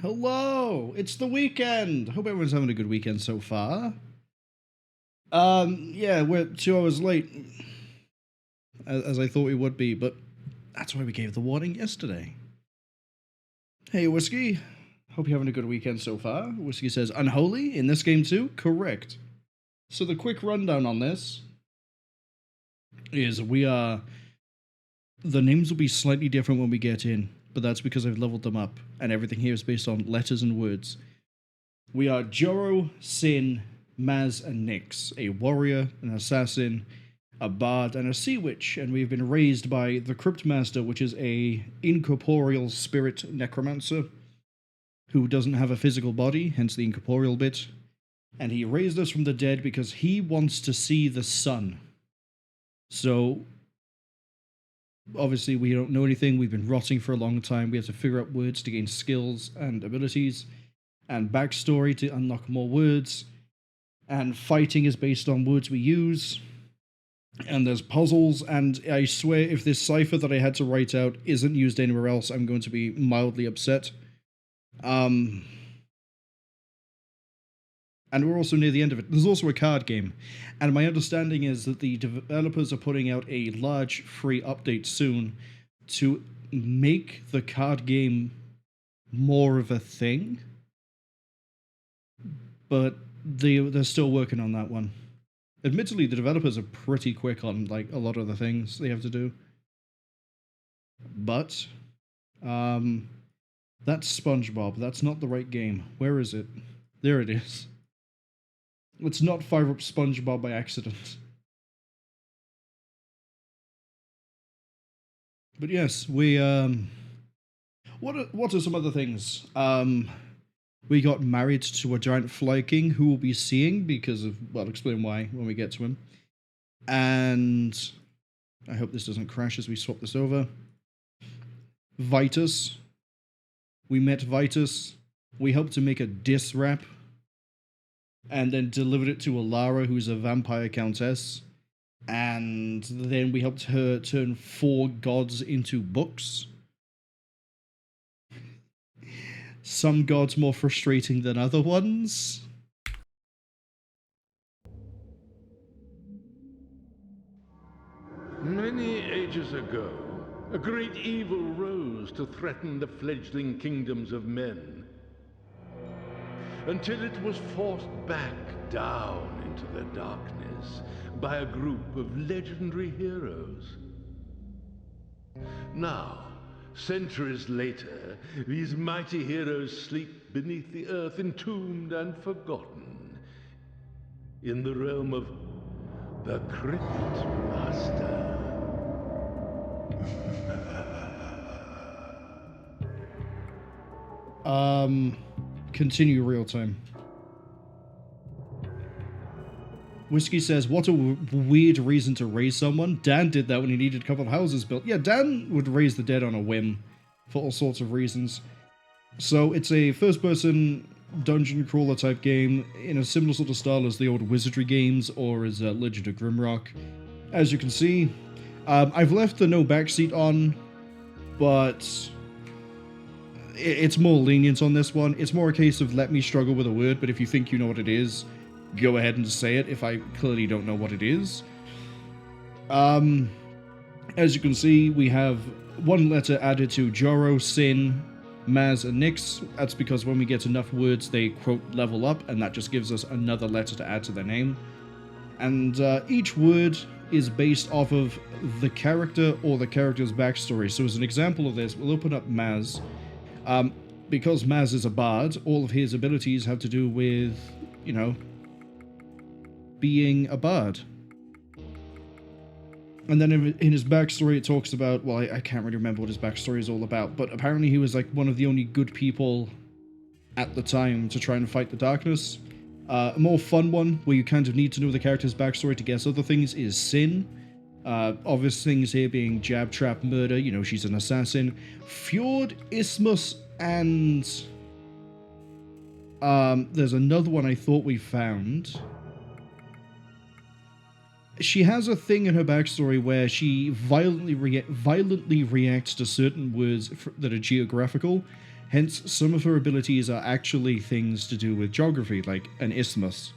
Hello! It's the weekend! Hope everyone's having a good weekend so far. Yeah, we're 2 hours late, as I thought we would be, but that's why we gave the warning yesterday. Hey, Whiskey. Hope you're having a good weekend so far. Whiskey says, unholy? In this game too? Correct. So the quick rundown on this is the names will be slightly different when we get in, but that's because I've leveled them up, and everything here is based on letters and words. We are Joro, Sin, Maz, and Nyx, a warrior, an assassin, a bard, and a sea witch, and we've been raised by the Cryptmaster, which is a incorporeal spirit necromancer who doesn't have a physical body, hence the incorporeal bit, and he raised us from the dead because he wants to see the sun. So obviously, we don't know anything. We've been rotting for a long time. We have to figure out words to gain skills and abilities, and backstory to unlock more words. And fighting is based on words we use. And there's puzzles. And I swear, if this cipher that I had to write out isn't used anywhere else, I'm going to be mildly upset. And we're also near the end of it. There's also a card game. And my understanding is that the developers are putting out a large free update soon to make the card game more of a thing. But they're still working on that one. Admittedly, the developers are pretty quick on like a lot of the things they have to do. But that's SpongeBob. That's not the right game. Where is it? There it is. Let's not fire up SpongeBob by accident. But yes, we what are some other things? We got married to a giant fly king who we'll be seeing because of, well, I'll explain why when we get to him. And I hope this doesn't crash as we swap this over. Vitus. We met Vitus. We helped to make a diss rap and then delivered it to Alara, who's a vampire countess. And then we helped her turn 4 gods into books. Some gods more frustrating than other ones. Many ages ago, a great evil rose to threaten the fledgling kingdoms of men, until it was forced back down into the darkness by a group of legendary heroes. Now, centuries later, these mighty heroes sleep beneath the earth, entombed and forgotten, in the realm of the Cryptmaster. Continue real time. Whiskey says, what a weird reason to raise someone. Dan did that when he needed a couple of houses built. Yeah, Dan would raise the dead on a whim for all sorts of reasons. So it's a first-person dungeon crawler type game in a similar sort of style as the old Wizardry games or as Legend of Grimrock. As you can see, I've left the no backseat on, but it's more lenient on this one. It's more a case of let me struggle with a word, but if you think you know what it is, go ahead and say it if I clearly don't know what it is. As you can see, we have 1 letter added to Joro, Sin, Maz, and Nyx. That's because when we get enough words, they, quote, level up, and that just gives us another letter to add to their name. And each word is based off of the character or the character's backstory. So as an example of this, we'll open up Maz. Because Maz is a bard, all of his abilities have to do with, you know, being a bard. And then in his backstory it talks about, well, I can't really remember what his backstory is all about, but apparently he was like one of the only good people at the time to try and fight the darkness. A more fun one, where you kind of need to know the character's backstory to guess other things, is Sin. Obvious things here being jab, trap, murder, you know, she's an assassin. Fjord, Isthmus, and there's another one I thought we found. She has a thing in her backstory where she violently reacts to certain words that are geographical, Hence, some of her abilities are actually things to do with geography, like an isthmus.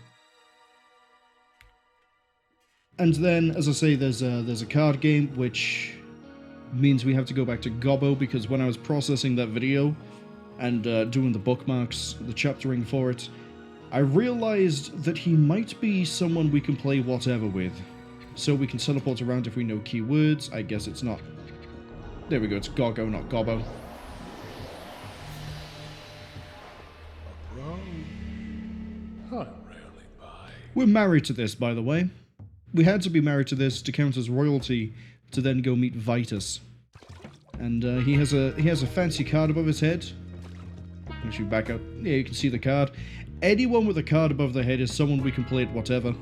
And then, as I say, there's a card game, which means we have to go back to Goggo, because when I was processing that video and doing the bookmarks, the chaptering for it, I realized that he might be someone we can play whatever with. So we can teleport around if we know keywords. I guess it's not... There we go, it's Goggo, not Gobbo. I rarely buy. We're married to this, by the way. We had to be married to this to count as royalty to then go meet Vitus. And he has a fancy card above his head. If you back up, yeah, you can see the card. Anyone with a card above their head is someone we can play at whatever.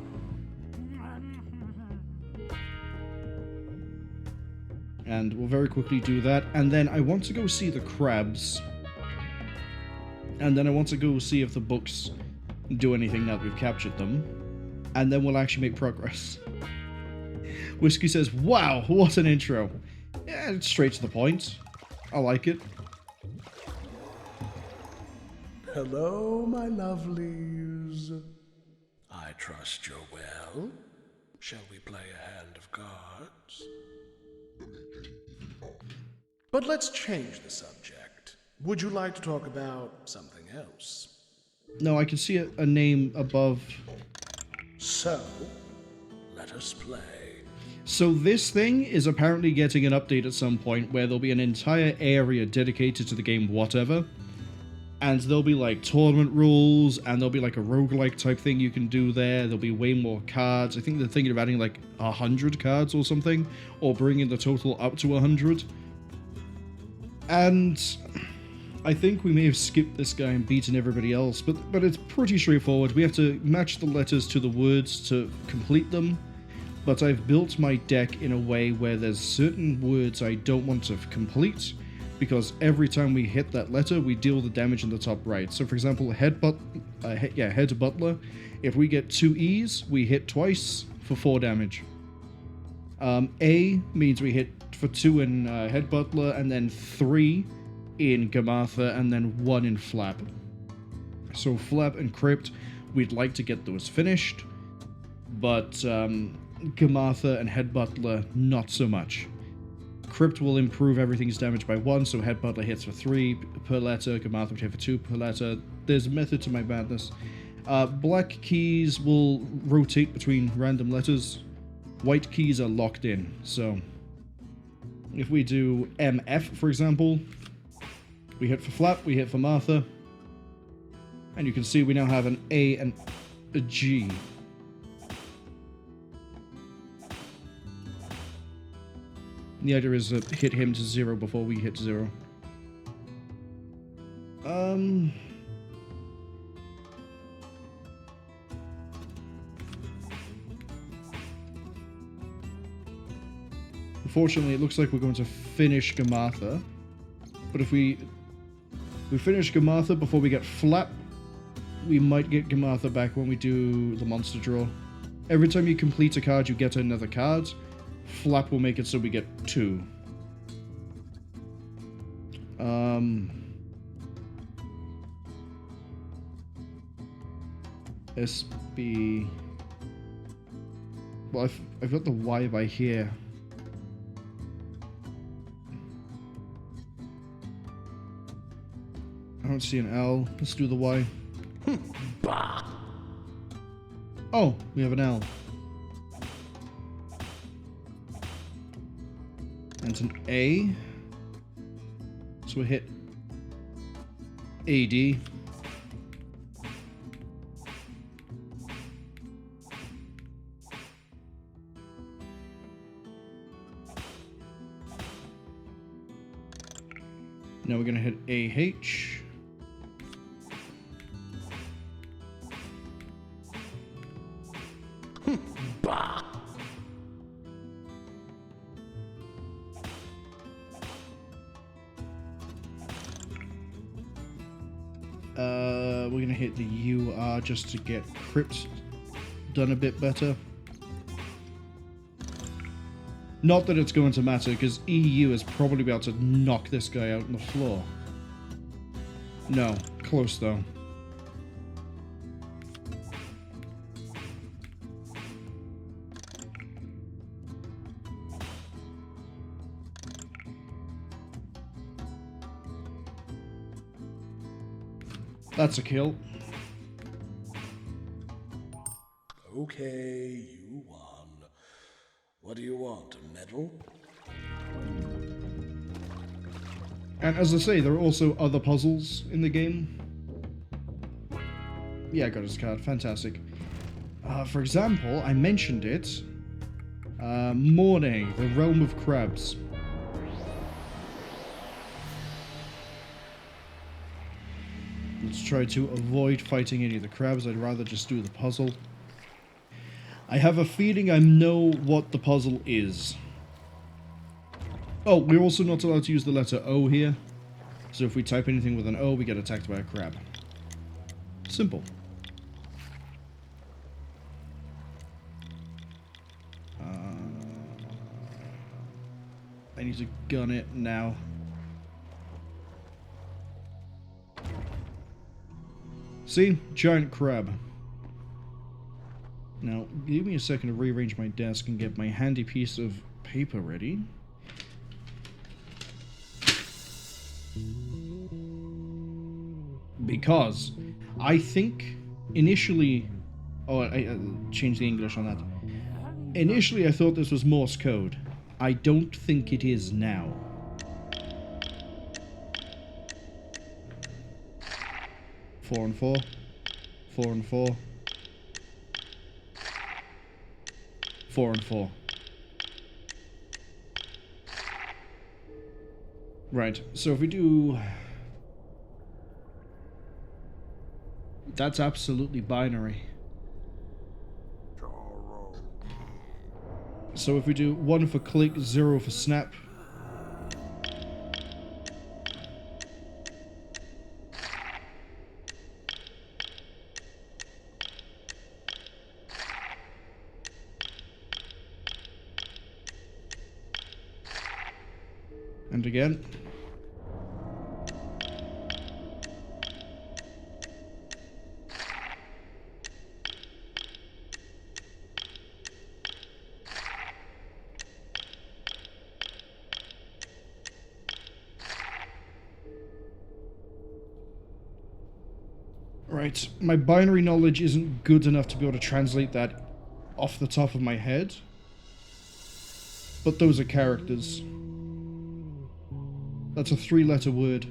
And we'll very quickly do that. And then I want to go see the crabs. And then I want to go see if the books do anything now that we've captured them. And then we'll actually make progress. Whiskey says, wow, what an intro. Yeah, it's straight to the point. I like it. Hello, my lovelies. I trust you're well. Shall we play a hand of cards? But let's change the subject. Would you like to talk about something else? No, I can see a name above. So, let us play. So this thing is apparently getting an update at some point where there'll be an entire area dedicated to the game whatever. And there'll be like tournament rules, and there'll be like a roguelike type thing you can do there. There'll be way more cards. I think they're thinking of adding like 100 cards or something, or bringing the total up to 100. And I think we may have skipped this guy and beaten everybody else, but it's pretty straightforward. We have to match the letters to the words to complete them. But I've built my deck in a way where there's certain words I don't want to complete, because every time we hit that letter, we deal the damage in the top right. So for example, head butler, if we get 2 E's, we hit twice for 4 damage. A means we hit for 2 in head butler, and then 3 in Gamartha, and then 1 in Flap. So Flap and Crypt, we'd like to get those finished, but Gamartha and Head Butler, not so much. Crypt will improve everything's damage by 1, so Head Butler hits for 3 per letter, Gamartha would hit for 2 per letter. There's a method to my madness. Black keys will rotate between random letters. White keys are locked in, so if we do MF, for example, we hit for Flap, we hit for Martha, and you can see we now have an A and a G. The idea is to hit him to 0 before we hit 0. Unfortunately, it looks like we're going to finish Gamartha. But if we finish Gamartha before we get Flap, we might get Gamartha back when we do the monster draw. Every time you complete a card, you get another card. Flap will make it so we get 2. SB. Well, I've got the Y by here. I don't see an L. Let's do the Y. Oh, we have an L. And it's an A. So we hit AD. Now we're going to hit AH. We're going to hit the UR just to get Crypt done a bit better. Not that it's going to matter, because EU is probably about to knock this guy out on the floor. No, close though. That's a kill. Okay, you won. What do you want, a medal? And as I say, there are also other puzzles in the game. Yeah, I got his card. Fantastic. For example, I mentioned it. Morning, the Realm of Crabs. Let's try to avoid fighting any of the crabs. I'd rather just do the puzzle. I have a feeling I know what the puzzle is. Oh, we're also not allowed to use the letter O here. So if we type anything with an O, we get attacked by a crab. Simple. I need to gun it now. See? Giant crab. Now, give me a second to rearrange my desk and get my handy piece of paper ready. Because I think initially... Oh, I changed the English on that. Initially, I thought this was Morse code. I don't think it is now. Four and four. 4 and 4. 4 and 4. Right, so if we do... That's absolutely binary. So if we do 1 for click, 0 for snap. And again. Right, my binary knowledge isn't good enough to be able to translate that off the top of my head. But those are characters. That's a 3-letter word.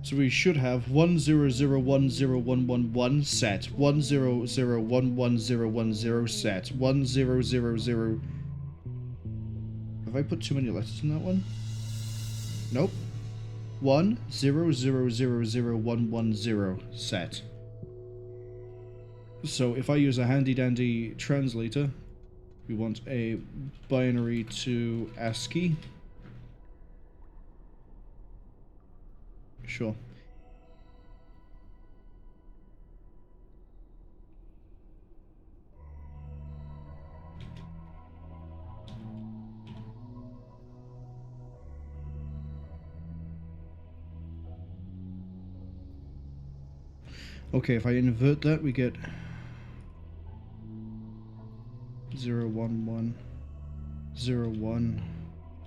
So we should have 100101111 set, 100111010 set, 1000. Have I put too many letters in that one? Nope. 1000110 set. So if I use a handy dandy translator, we want a binary to ASCII. Sure. Okay, if I invert that, we get 011 01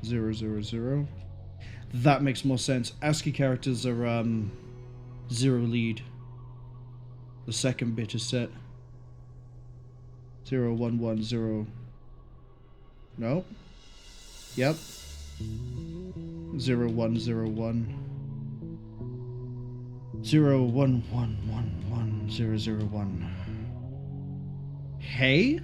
000. That makes more sense. ASCII characters are 0 lead. The second bit is set 0110. No. Yep. 0101. 01111 Hey?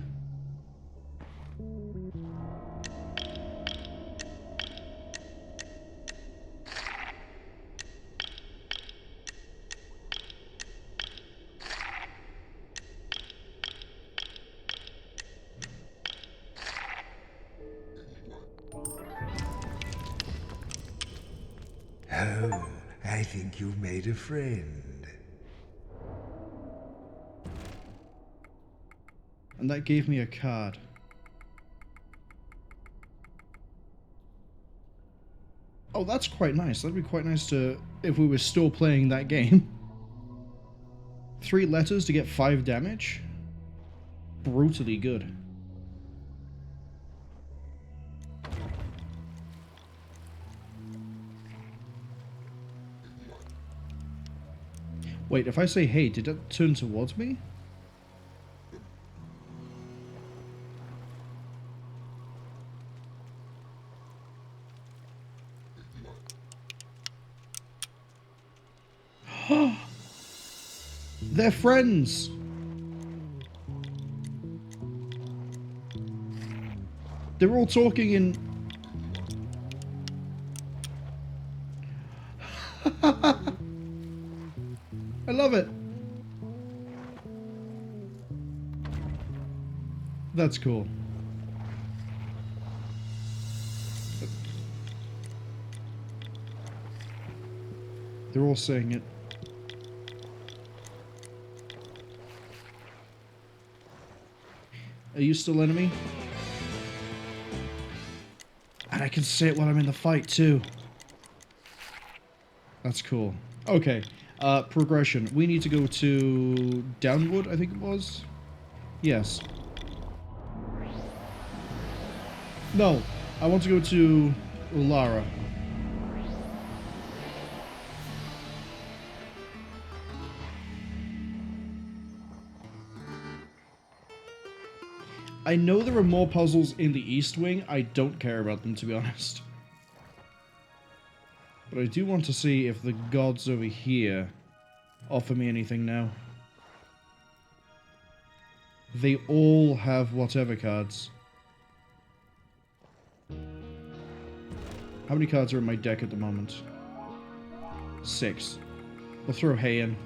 Oh, I think you've made a friend. And that gave me a card. Oh, that's quite nice. That'd be quite nice to... if we were still playing that game. 3 letters to get 5 damage? Brutally good. Wait, if I say hey, did it turn towards me? They're friends! They're all talking in... I love it! That's cool. They're all saying it. Are you still enemy? And I can say it while I'm in the fight too. That's cool. Okay. Progression. We need to go to Downwood, I think it was. Yes. No. I want to go to Ulara. I know there are more puzzles in the East Wing. I don't care about them, to be honest. But I do want to see if the gods over here offer me anything now. They all have whatever cards. How many cards are in my deck at the moment? 6. We'll throw hay in.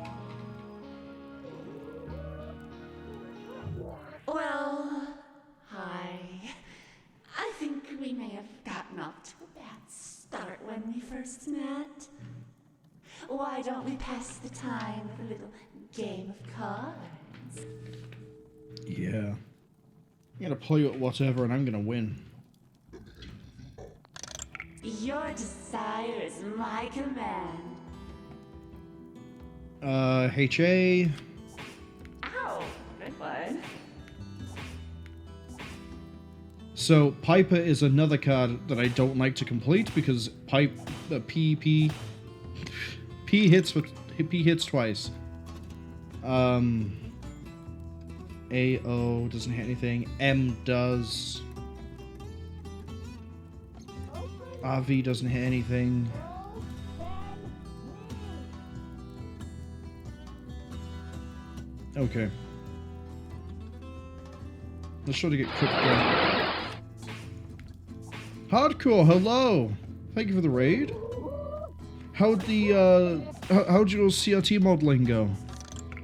Well, hi. I think we may have gotten off to a bad start when we first met. Why don't we pass the time with a little game of cards? Yeah. I'm gonna play with whatever and I'm gonna win. Your desire is my command. HA. Ow, good one. So, Piper is another card that I don't like to complete because P hits twice. AO doesn't hit anything. M does. RV doesn't hit anything. Okay. Let's try to get quick going. Hardcore, hello! Thank you for the raid. How'd your CRT modeling go?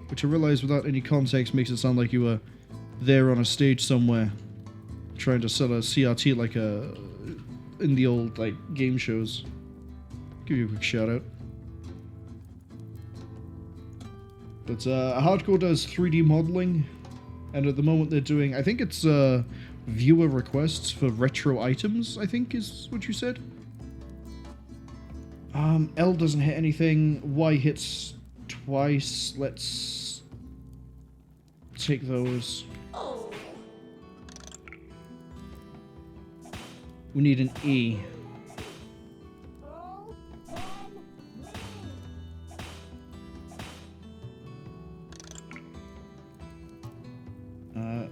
Which I realize without any context makes it sound like you were there on a stage somewhere trying to sell a CRT like in the old like game shows. Give you a quick shout out. But Hardcore does 3D modeling, and at the moment they're doing, I think it's viewer requests for retro items, I think is what you said. L doesn't hit anything. Y hits twice. Let's take those. Oh. We need an E.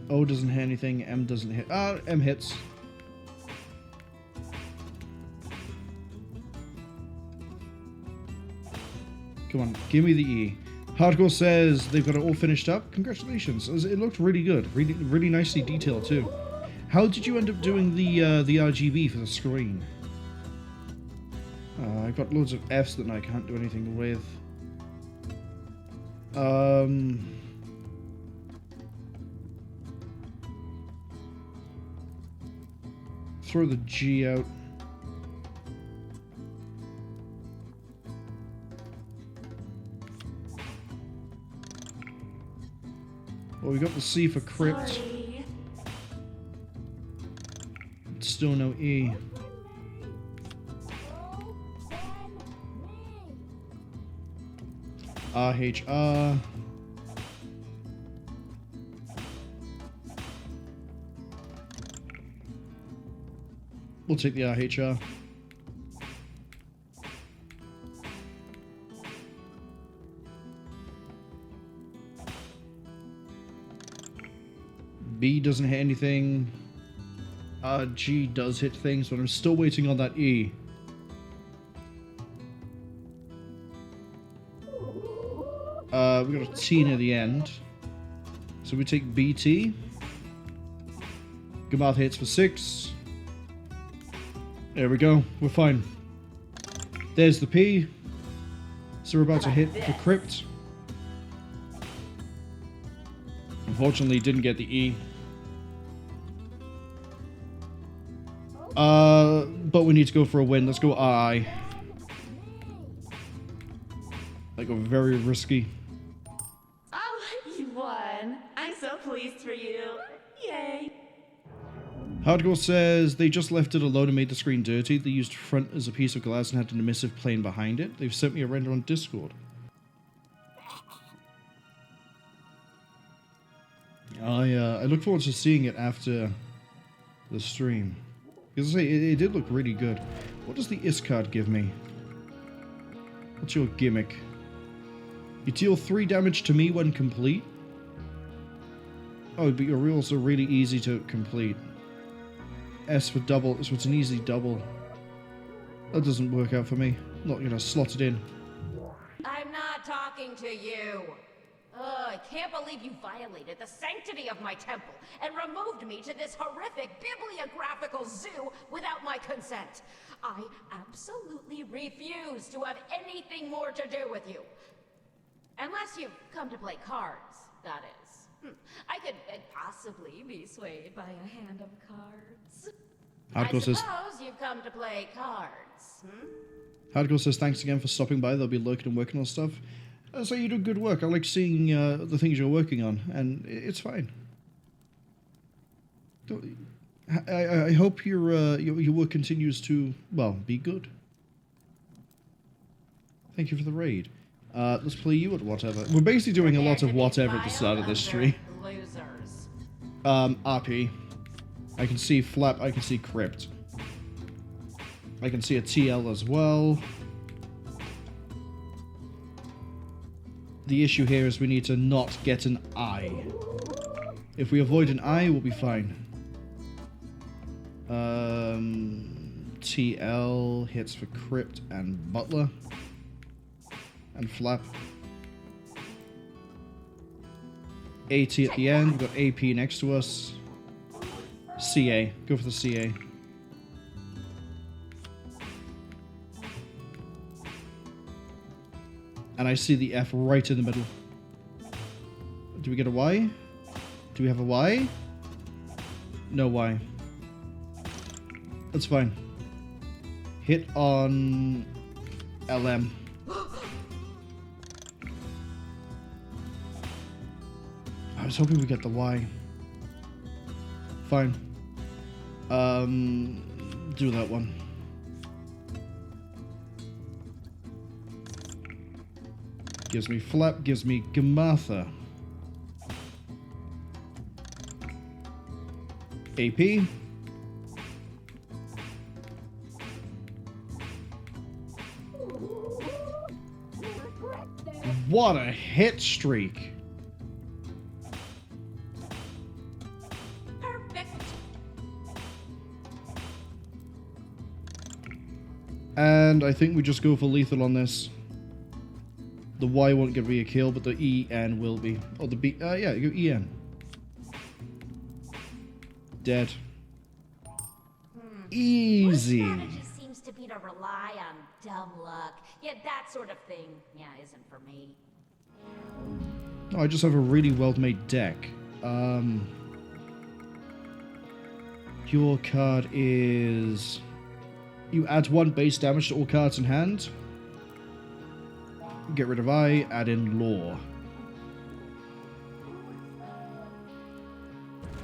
O doesn't hit anything. M doesn't hit. M hits. Come on, give me the E. Hardcore says they've got it all finished up. Congratulations. It looked really good. Really nicely detailed too. How did you end up doing the RGB for the screen? I've got loads of Fs that I can't do anything with. Throw the G out. Well, we got the C for crypt. Sorry. Still no E. RHR. We'll take the RHR. B doesn't hit anything. G does hit things, but I'm still waiting on that E. We got a T near the end. So we take BT. Gamath hits for 6. There we go. We're fine. There's the P. So we're about to hit the crypt. Unfortunately, didn't get the E. But we need to go for a win. Let's go I. Like, very risky. Oh, you won. I'm so pleased for you. Yay. Hardcore says they just left it alone and made the screen dirty. They used front as a piece of glass and had an emissive plane behind it. They've sent me a render on Discord. I look forward to seeing it after the stream. Because I say, it did look really good. What does the IS card give me? What's your gimmick? You deal 3 damage to me when complete? Oh, but your rules are really easy to complete. S for double, so it's an easy double. That doesn't work out for me. I'm not gonna slot it in. I'm not talking to you. Ugh, I can't believe you violated the sanctity of my temple and removed me to this horrific bibliographical zoo without my consent. I absolutely refuse to have anything more to do with you. Unless you've come to play cards, that is. I could possibly be swayed by a hand of cards. Hardcore says, suppose you've come to play cards, Hardcore says, thanks again for stopping by. They'll be lurking and working on stuff. So you do good work. I like seeing the things you're working on, and it's fine. I hope your work continues to, well, be good. Thank you for the raid. Let's play you at whatever. We're basically doing a lot of whatever at the start of this stream. Losers. RP. I can see Flap, I can see Crypt. I can see a TL as well. The issue here is we need to not get an I. If we avoid an I, we'll be fine. TL hits for Crypt and Butler. And Flap. AT at the end, we've got AP next to us. CA, go for the CA. And I see the F right in the middle. Do we get a Y? Do we have a Y? No Y. That's fine. Hit on LM. I was hoping we get the Y. Fine. Do that one. Gives me Flap, gives me Gamatha. AP. What a hit streak. Perfect. And I think we just go for lethal on this. The Y won't get me a kill, but the EN will be. Oh, the B. Yeah, you go EN. Dead. Easy. My strategy seems to be to rely on dumb luck. Yeah, that sort of thing, isn't for me. Oh, I just have a really well-made deck. Your card is... You add 1 base damage to all cards in hand. Get rid of I, add in Law.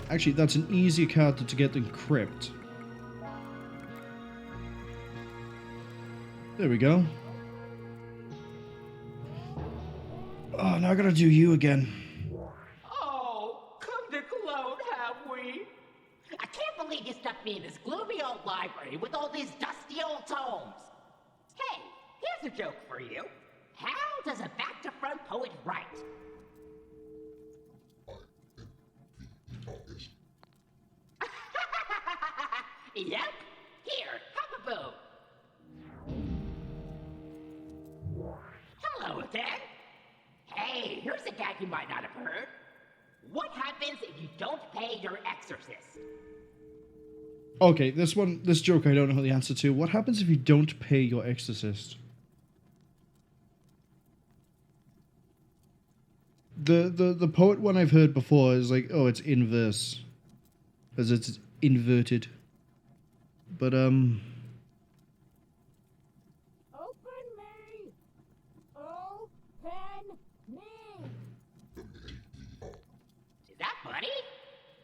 Actually, that's an easier card to get than Crypt. There we go. Oh, now I gotta do you again. Oh, come to gloat, have we? I can't believe you stuck me in this gloomy old library with all these dusty old tomes. Hey, here's a joke for you. How does a back-to-front poet write? Yep. Here, have a boo. Hello again. Hey, here's a gag you might not have heard. What happens if you don't pay your exorcist? Okay, this joke I don't know the answer to. What happens if you don't pay your exorcist? The poet one I've heard before is like, oh, it's inverse. As it's inverted. But, Open me! Open me! Is that Buddy?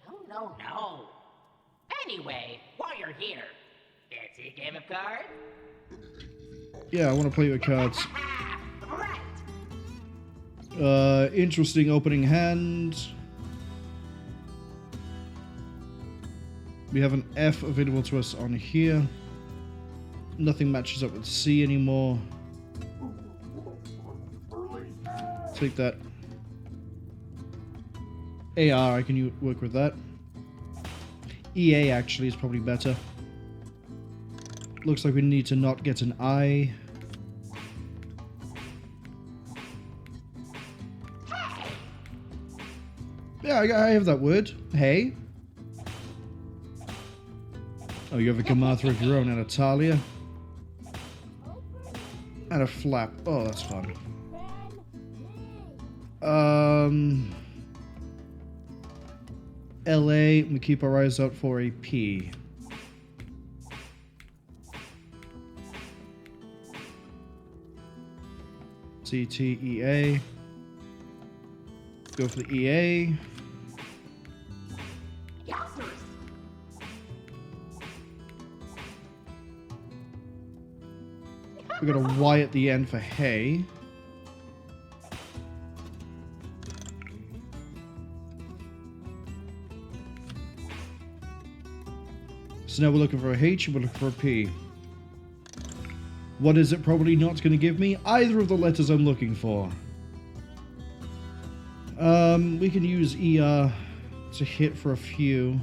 Oh, no. Anyway, while you're here, fancy a game of cards? yeah, I want to play with cards. Right. Interesting opening hand. We have an F available to us on here. Nothing matches up with C anymore. Take that. AR, I can work with that. EA actually is probably better. Looks like we need to not get an I. Yeah, I have that word. Hey. Oh, you have a Gamartha of your own and a Talia. And a flap. Oh, that's fun. LA, we keep our eyes out for a P. CTEA. Go for the EA. We got a Y at the end for hay. So now we're looking for a H and we're looking for a P. What is it probably not going to give me? Either of the letters I'm looking for. We can use ER to hit for a few.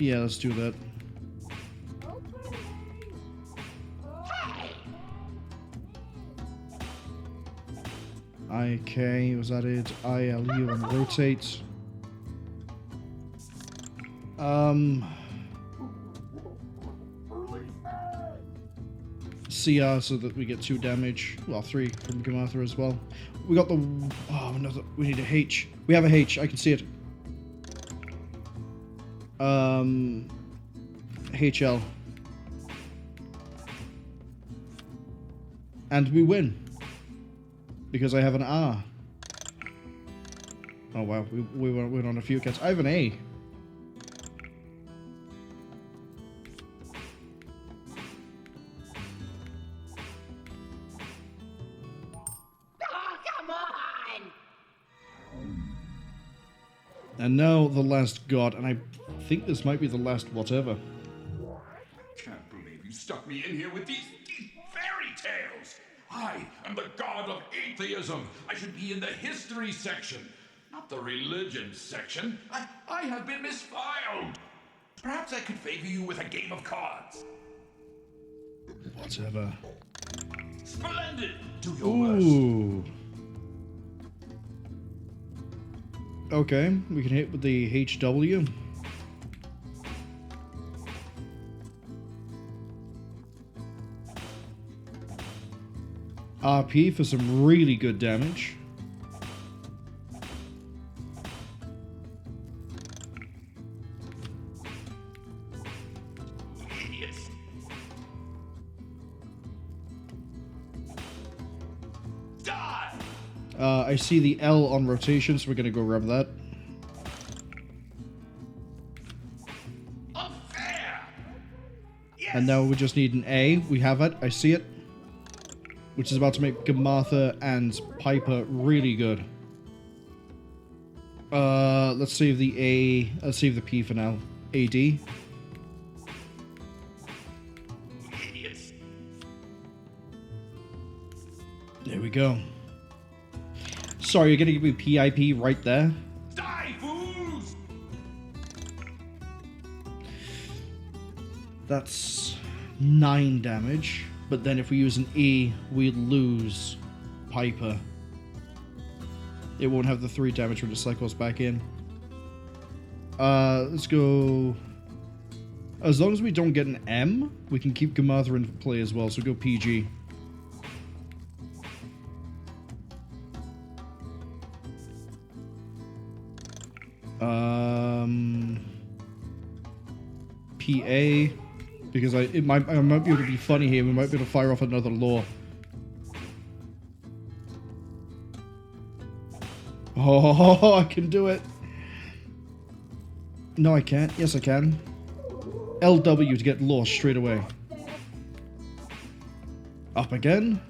Yeah, let's do that. IK was added. ILU on rotate. CR so that we get 2 damage. Well, 3 from Gamartha as well. We got the... Oh, no, we need a H. We have a H. I can see it. HL. And we win. Because I have an R. Oh, wow. We went on a few accounts. I have an A. And now the last god, and I think this might be the last whatever. Can't believe you stuck me in here with these fairy tales. I am the god of atheism. I should be in the history section, not the religion section. I have been misfiled. Perhaps I could favor you with a game of cards. Whatever. Splendid. Do your worst. Ooh. Okay, we can hit with the HW. RP for some really good damage. Idiots. Die! I see the L on rotation, so we're gonna go grab that. Unfair. Yes. And now we just need an A. We have it. I see it. which is about to make Gamartha and Piper really good. Let's save the A. Let's save the P for now. AD. Idiots. There we go. Sorry, you're gonna give me PIP right there? Die, fools! That's 9 damage. But then if we use an E, we lose Piper. It won't have the 3 damage when it cycles back in. Let's go... As long as we don't get an M, we can keep Gamartha in play as well, so go PG. PA, because I might be able to be funny here. We might be able to fire off another law. Oh, I can do it. No, I can't. Yes, I can. LW to get law straight away. Up again.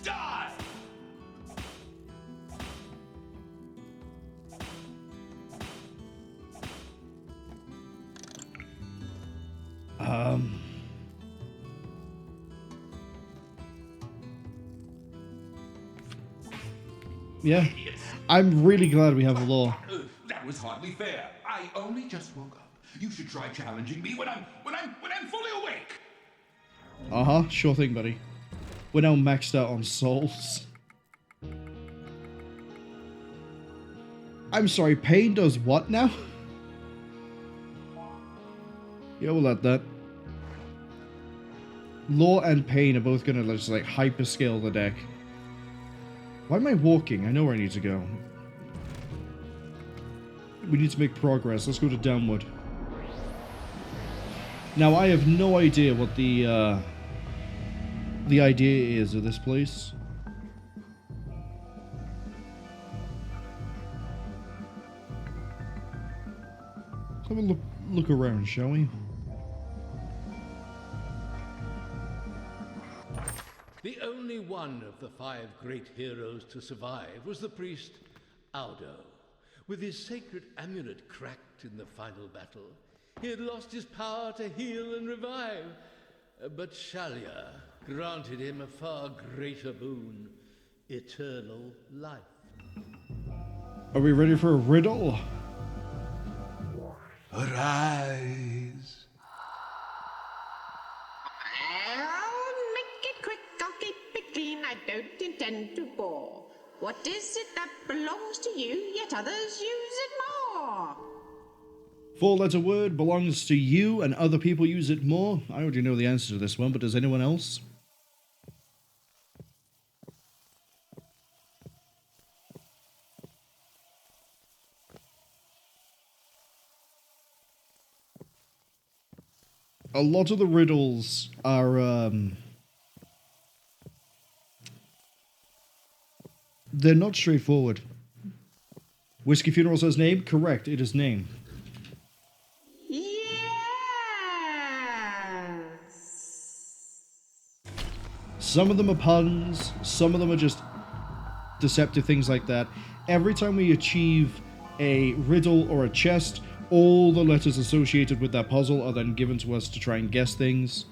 Die! Yeah. I'm really glad we have a law. That was hardly fair. I only just woke up. You should try challenging me when I'm fully awake. Uh-huh, sure thing, buddy. We're now maxed out on souls. I'm sorry, pain does what now? Yeah, we'll let that. Law and pain are both gonna just like hyper scale the deck. Why am I walking? I know where I need to go. We need to make progress. Let's go to Downwood. Now, I have no idea what the idea is of this place. Let's have a look around, shall we? The only one of the 5 great heroes to survive was the priest Audo. With his sacred amulet cracked in the final battle, he had lost his power to heal and revive. But Shalia granted him a far greater boon, eternal life. Are we ready for a riddle? Arise. I'll make it quick, I'll keep it clean, I don't intend to bore. What is it that belongs to you, yet others use it more? 4-letter word belongs to you and other people use it more. I already know the answer to this one, but does anyone else? A lot of the riddles are, they're not straightforward. Whiskey Funeral says name? Correct, it is name. Yes. Some of them are puns, some of them are just deceptive things like that. Every time we achieve a riddle or a chest, all the letters associated with that puzzle are then given to us to try and guess things.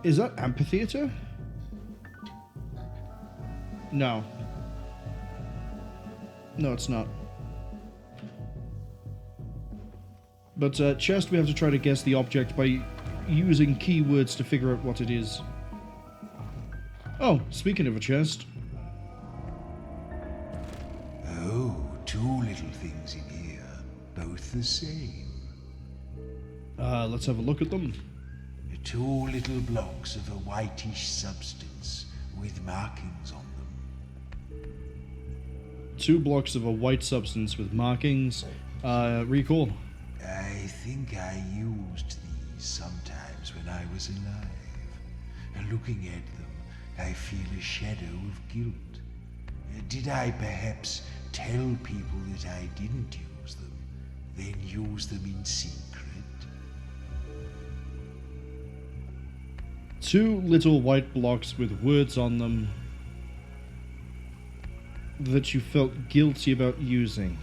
Is that amphitheater? No. No, it's not. But chest, we have to try to guess the object by using keywords to figure out what it is. Oh, speaking of a chest. Oh, 2 little things in here, both the same. Let's have a look at them. 2 little blocks of a whitish substance with markings on them. 2 blocks of a white substance with markings. Recall. I think I used these sometimes when I was alive. Looking at them, I feel a shadow of guilt. Did I perhaps tell people that I didn't use them, then use them in secret? 2 little white blocks with words on them that you felt guilty about using.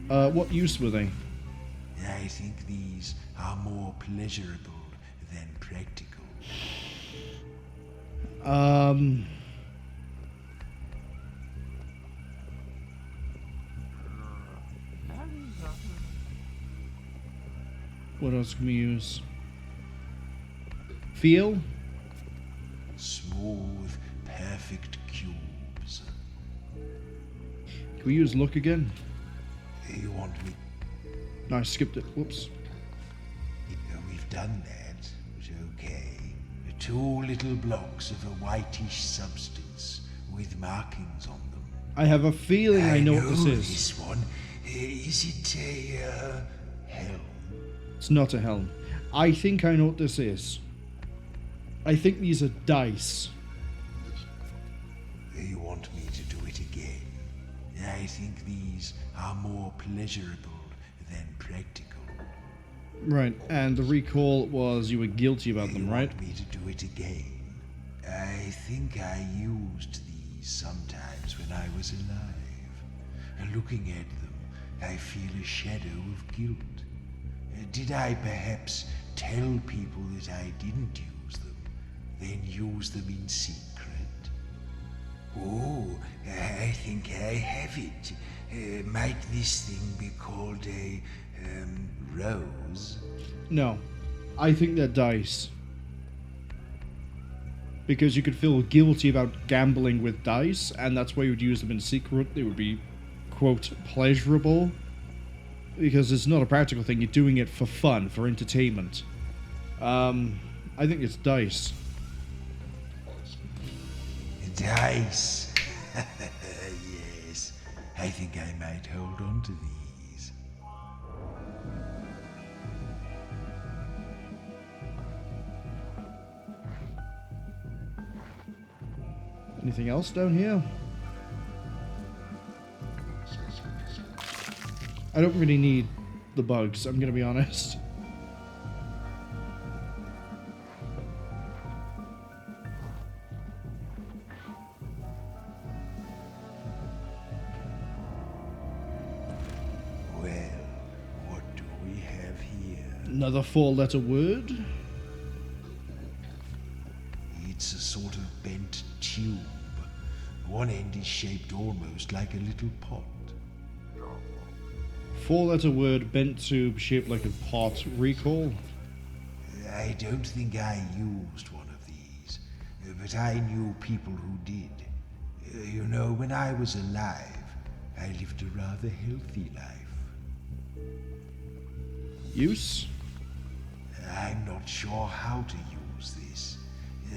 What use were they? I think these are more pleasurable than practical. What else can we use? Feel? Smooth, perfect cubes. Can we use look again? You want me? No, I skipped it. Whoops. We've done that. Okay. 2 little blocks of a whitish substance with markings on them. I have a feeling I know what this is. This one. Is it a helm? It's not a helm. I think I know what this is. I think these are dice. You want me to do it again? I think these are more pleasurable than practical. Right, and the recall was you were guilty about them, right? You want me to do it again? I think I used these sometimes when I was alive. Looking at them, I feel a shadow of guilt. Did I perhaps tell people that I didn't use them, then use them in secret? Oh, I think I have it. Might this thing be called a rose? No, I think they're dice. Because you could feel guilty about gambling with dice, and that's why you would use them in secret. They would be, quote, pleasurable. Because it's not a practical thing, you're doing it for fun, for entertainment. I think it's dice. Dice. Yes, I think I might hold on to these. Anything else down here? I don't really need the bugs, I'm gonna be honest. Well, what do we have here? Another 4-letter word. It's a sort of bent tube. One end is shaped almost like a little pot. 4-letter word, bent tube, shaped like a pot. Recall? I don't think I used one of these, but I knew people who did. You know, when I was alive, I lived a rather healthy life. Use? I'm not sure how to use this.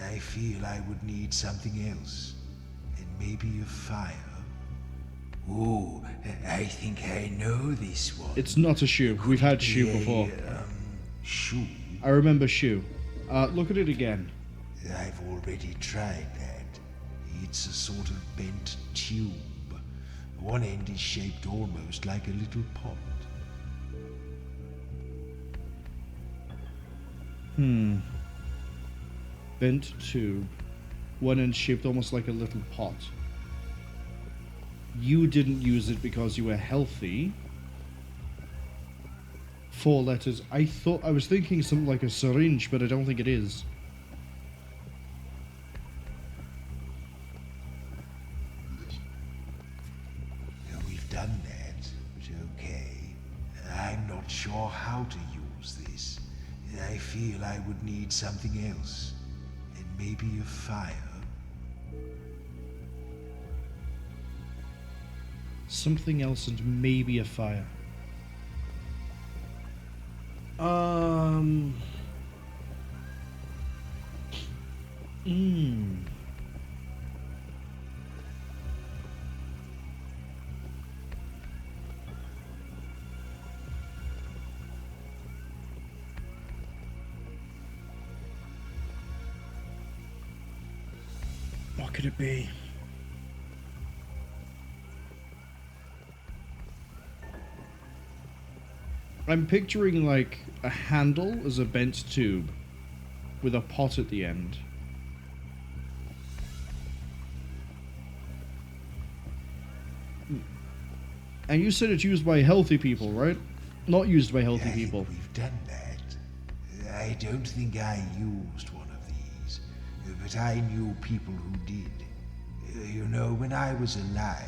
I feel I would need something else, and maybe a fire. Oh, I think I know this one. It's not a shoe. We've had shoe before. Shoe? I remember shoe. Look at it again. I've already tried that. It's a sort of bent tube. One end is shaped almost like a little pot. Bent tube. One end shaped almost like a little pot. You didn't use it because you were healthy. 4 letters. I was thinking something like a syringe, but I don't think it is. We've done that, but okay. I'm not sure how to use this. I feel I would need something else, and maybe a fire. Something else and maybe a fire. What could it be? I'm picturing like a handle as a bent tube with a pot at the end. And you said it's used by healthy people, right? Not used by healthy people. We've done that. I don't think I used one of these, but I knew people who did. You know, when I was alive,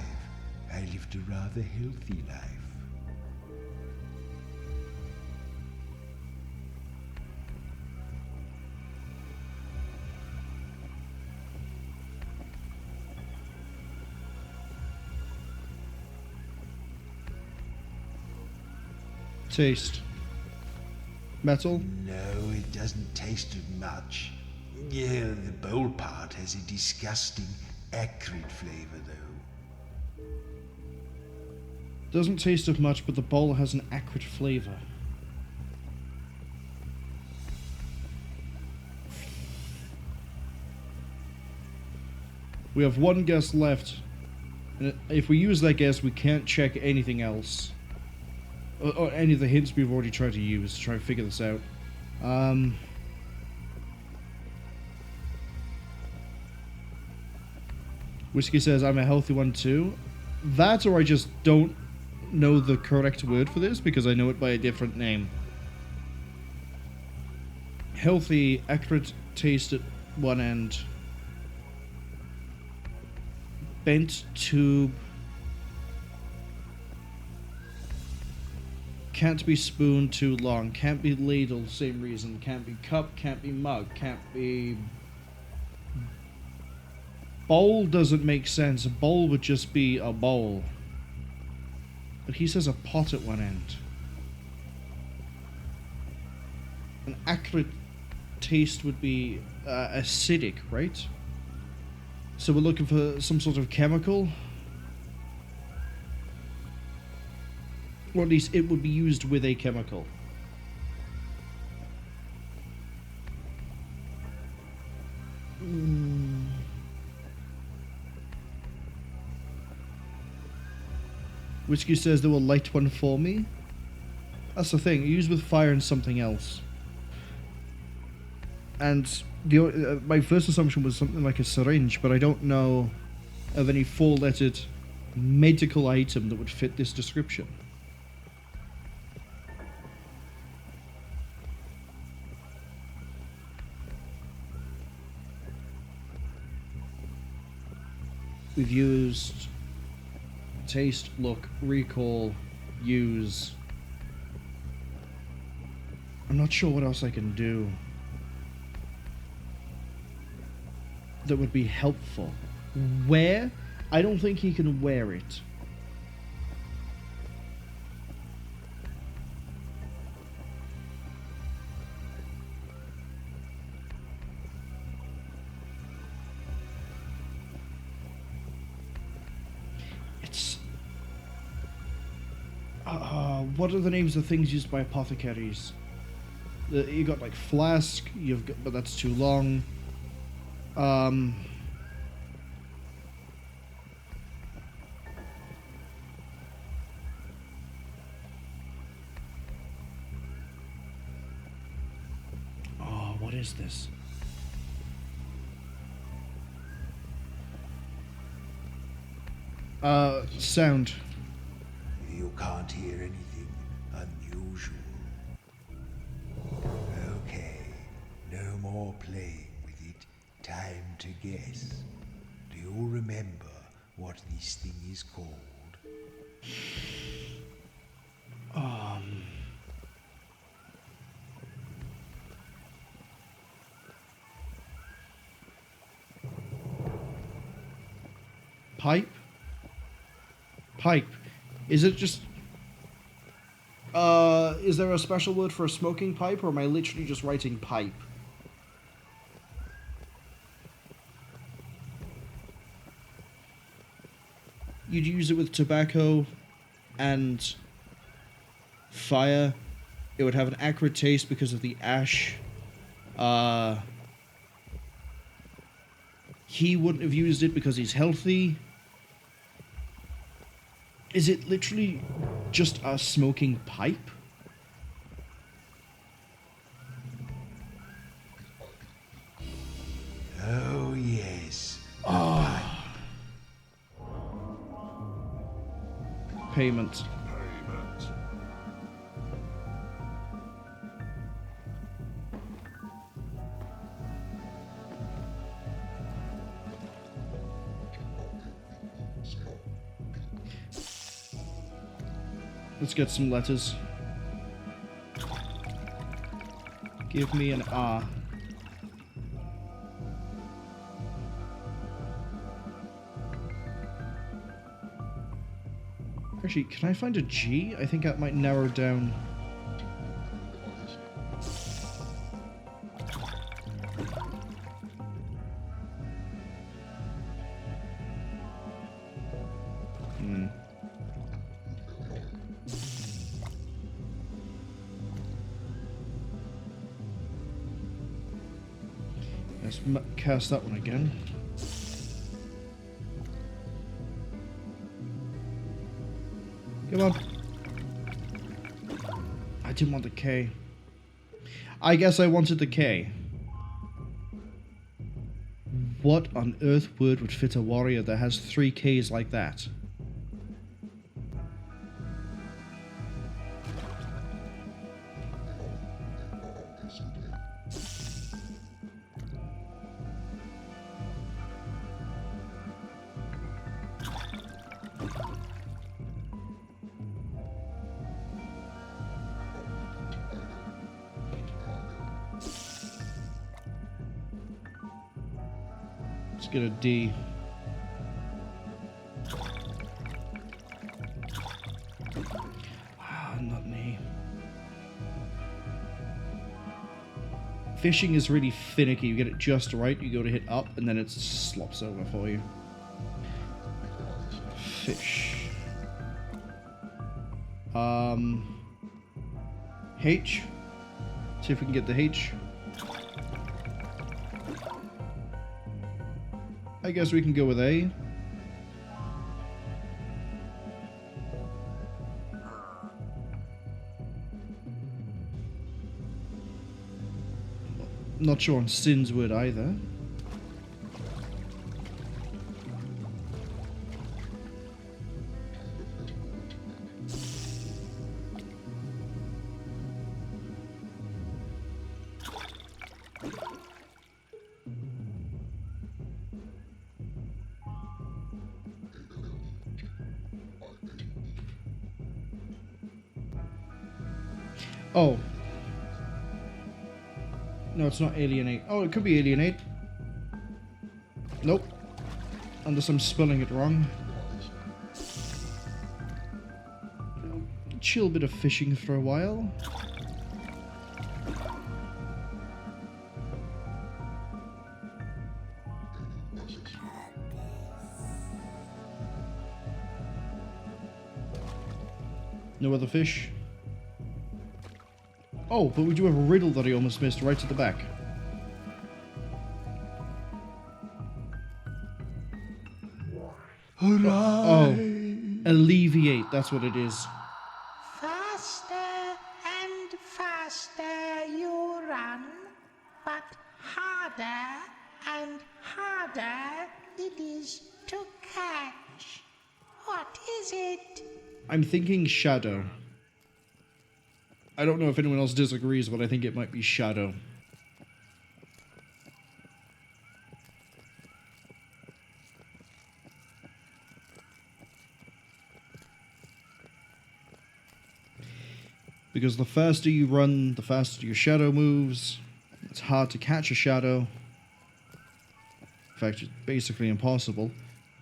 I lived a rather healthy life. Taste. Metal? No, it doesn't taste of much. Yeah, the bowl part has a disgusting, acrid flavor, though. Doesn't taste of much, but the bowl has an acrid flavor. We have one guess left. And if we use that guess, we can't check anything else. Or any of the hints we've already tried to use to try and figure this out. Whiskey says, I'm a healthy one too. That, or I just don't know the correct word for this because I know it by a different name. Healthy, acrid taste at one end. Bent tube. Can't be spoon too long. Can't be ladle, same reason. Can't be cup, can't be mug, can't be... Bowl doesn't make sense. A bowl would just be a bowl. But he says a pot at one end. An acrid taste would be acidic, right? So we're looking for some sort of chemical. Or at least it would be used with a chemical. Whiskey says they will light one for me. That's the thing. Used with fire and something else. And the my first assumption was something like a syringe, but I don't know of any four-lettered medical item that would fit this description. We've used taste, look, recall, use. I'm not sure what else I can do that would be helpful. Wear? I don't think he can wear it. What are the names of things used by apothecaries? You got like flask, you've got, but that's too long. Oh, what is this? Sound. You can't hear anything unusual. Okay, no more playing with it. Time to guess. Do you remember what this thing is called? Pipe? Pipe. Is it just... is there a special word for a smoking pipe, or am I literally just writing pipe? You'd use it with tobacco and fire. It would have an acrid taste because of the ash. He wouldn't have used it because he's healthy. Is it literally just a smoking pipe? payment. Let's get some letters. Give me an R. Actually, can I find a G? I think that might narrow down. Let's cast that one again. Come on. I didn't want the K. I guess I wanted the K. What on earth word would fit a warrior that has 3 Ks like that? Let's get a D. Ah, not me. Fishing is really finicky. You get it just right, you go to hit up, and then it slops over for you. Fish. H. See if we can get the H. I guess we can go with A. Not sure on Sin's word either. Oh. No, it's not alienate. Oh, it could be alienate. Nope. Unless I'm spelling it wrong. Chill bit of fishing for a while. No other fish. Oh, but we do have a riddle that I almost missed right at the back. Oh, alleviate, that's what it is. Faster and faster you run, but harder and harder it is to catch. What is it? I'm thinking shadow. I don't know if anyone else disagrees, but I think it might be shadow. Because the faster you run, the faster your shadow moves. It's hard to catch a shadow. In fact, it's basically impossible.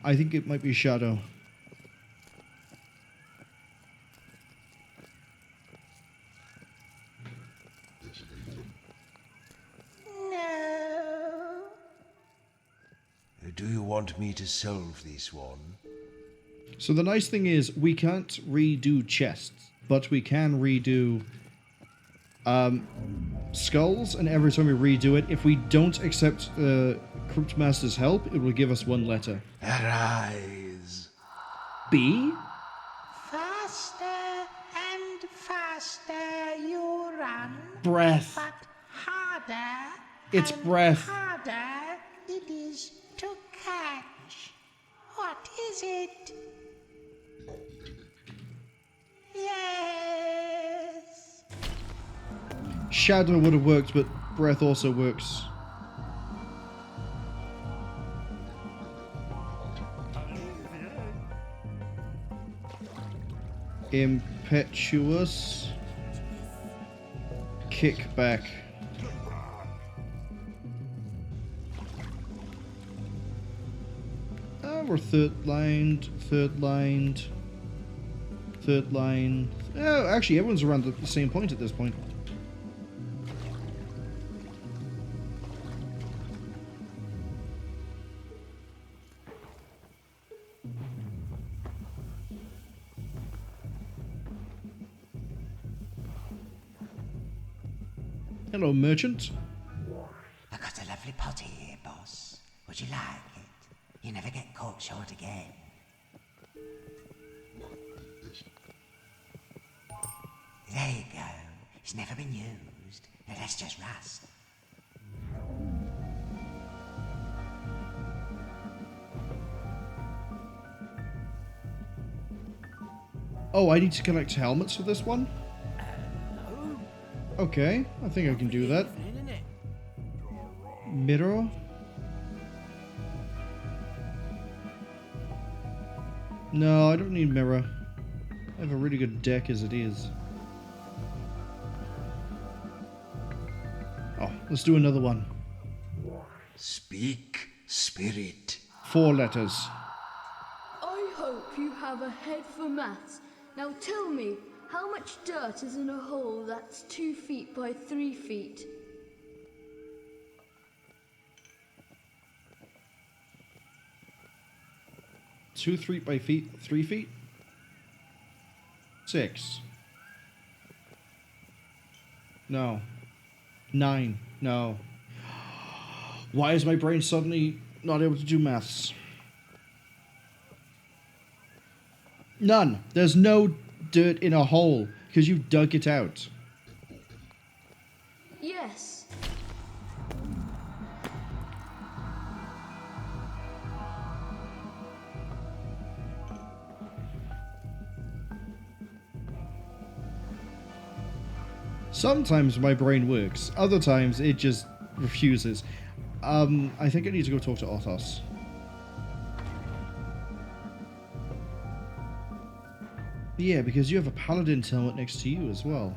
I think it might be shadow. Do you want me to solve this one? So the nice thing is, we can't redo chests, but we can redo skulls, and every time we redo it, if we don't accept Cryptmaster's help, it will give us 1 letter. Arise. B? Faster and faster you run, Breath. but harder It's and breath. harder it is to catch. What is it? Shadow would have worked, but breath also works. Impetuous. Kickback. We're third lined. Oh, actually, everyone's around the same point at this point. Hello, merchant. I got a lovely potty here, boss. Would you like it? You never get caught short again. There you go. It's never been used. Now that's just rust. Oh, I need to collect helmets for this one? Okay, I think I can do that. Mirror? No, I don't need mirror. I have a really good deck as it is. Oh, let's do another one. Speak, spirit. 4 letters. I hope you have a head for maths. Now tell me, how much dirt is in a hole that's 2 feet by 3 feet? Two 3 by 3 feet? 6. No. 9. No. Why is my brain suddenly not able to do maths? None. There's no dirt in a hole because you dug it out. Yes. Sometimes my brain works, other times it just refuses. I think I need to go talk to Autos. Yeah, because you have a paladin's helmet next to you as well.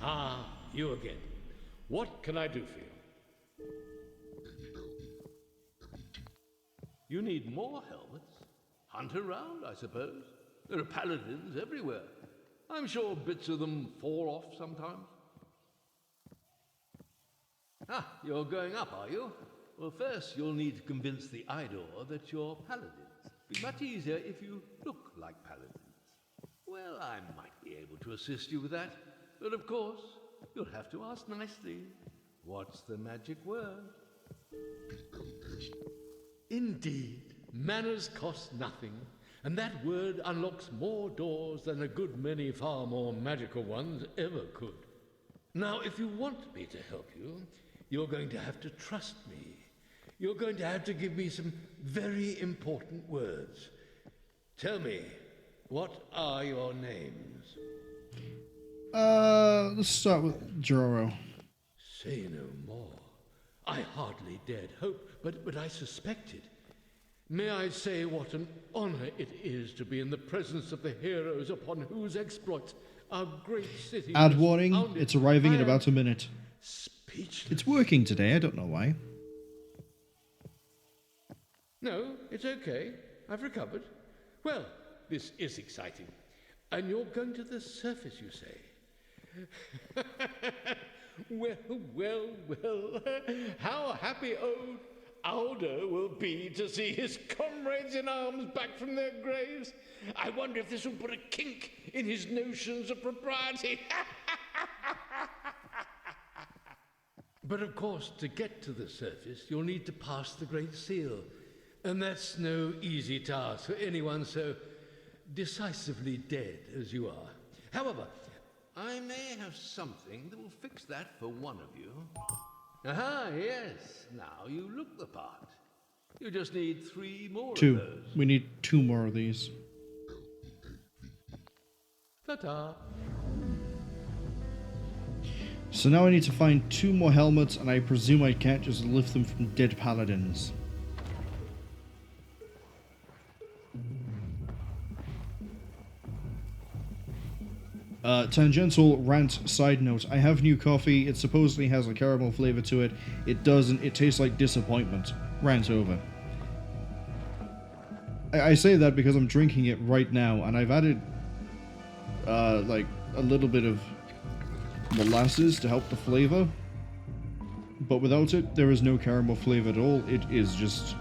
Ah, you again. What can I do for you? You need more helmets? Hunt around, I suppose. There are paladins everywhere. I'm sure bits of them fall off sometimes. Ah, you're going up, are you? Well, first you'll need to convince the Idor that you're paladins. Be much easier if you look like paladins. Well, I might be able to assist you with that, but of course, you'll have to ask nicely. What's the magic word? Indeed, manners cost nothing, and that word unlocks more doors than a good many far more magical ones ever could. Now, if you want me to help you, you're going to have to trust me. You're going to have to give me some very important words. Tell me, what are your names? Let's start with Joro. Say no more. I hardly dared hope, but I suspected. May I say what an honor it is to be in the presence of the heroes upon whose exploits our great city Add was warning, founded. it's arriving in about a minute. Speechless. It's working today, I don't know why. No, it's okay. I've recovered. Well, this is exciting. And you're going to the surface, you say? Well. How happy old Audo will be to see his comrades in arms back from their graves. I wonder if this will put a kink in his notions of propriety. But of course, to get to the surface, you'll need to pass the Great Seal. And that's no easy task for anyone so decisively dead as you are. However, I may have something that will fix that for one of you. Aha, yes. Now you look the part. You just need 3 more of 2. those. We need 2 more of these. Ta-ta. So now I need to find 2 more helmets, and I presume I can't just lift them from dead paladins. Tangential rant side note. I have new coffee. It supposedly has a caramel flavor to it. It doesn't. It tastes like disappointment. Rant over. I say that because I'm drinking it right now, and I've added like a little bit of molasses to help the flavor. But without it, there is no caramel flavor at all. It is just...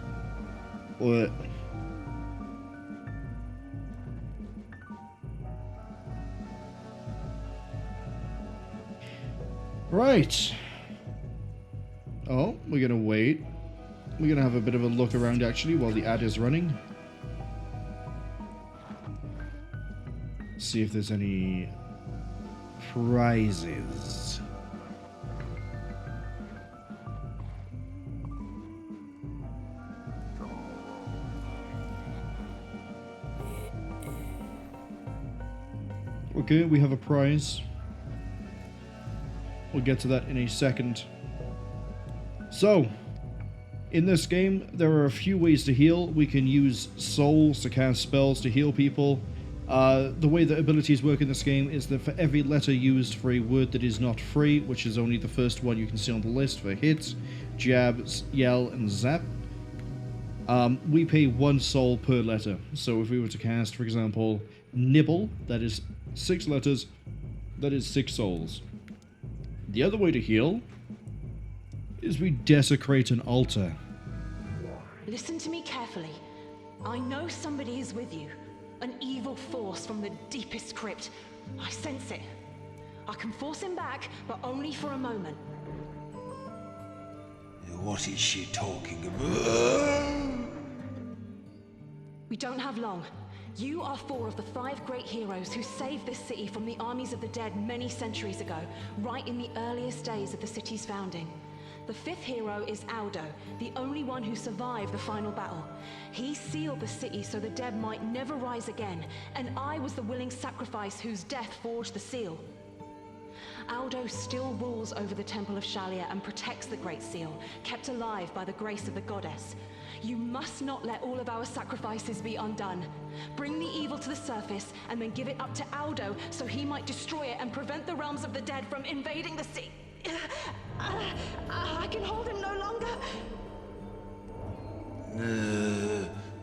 Right. Oh, we're gonna wait. We're gonna have a bit of a look around actually while the ad is running. See if there's any prizes. Okay, we have a prize. We'll get to that in a second. So, in this game, there are a few ways to heal. We can use souls to cast spells to heal people. The way that abilities work in this game is that for every letter used for a word that is not free, which is only the first one you can see on the list for hit, jab, yell, and zap, we pay 1 soul per letter. So if we were to cast, for example, nibble, that is 6 letters, that is 6 souls. The other way to heal is we desecrate an altar. Listen to me carefully. I know somebody is with you. An evil force from the deepest crypt. I sense it. I can force him back, but only for a moment. What is she talking about? We don't have long. You are 4 of the 5 great heroes who saved this city from the armies of the dead many centuries ago, right in the earliest days of the city's founding. The 5th hero is Audo, the only one who survived the final battle. He sealed the city so the dead might never rise again, and I was the willing sacrifice whose death forged the seal. Audo still rules over the Temple of Shalia and protects the Great Seal, kept alive by the grace of the goddess. You must not let all of our sacrifices be undone. Bring the evil to the surface and then give it up to Audo so he might destroy it and prevent the realms of the dead from invading the sea. I can hold him no longer.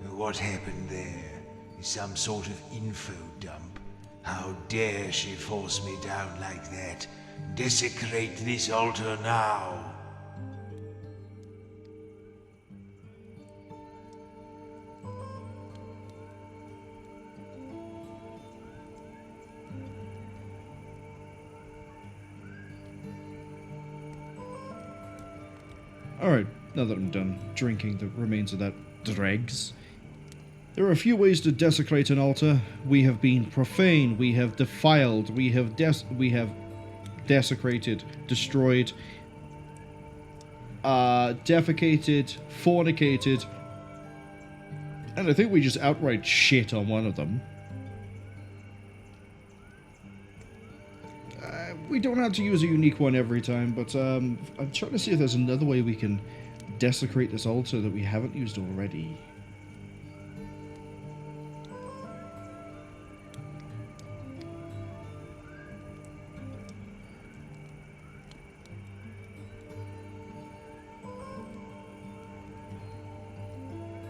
What happened there? Some sort of info dump? How dare she force me down like that? Desecrate this altar now! Alright, now that I'm done drinking the remains of that dregs. There are a few ways to desecrate an altar. We have been profane, we have defiled, we have desecrated, destroyed, defecated, fornicated, and I think we just outright shit on one of them. We don't have to use a unique one every time, but I'm trying to see if there's another way we can desecrate this altar that we haven't used already.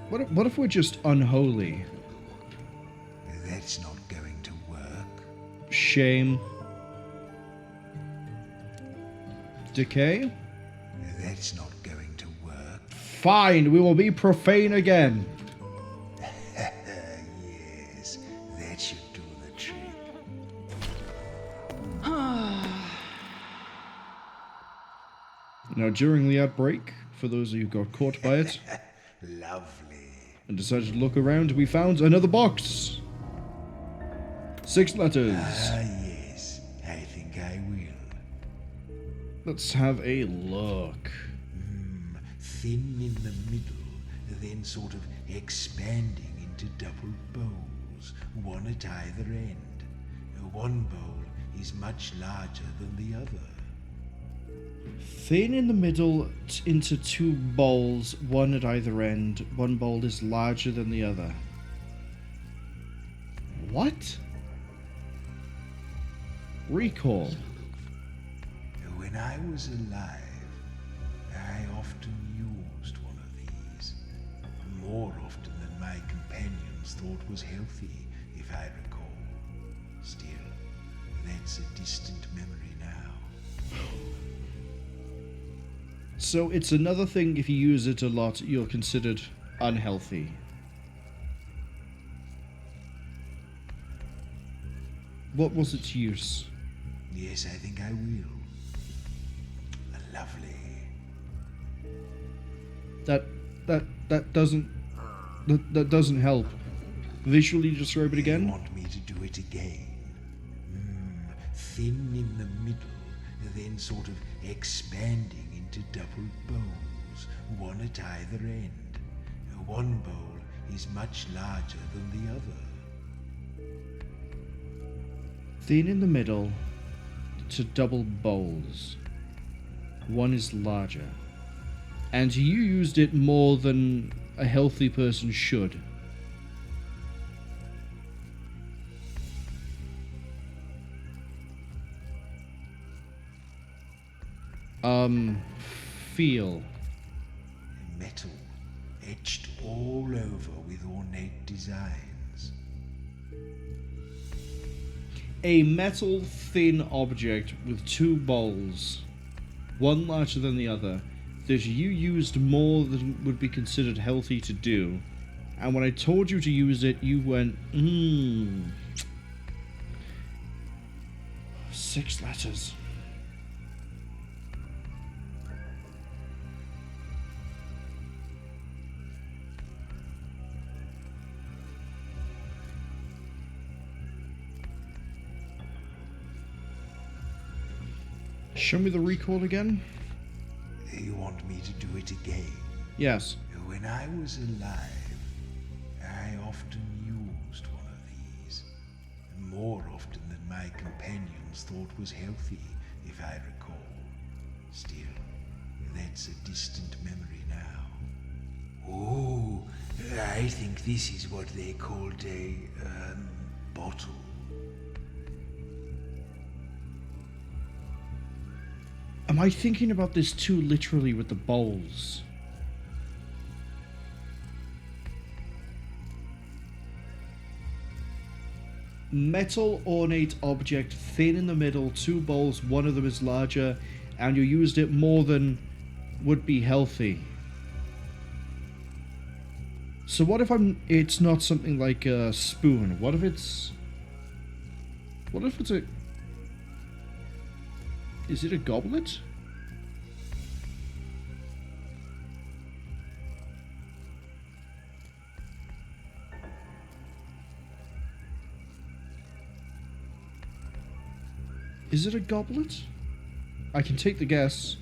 What if we're just unholy? That's not going to work. Shame. Decay? That's not going to work. Fine, we will be profane again. Yes, that should do the trick. Now, during the outbreak, for those of you who got caught by it, Lovely. and decided to look around, we found another box. 6 letters. Yes, I think I will. Let's have a look. Thin in the middle, then sort of expanding into double bowls, one at either end. One bowl is much larger than the other. Thin in the middle into two bowls, one at either end. One bowl is larger than the other. What? Recall. When I was alive, I often used one of these. More often than my companions thought was healthy, if I recall. Still, that's a distant memory now. So it's another thing if you use it a lot, you're considered unhealthy. What was its use? Yes, I think I will. Lovely. That doesn't help. Visually describe it again? You want me to do it again? Thin in the middle, then sort of expanding into double bowls, one at either end. One bowl is much larger than the other. Thin in the middle to double bowls. One is larger. And you used it more than a healthy person should. Feel. Metal, etched all over with ornate designs. A metal thin object with two bowls, one larger than the other, that you used more than would be considered healthy to do. And when I told you to use it, you went, 6 letters. Show me the recall again. You want me to do it again? Yes. When I was alive, I often used one of these. More often than my companions thought was healthy, if I recall. Still, that's a distant memory now. Oh, I think this is what they called a, bottle. Am I thinking about this too literally with the bowls? Metal ornate object, thin in the middle, two bowls, one of them is larger, and you used it more than would be healthy. So what if it's not something like a spoon? What if it's a... Is it a goblet? Is it a goblet? I can take the guess.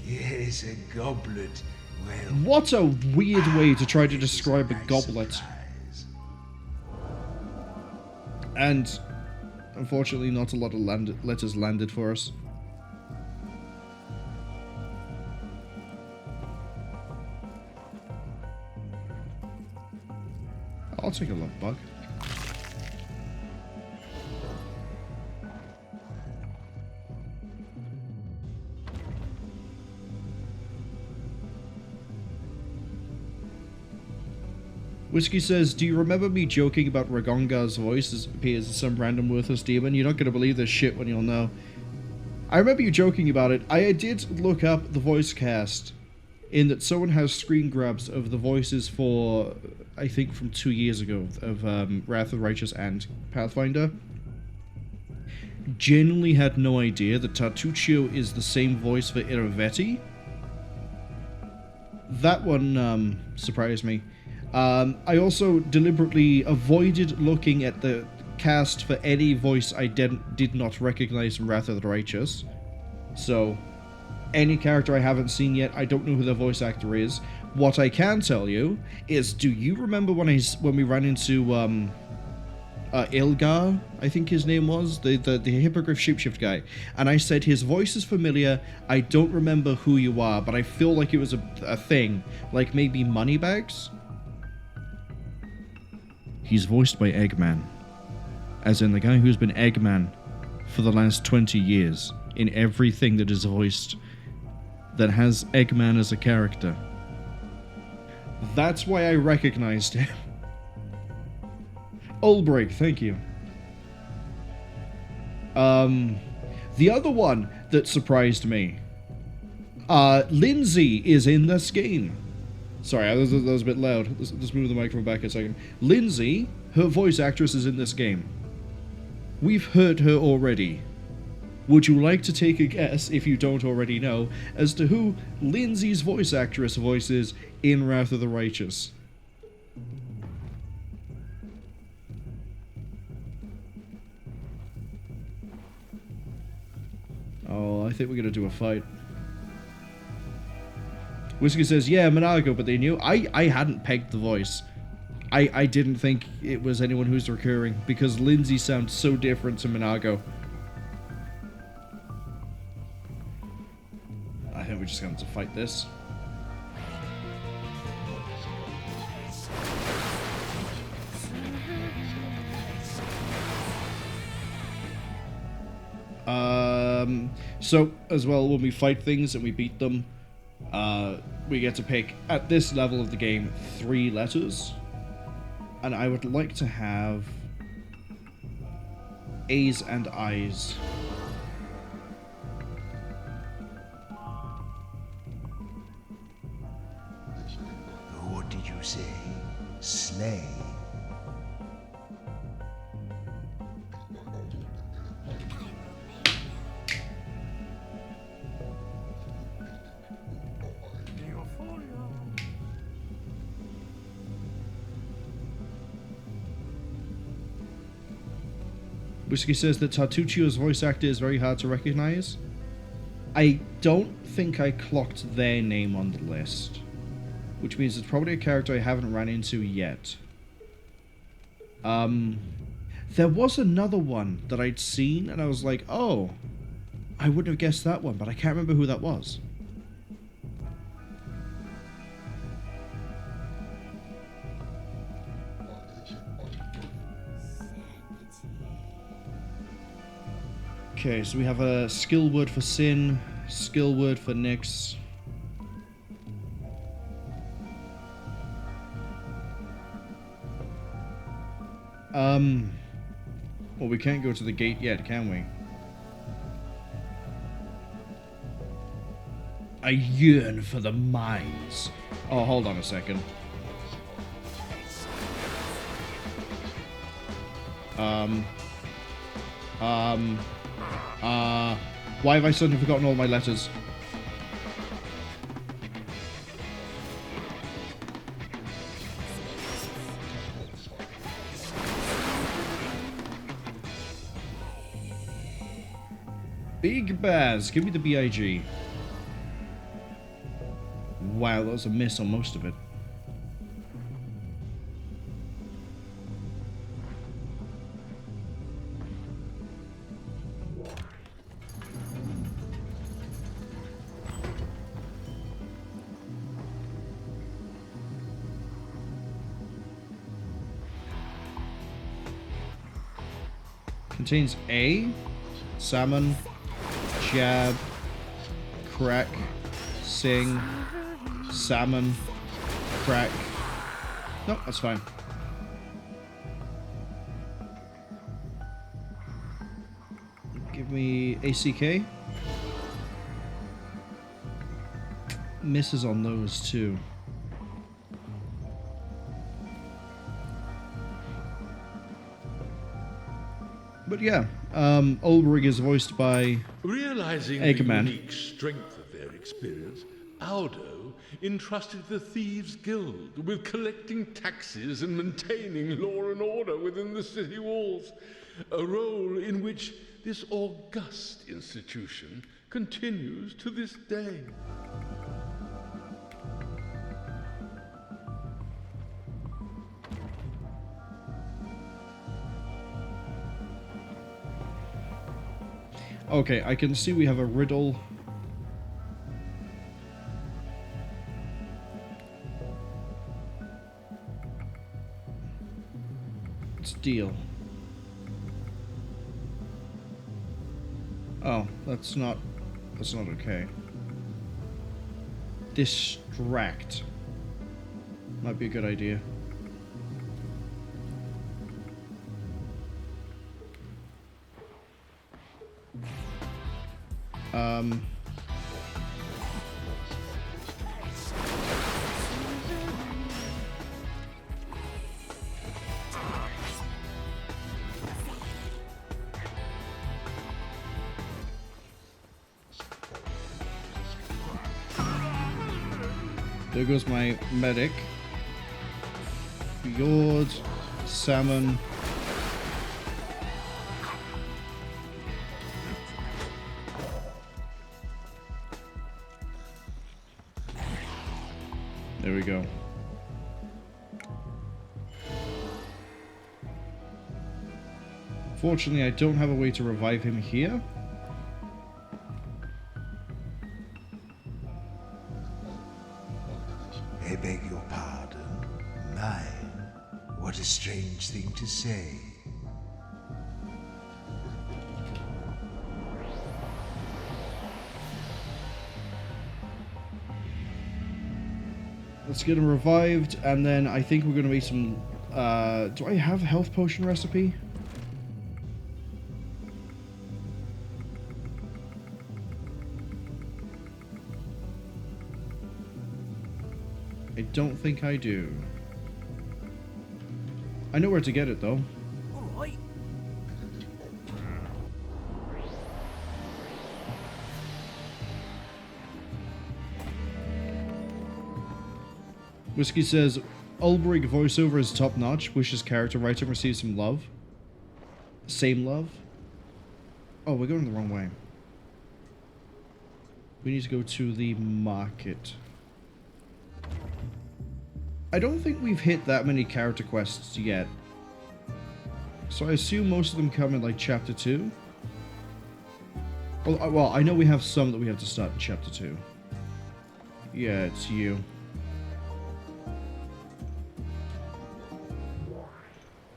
Yes, a goblet. Well, what a weird way to try to describe a goblet. And unfortunately, not a lot of letters landed for us. I'll take a love bug. Whiskey says, do you remember me joking about Ragonga's voice as appears as some random worthless demon? You're not going to believe this shit when you'll know. I remember you joking about it. I did look up the voice cast, in that someone has screen grabs of the voices for, I think from 2 years ago, of Wrath of the Righteous and Pathfinder. Genuinely had no idea that Tartuccio is the same voice for Iravetti. That one surprised me. I also deliberately avoided looking at the cast for any voice I did not recognize from Wrath of the Righteous. So, any character I haven't seen yet, I don't know who the voice actor is. What I can tell you is, do you remember when we ran into Ilgar, I think his name was, the Hippogriff shapeshift guy. And I said, his voice is familiar, I don't remember who you are, but I feel like it was a thing. Like maybe Moneybags? He's voiced by Eggman. As in the guy who's been Eggman for the last 20 years in everything that is voiced that has Eggman as a character. That's why I recognized him. Ulbrich, thank you. The other one that surprised me. Lindsay is in this game. Sorry, that was a bit loud. Let's move the microphone back a second. Lindsay, her voice actress, is in this game. We've heard her already. Would you like to take a guess, if you don't already know, as to who Lindsay's voice actress voices in Wrath of the Righteous? Oh, I think we're gonna do a fight. Whiskey says, yeah, Monago, but they knew. I hadn't pegged the voice. I didn't think it was anyone who's recurring, because Lindsay sounds so different to Monago. I think we're just going to fight this. So, as well, when we fight things and we beat them, we get to pick, at this level of the game, 3 letters. And I would like to have A's and I's. What did you say? Slay? Whiskey says that Tartuccio's voice actor is very hard to recognize. I don't think I clocked their name on the list, which means it's probably a character I haven't ran into yet. There was another one that I'd seen, and I was like, oh, I wouldn't have guessed that one, but I can't remember who that was. Okay, so we have a skill word for Sin, skill word for Nyx. Well, we can't go to the gate yet, can we? I yearn for the mines. Oh, hold on a second. Why have I suddenly forgotten all my letters? Big Baz, give me the BIG. Wow, that was a miss on most of it. Contains A, salmon, jab, crack, sing, salmon, crack. No, that's fine. Give me ACK. Misses on those too. But yeah, Ulbrich is voiced by Realizing Eggman. the unique strength of their experience, Audo entrusted the Thieves' Guild with collecting taxes and maintaining law and order within the city walls, a role in which this august institution continues to this day. Okay, I can see we have a riddle. Let's deal. Oh, that's not okay. Distract. Might be a good idea. There goes my medic. Fjord, salmon. There we go. Fortunately, I don't have a way to revive him here. I beg your pardon. Mine. What a strange thing to say. Let's get him revived, and then I think we're going to make some... do I have health potion recipe? I don't think I do. I know where to get it, though. Alright. Whiskey says, Ulbrich voiceover is top notch. Wishes character writer receives some love. Same love? Oh, we're going the wrong way. We need to go to the market. I don't think we've hit that many character quests yet. So I assume most of them come in like chapter 2. Well, I know we have some that we have to start in chapter 2. Yeah, it's you.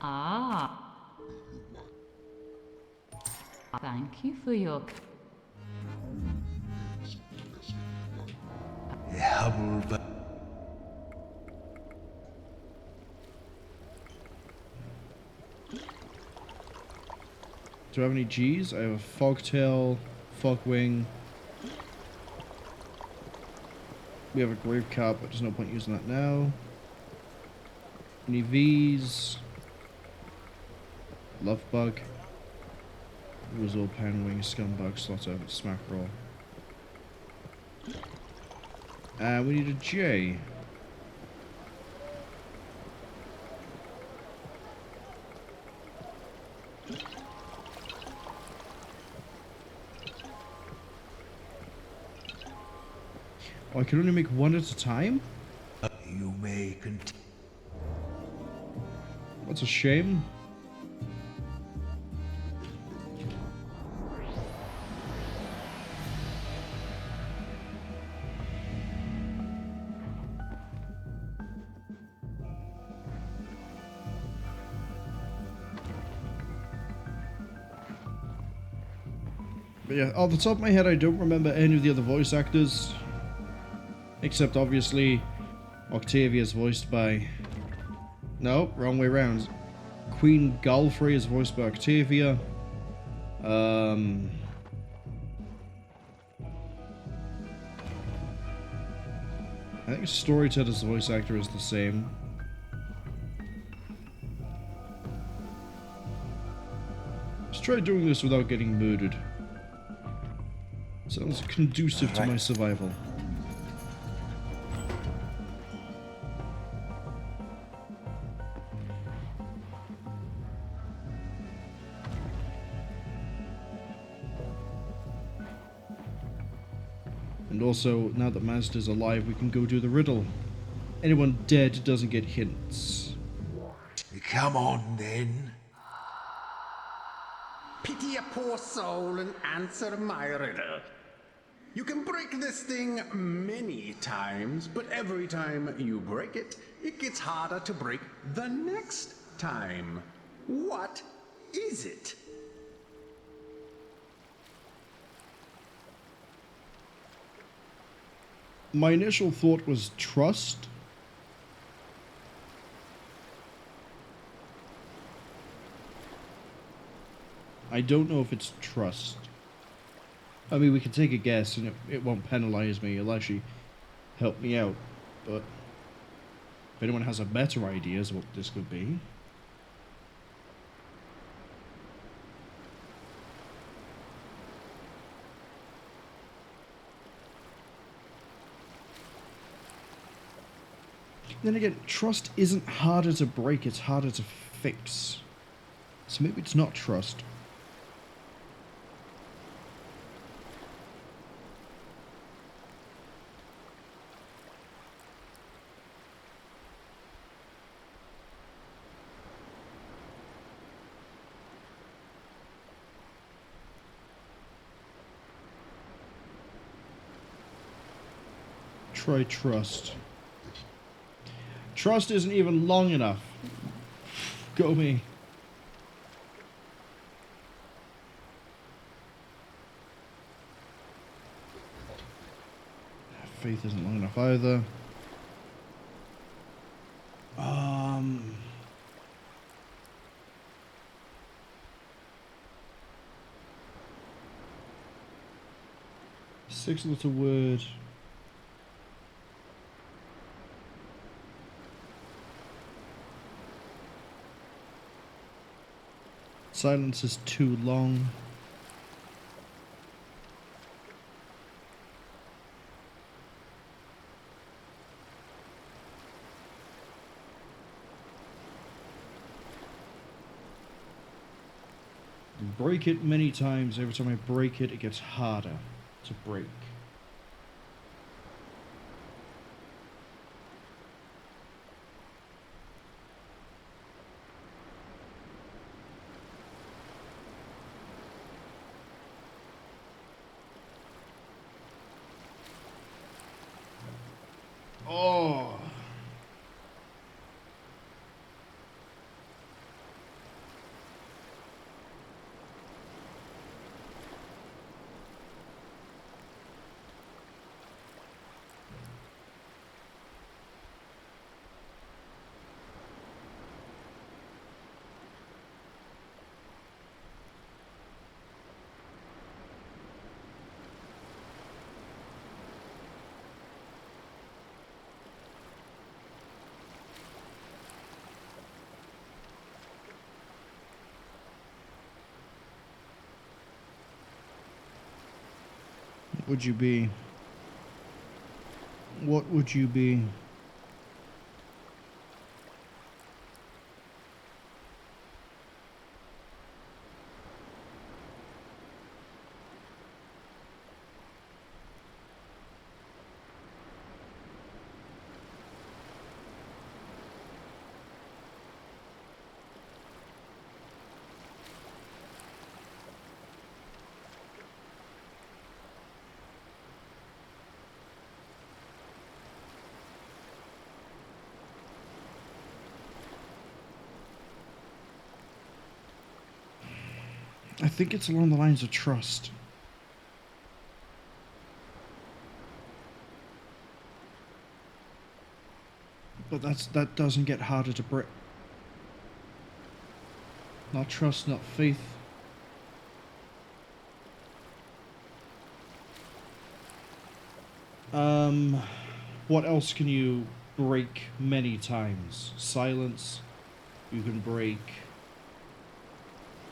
Ah. Thank you for your... Do I have any G's? I have a Fogtail, Fogwing. We have a Grave Carp, but there's no point using that now. Any V's? Lovebug. Woozle, Panwing, Scumbug, Slotter, Smackerel. And we need a J. Oh, I can only make one at a time? You may continue. That's a shame. But yeah, off the top of my head, I don't remember any of the other voice actors. Except, obviously, Octavia's voiced by... No, wrong way around. Queen Galfrey is voiced by Octavia. I think Storyteller's voice actor is the same. Let's try doing this without getting murdered. Sounds conducive to my survival. And also, now that Mazda's alive, we can go do the riddle. Anyone dead doesn't get hints. Come on, then. Pity a poor soul and answer my riddle. You can break this thing many times, but every time you break it, it gets harder to break the next time. What is it? My initial thought was trust. I don't know if it's trust. I mean, we can take a guess and it won't penalize me. It'll actually help me out. But if anyone has a better ideas of what this could be. Then again, trust isn't harder to break, it's harder to fix. So maybe it's not trust. Try trust. Trust isn't even long enough. Go me. Faith isn't long enough either. Six-letter word. Silence is too long. Break it many times. Every time I break it, it gets harder to break. Oh. Would you be? What would you be? I think it's along the lines of trust. But that doesn't get harder to break. Not trust, not faith. What else can you break many times? Silence. You can break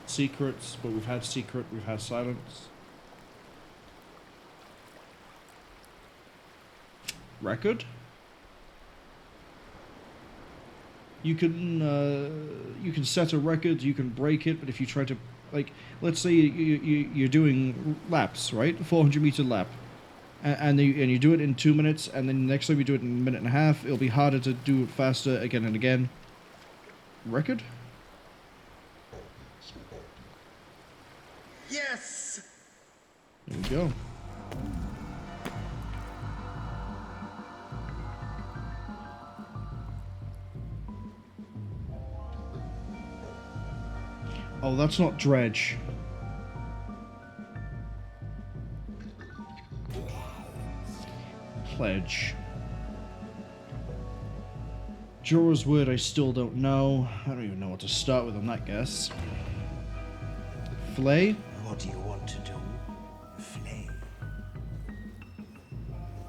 secrets, but we've had secret, we've had silence. Record? You can set a record, you can break it, but if you try to, like, let's say you're doing laps, right? 400-meter lap. And you do it in 2 minutes, and then next time you do it in a minute and a half, it'll be harder to do it faster again and again. Record? There we go. Oh, that's not dredge. Pledge. Jorah's word I still don't know. I don't even know what to start with on that guess. Flay? What do you want to do? Flay.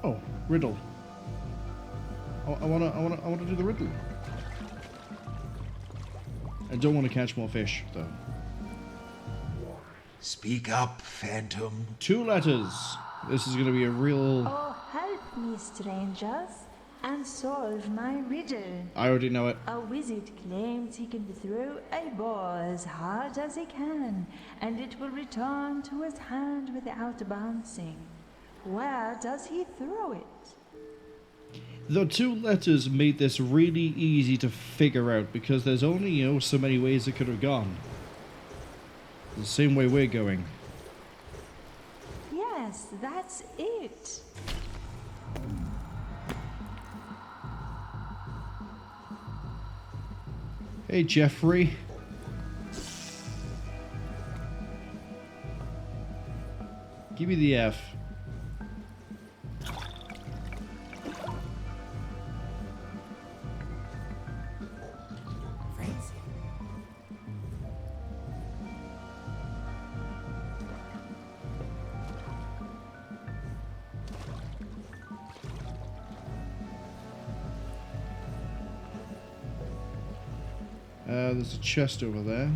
Oh, riddle. I wanna do the riddle. I don't want to catch more fish, though. Speak up, Phantom. 2 letters. This is gonna be a real... Oh, help me, strangers, and solve my riddle. I already know it. A wizard claims he can throw a ball as hard as he can, and it will return to his hand without bouncing. Where does he throw it? The 2 letters made this really easy to figure out because there's only, you know, so many ways it could have gone. The same way we're going. Yes, that's it. Hey, Jeffrey. Give me the F. There's a chest over there.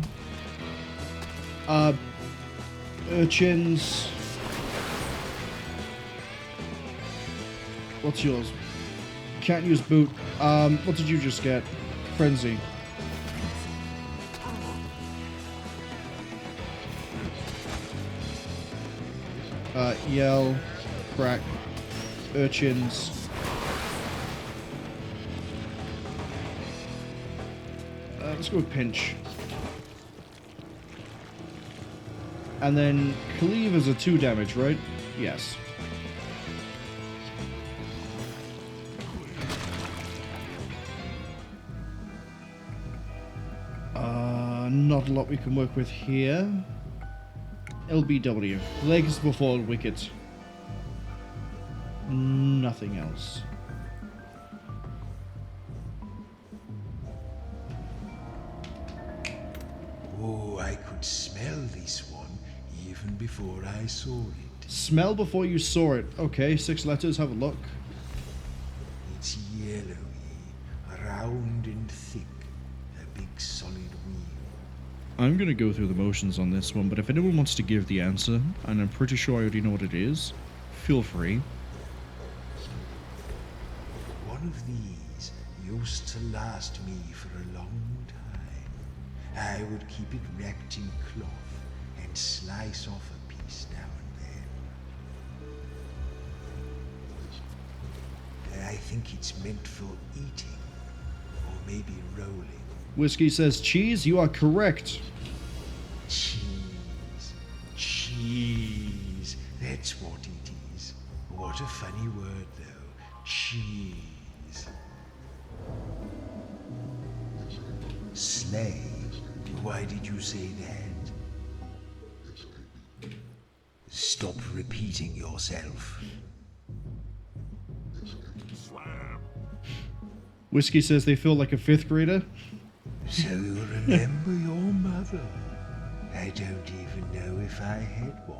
Urchins. What's yours? Can't use boot. What did you just get? Frenzy. Yell. Crack. Urchins. Let's go with pinch. And then cleave is a 2 damage, right? Yes. Not a lot we can work with here. LBW. Legs before wicket. Nothing else. Oh, I could smell this one even before I saw it. Smell before you saw it. Okay, 6 letters, have a look. It's yellowy, round and thick, a big solid wheel. I'm going to go through the motions on this one, but if anyone wants to give the answer, and I'm pretty sure I already know what it is, feel free. One of these used to last me for a long time. I would keep it wrapped in cloth and slice off a piece now and then. I think it's meant for eating, or maybe rolling. Whiskey says cheese, you are correct. Cheese. Cheese. That's what it is. What a funny word, though. Cheese. Slay. Why did you say that? Stop repeating yourself. Whiskey says they feel like a 5th grader. So you remember your mother? I don't even know if I had one.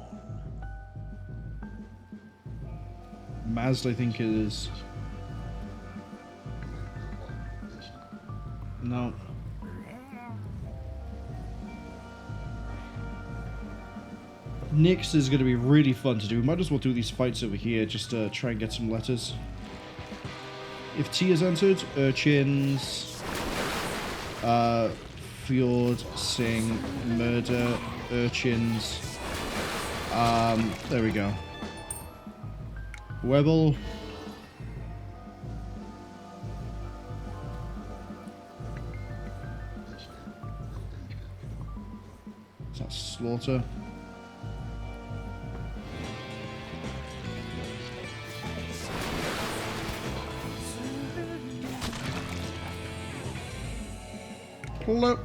Mazd, I think it is. No. Nyx is going to be really fun to do. We might as well do these fights over here just to try and get some letters. If T is entered, urchins, fjord, sing, murder, urchins. There we go. Webble. Is that slaughter? Plop.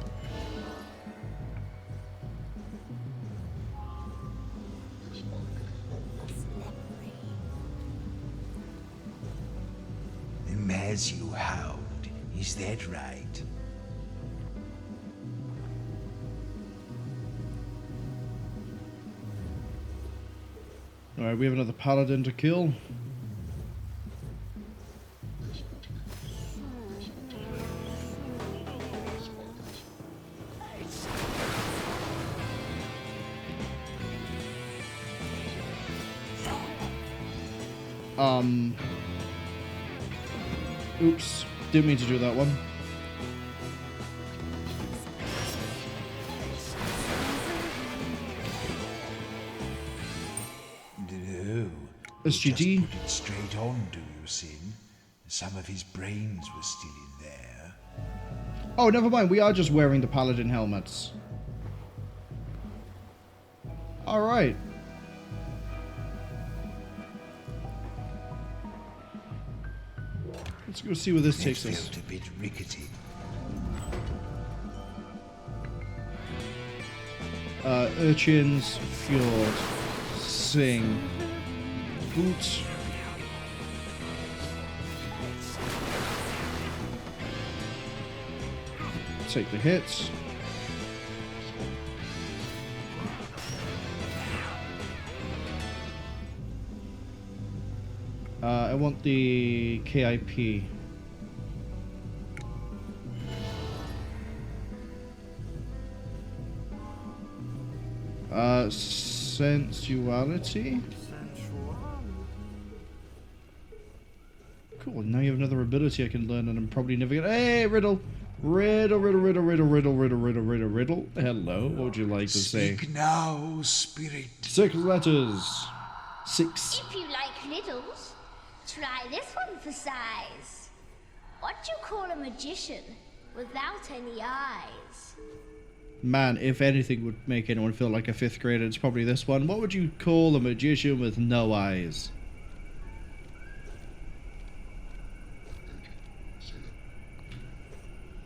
Maz, you hound. Is that right? Alright, we have another paladin to kill. Oops, didn't mean to do that one. No. SGD. Just put it straight on, do you, Sin? Some of his brains were still in there. Oh, never mind. We are just wearing the paladin helmets. Alright. Let's go see where this takes us. Felt a bit rickety. Urchins, Fjord, Sing, Boots. Take the hits. I want the KIP. Sensuality? Cool, now you have another ability I can learn and I'm probably never gonna... Hey, Riddle! Riddle. Hello, what would you like to say? Speak now, spirit. 6 letters. 6. If you like littles, try this one for size. What do you call a magician without any eyes? Man, if anything would make anyone feel like a 5th grader, it's probably this one. What would you call a magician with no eyes?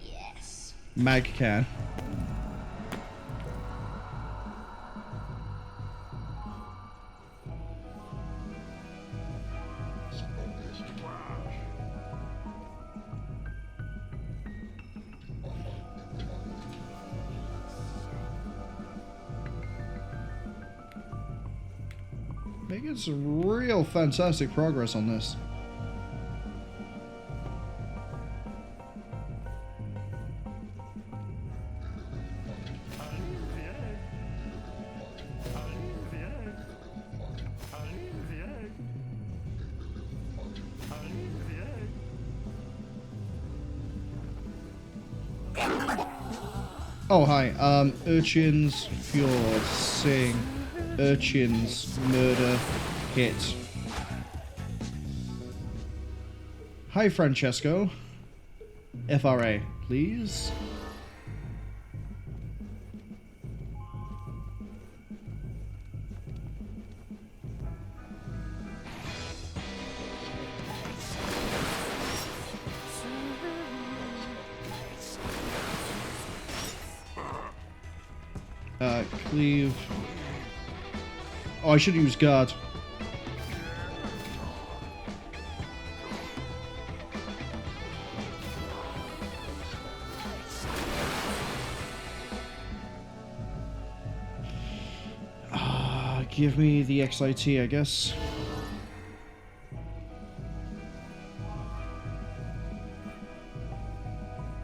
Yes. Mag can. Making some real fantastic progress on this. Oh, hi. Urchins, Fjord, Sing, Urchins, Murder, Hit. Hi, Francesco. FRA, please. Cleave. Oh, I should use guard. Give me the XIT, I guess.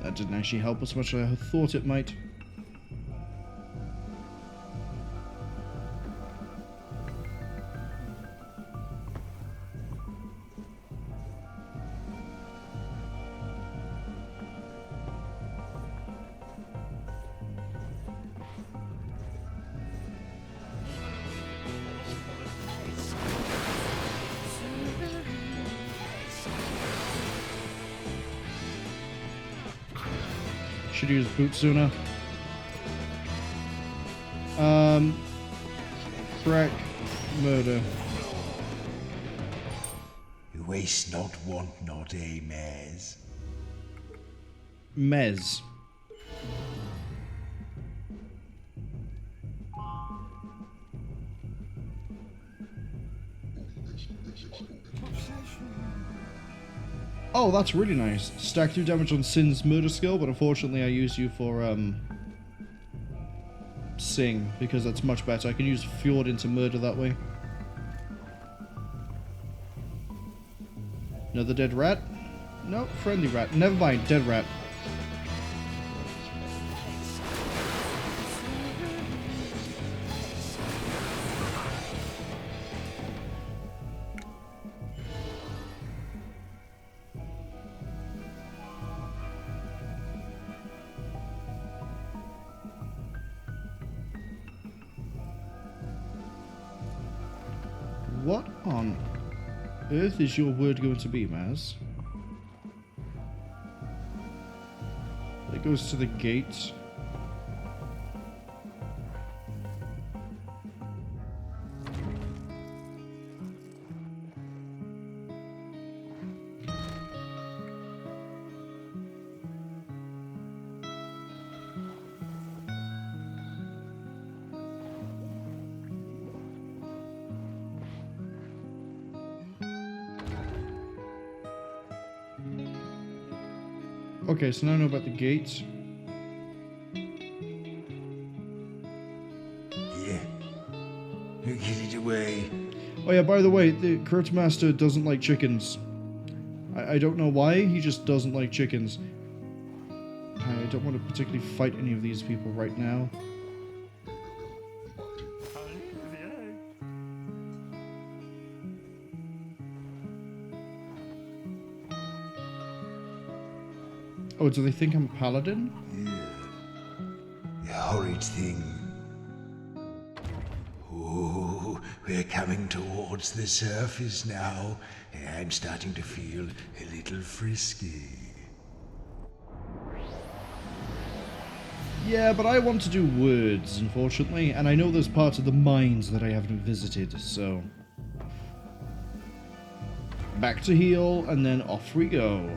That didn't actually help as much as I thought it might. Should use boot sooner. Crack, murder. You waste not, want not, eh, Maz? Mez. Oh, that's really nice. Stack 2 damage on Sin's murder skill, but unfortunately I use you for, Sing, because that's much better. I can use Fjord into murder that way. Another dead rat? No, friendly rat. Never mind, dead rat. What on earth is your word going to be, Maz? It goes to the gate. Okay, so now I know about the gates. Yeah. Get it away. Oh yeah, by the way, the Cryptmaster doesn't like chickens. I don't know why, he just doesn't like chickens. I don't want to particularly fight any of these people right now. Oh, do they think I'm a paladin? Yeah. You horrid thing. Oh, we're coming towards the surface now. I'm starting to feel a little frisky. Yeah, but I want to do words, unfortunately, and I know there's parts of the mines that I haven't visited, so... Back to heal, and then off we go.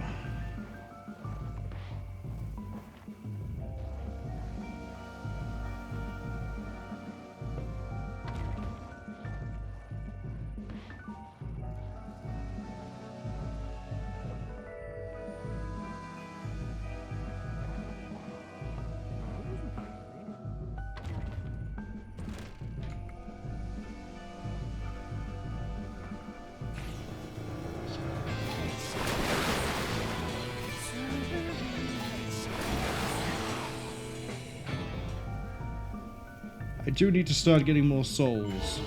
I do need to start getting more souls.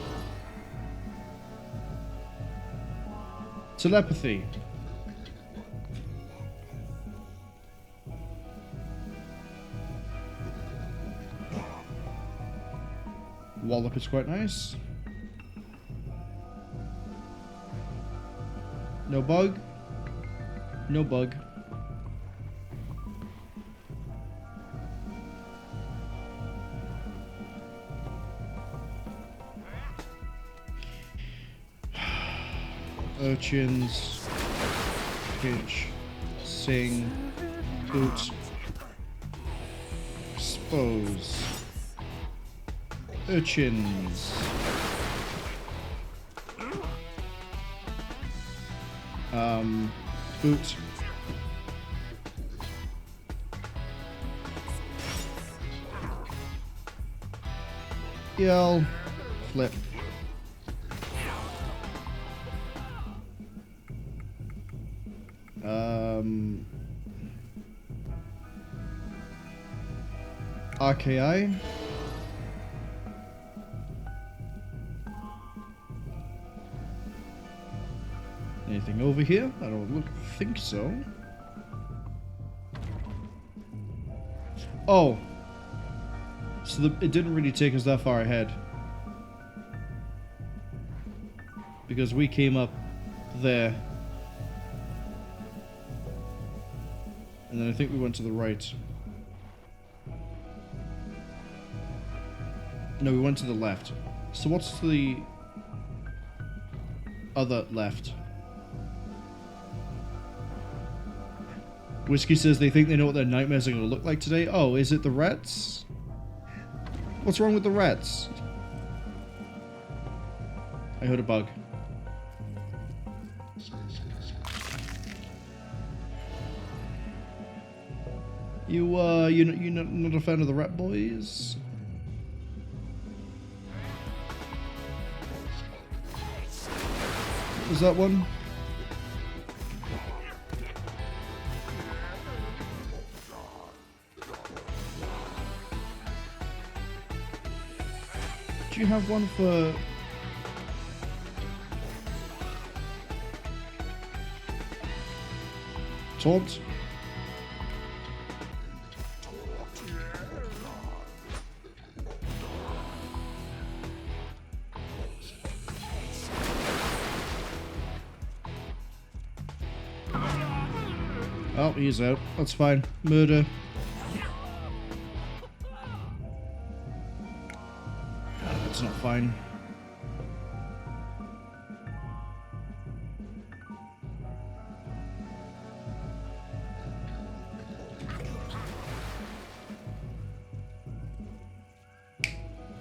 Telepathy. Wallop is quite nice. No bug. No bug. Urchins, pitch, sing, boot, expose, urchins, boot, yell, flip. RKI. Anything over here? I don't think so. Oh. So it didn't really take us that far ahead. Because we came up there. And then I think we went to the right. No, we went to the left. So what's the other left? Whiskey says they think they know what their nightmares are going to look like today. Oh, is it the rats? What's wrong with the rats? I heard a bug. You not a fan of the Rat Boys? Is that one? Do you have one for... Taunt? Oh, he's out. That's fine. Murder. That's not fine.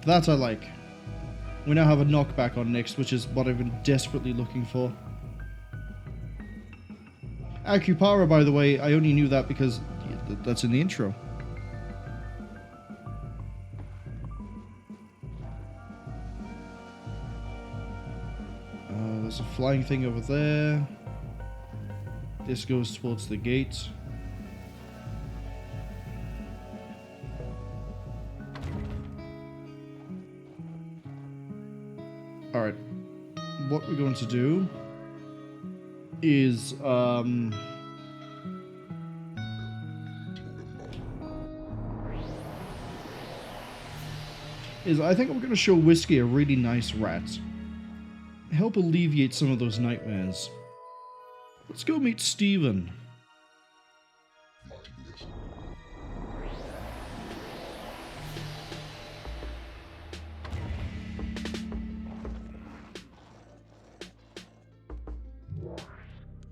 That I like. We now have a knockback on Nyx, which is what I've been desperately looking for. Akupara, by the way, I only knew that because that's in the intro. There's a flying thing over there. This goes towards the gate. Alright. What we're going to do is I think I'm going to show Whiskey a really nice rat. Help alleviate some of those nightmares. Let's go meet Steven.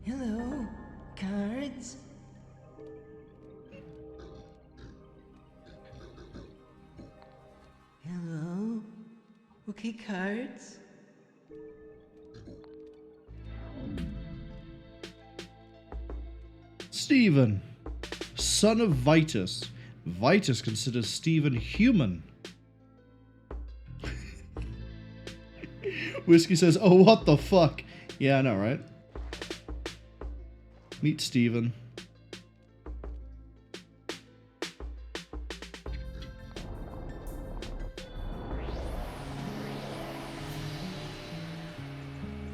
Hello, cards? Hello? Okay, cards? Steven, son of Vitus. Vitus considers Steven human. Whiskey says, oh, what the fuck? Yeah, I know, right? Meet Steven.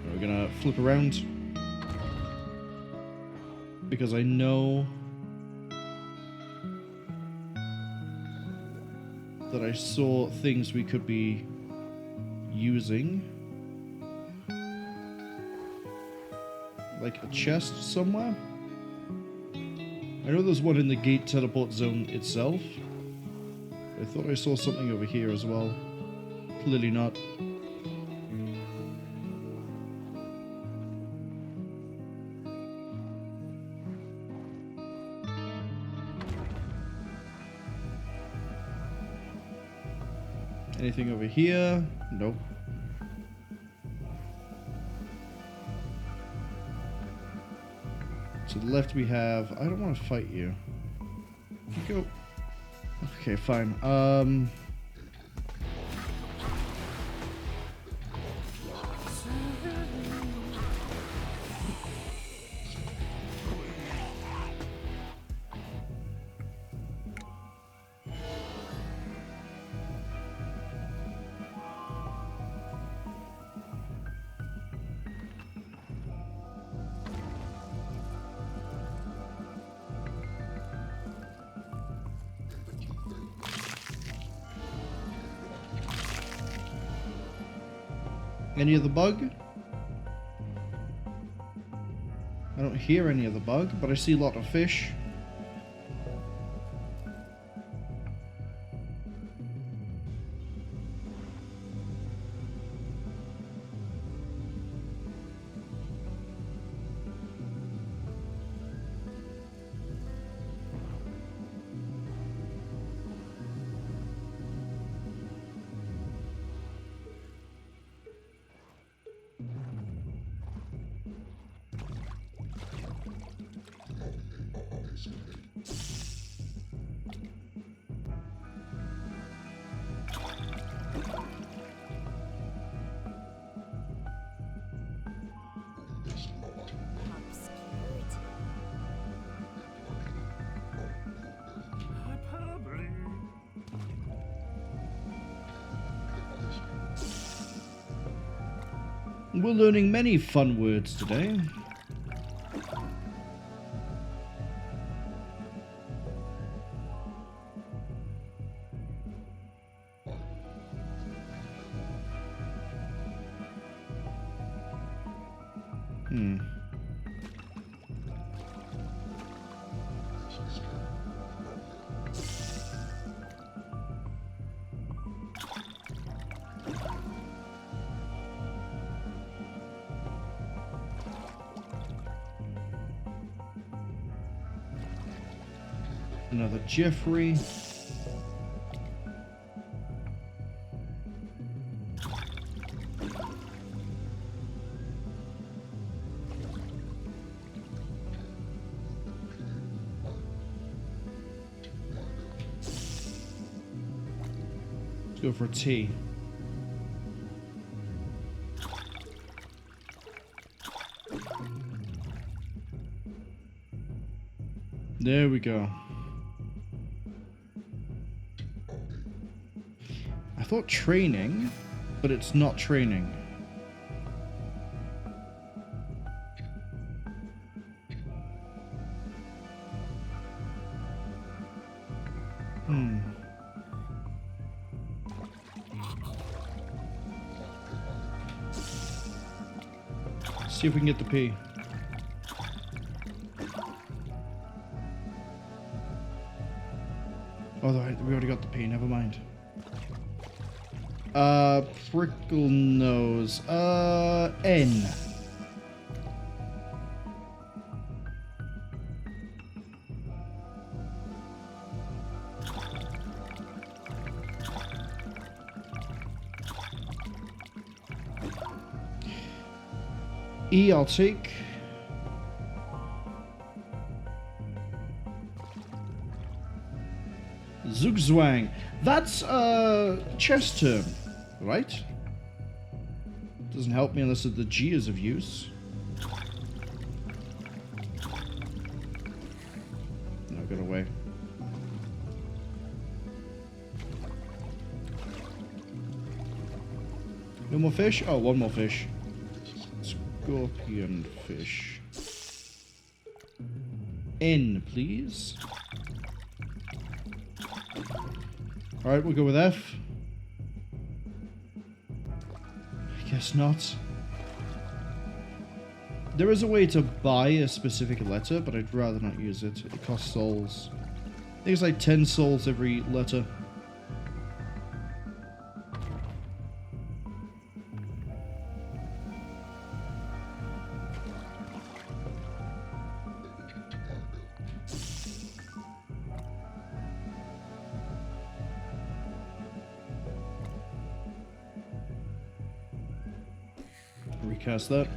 We're gonna flip around. Because I know that I saw things we could be using. Like a chest somewhere. I know there's one in the gate teleport zone itself. I thought I saw something over here as well. Clearly not. Anything over here? Nope. To the left we have... I don't want to fight you. Go. Okay, fine. Any of the bug? I don't hear any of the bug, but I see a lot of fish. We're learning many fun words today. Another Jeffrey. Let's go for a T. There we go. I thought training, but it's not training. See if we can get the P. Oh, we already got the P, never mind. Prickle nose. N. E, I'll take. Zugzwang. That's a chess term, right? Doesn't help me unless the G is of use. No, got away. No more fish? Oh, one more fish. Scorpion fish. N, please. Alright, we'll go with F. I guess not. There is a way to buy a specific letter, but I'd rather not use it. It costs souls. I think it's like 10 souls every letter. Recast that.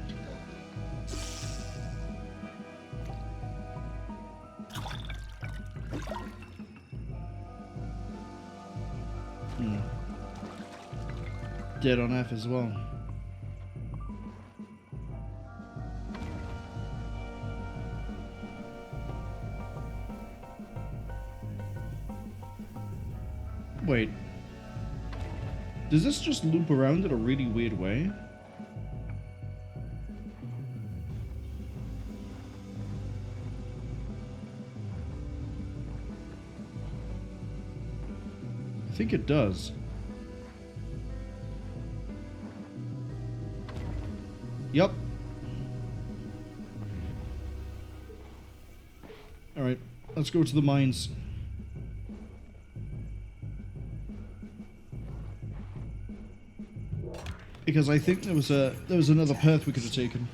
Dead on F as well. Wait. Does this just loop around in a really weird way? I think it does. Yep. Alright, let's go to the mines. Because I think there was another path we could have taken.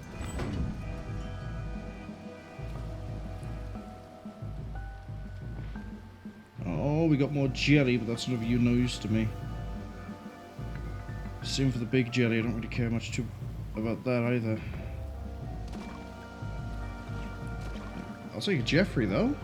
Oh, we got more jelly, but that's not of no use to me. Same for the big jelly, I don't really care much about that either. I'll take a Jeffrey though.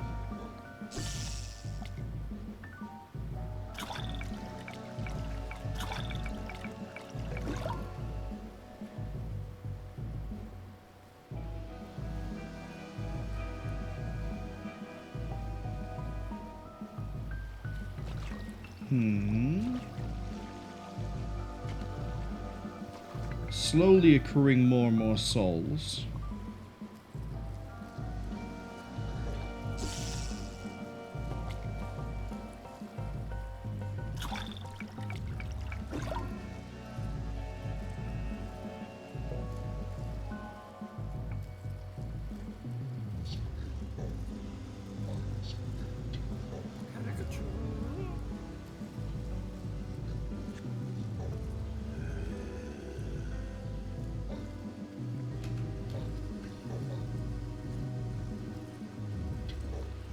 slowly accruing more and more souls.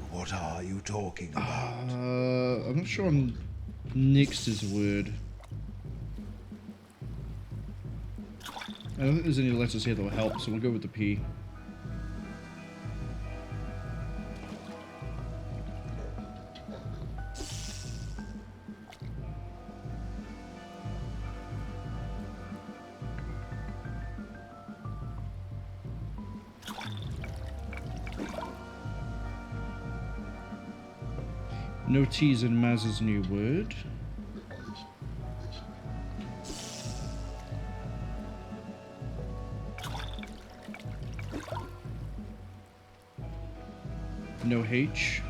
What are you talking about? I'm not sure on Nyx's word. I don't think there's any letters here that will help, so we'll go with the P. No T's in Maz's new word. No H.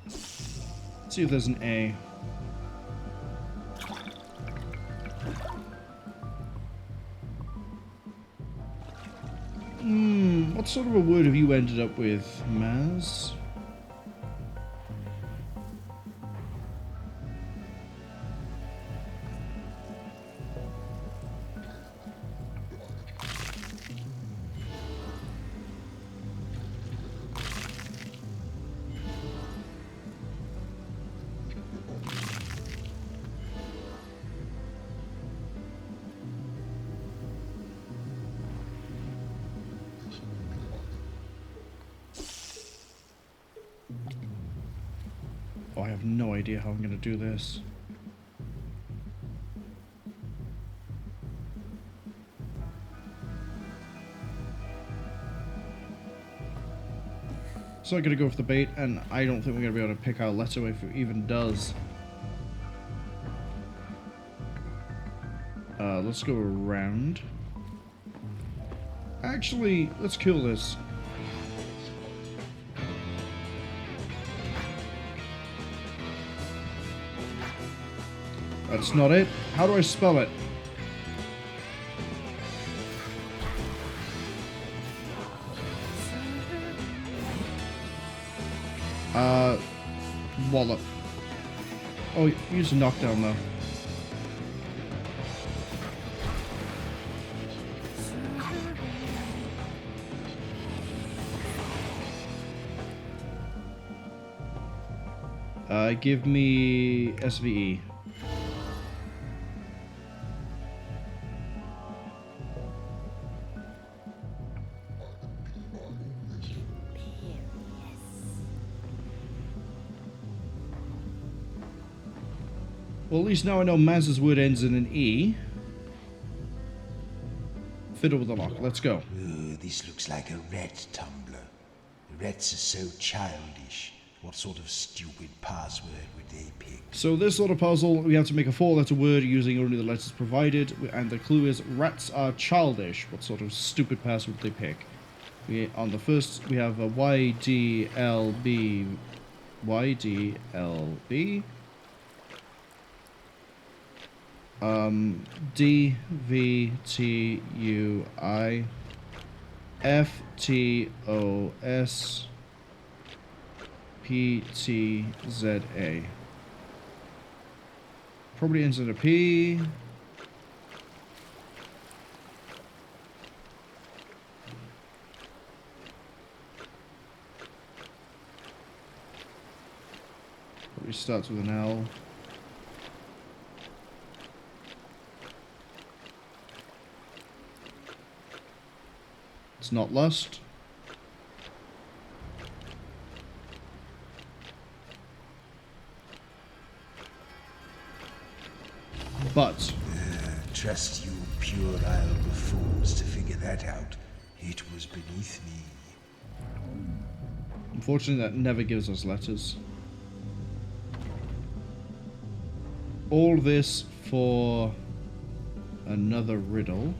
Let's see if there's an A. What sort of a word have you ended up with, Maz? Oh, I have no idea how I'm going to do this. So I'm going to go for the bait, and I don't think we're going to be able to pick our letter if it even does. Let's go around. Actually, let's kill this. That's not it. How do I spell it? Wallop. Oh, use a knockdown though. Give me SVE. Well, at least now I know Maz's word ends in an E. Fiddle with the lock. Let's go. This looks like a rat tumbler. The rats are so childish. What sort of stupid password would they pick? So this sort of puzzle, we have to make a 4-letter word using only the letters provided, and the clue is rats are childish. What sort of stupid password would they pick? On the first, we have a YDLB. YDLB. DVTUI. FTOS. PTZA. Probably ends in a P. Probably starts with an L. It's not lust. But trust you puerile buffoons to figure that out. It was beneath me. Unfortunately, that never gives us letters. all this for another riddle.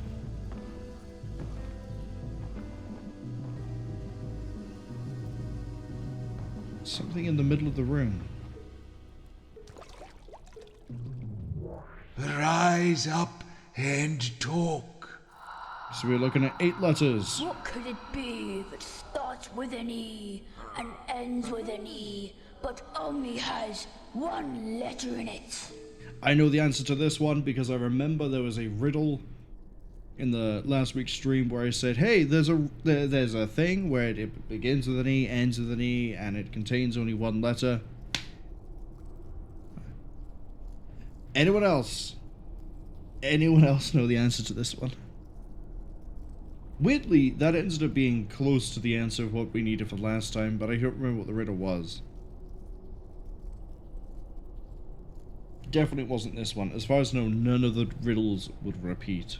Something in the middle of the room. Rise up and talk. So we're looking at 8 letters. What could it be that starts with an E and ends with an E, but only has one letter in it? I know the answer to this one because I remember there was a riddle in the last week's stream where I said, hey, there's a thing where it begins with an E, ends with an E, and it contains only one letter. Anyone else? Anyone else know the answer to this one? Weirdly, that ended up being close to the answer of what we needed for last time, but I don't remember what the riddle was. Definitely wasn't this one. As far as I know, none of the riddles would repeat.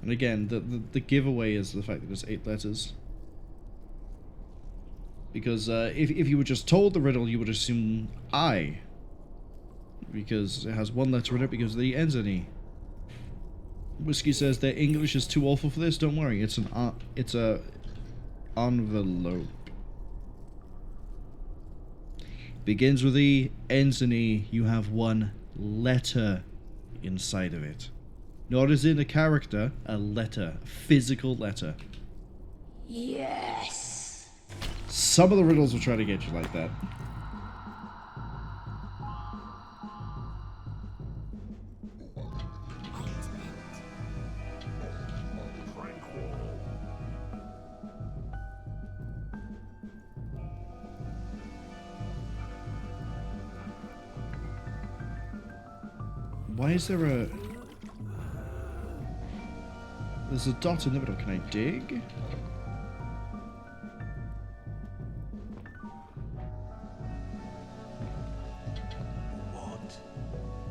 And again, the giveaway is the fact that it's 8 letters. Because if you were just told the riddle, you would assume I. Because it has one letter in it because the ends in E. Whiskey says their English is too awful for this. Don't worry, it's a envelope. Begins with E, ends in E. You have one letter inside of it. Not as in a character, a letter, a physical letter. Yes. Some of the riddles will try to get you like that. Why is there a... There's a dot in the middle. Can I dig? What?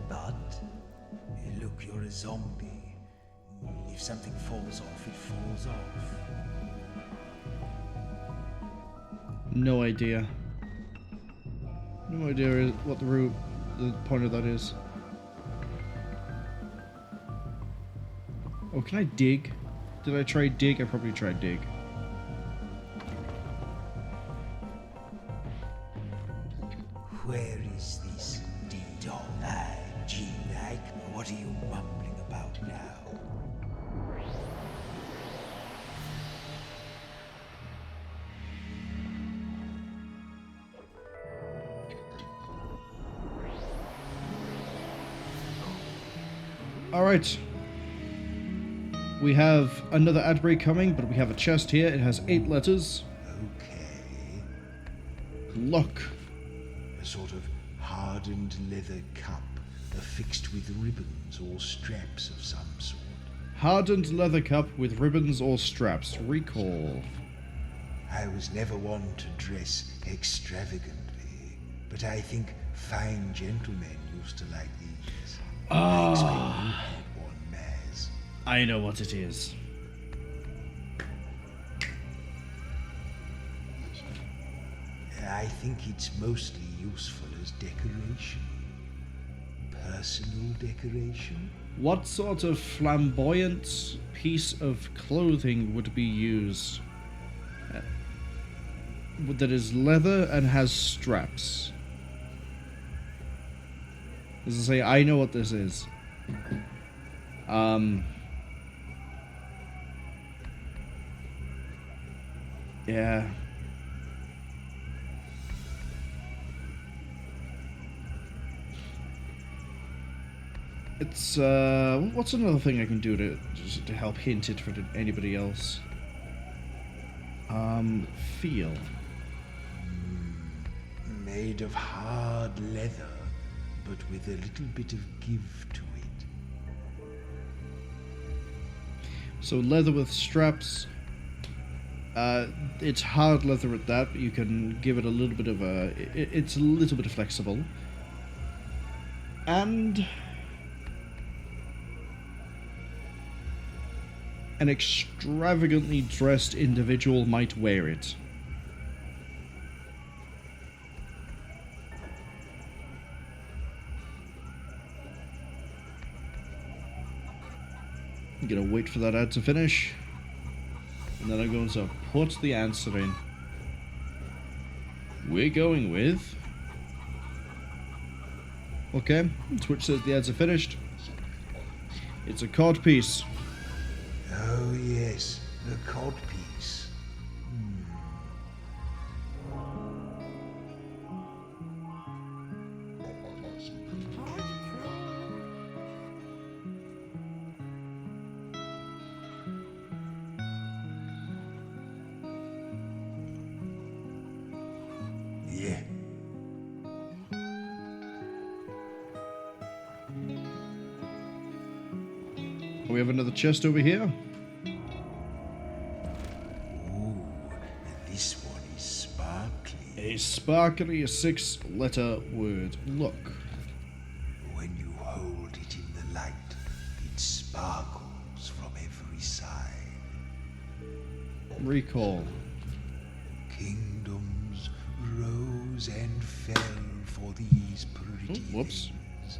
But? Look, you're a zombie. If something falls off, it falls off. No idea. No idea what the point of that is. Oh, can I dig? Did I try dig? I probably tried dig. Where is this D-Dog? G-like? What are you mumbling about now? Alright. We have another ad break coming, but we have a chest here. It has 8 letters. Okay. Look. A sort of hardened leather cup affixed with ribbons or straps of some sort. Hardened leather cup with ribbons or straps. Recall. I was never one to dress extravagantly, but I think fine gentlemen used to like these. I expect you had one, Maz. I know what it is. I think it's mostly useful as decoration. Personal decoration? What sort of flamboyant piece of clothing would be used that is leather and has straps? As I say, I know what this is. Yeah. It's, what's another thing I can do to help hint it for anybody else? Feel. Made of hard leather, but with a little bit of give to it. So leather with straps. It's hard leather at that, but you can give it a little bit of a... It's a little bit flexible. And an extravagantly dressed individual might wear it. I'm gonna wait for that ad to finish, and then I'm going to put the answer in. We're going with... Okay, Twitch says the ads are finished. It's a cod piece. Oh yes, the cod piece. Yeah. We have another chest over here. Ooh, and this one is sparkly. A sparkly 6-letter word. Look. When you hold it in the light, it sparkles from every side. Recall. Kingdoms rose and fell for these pretty whoops. things.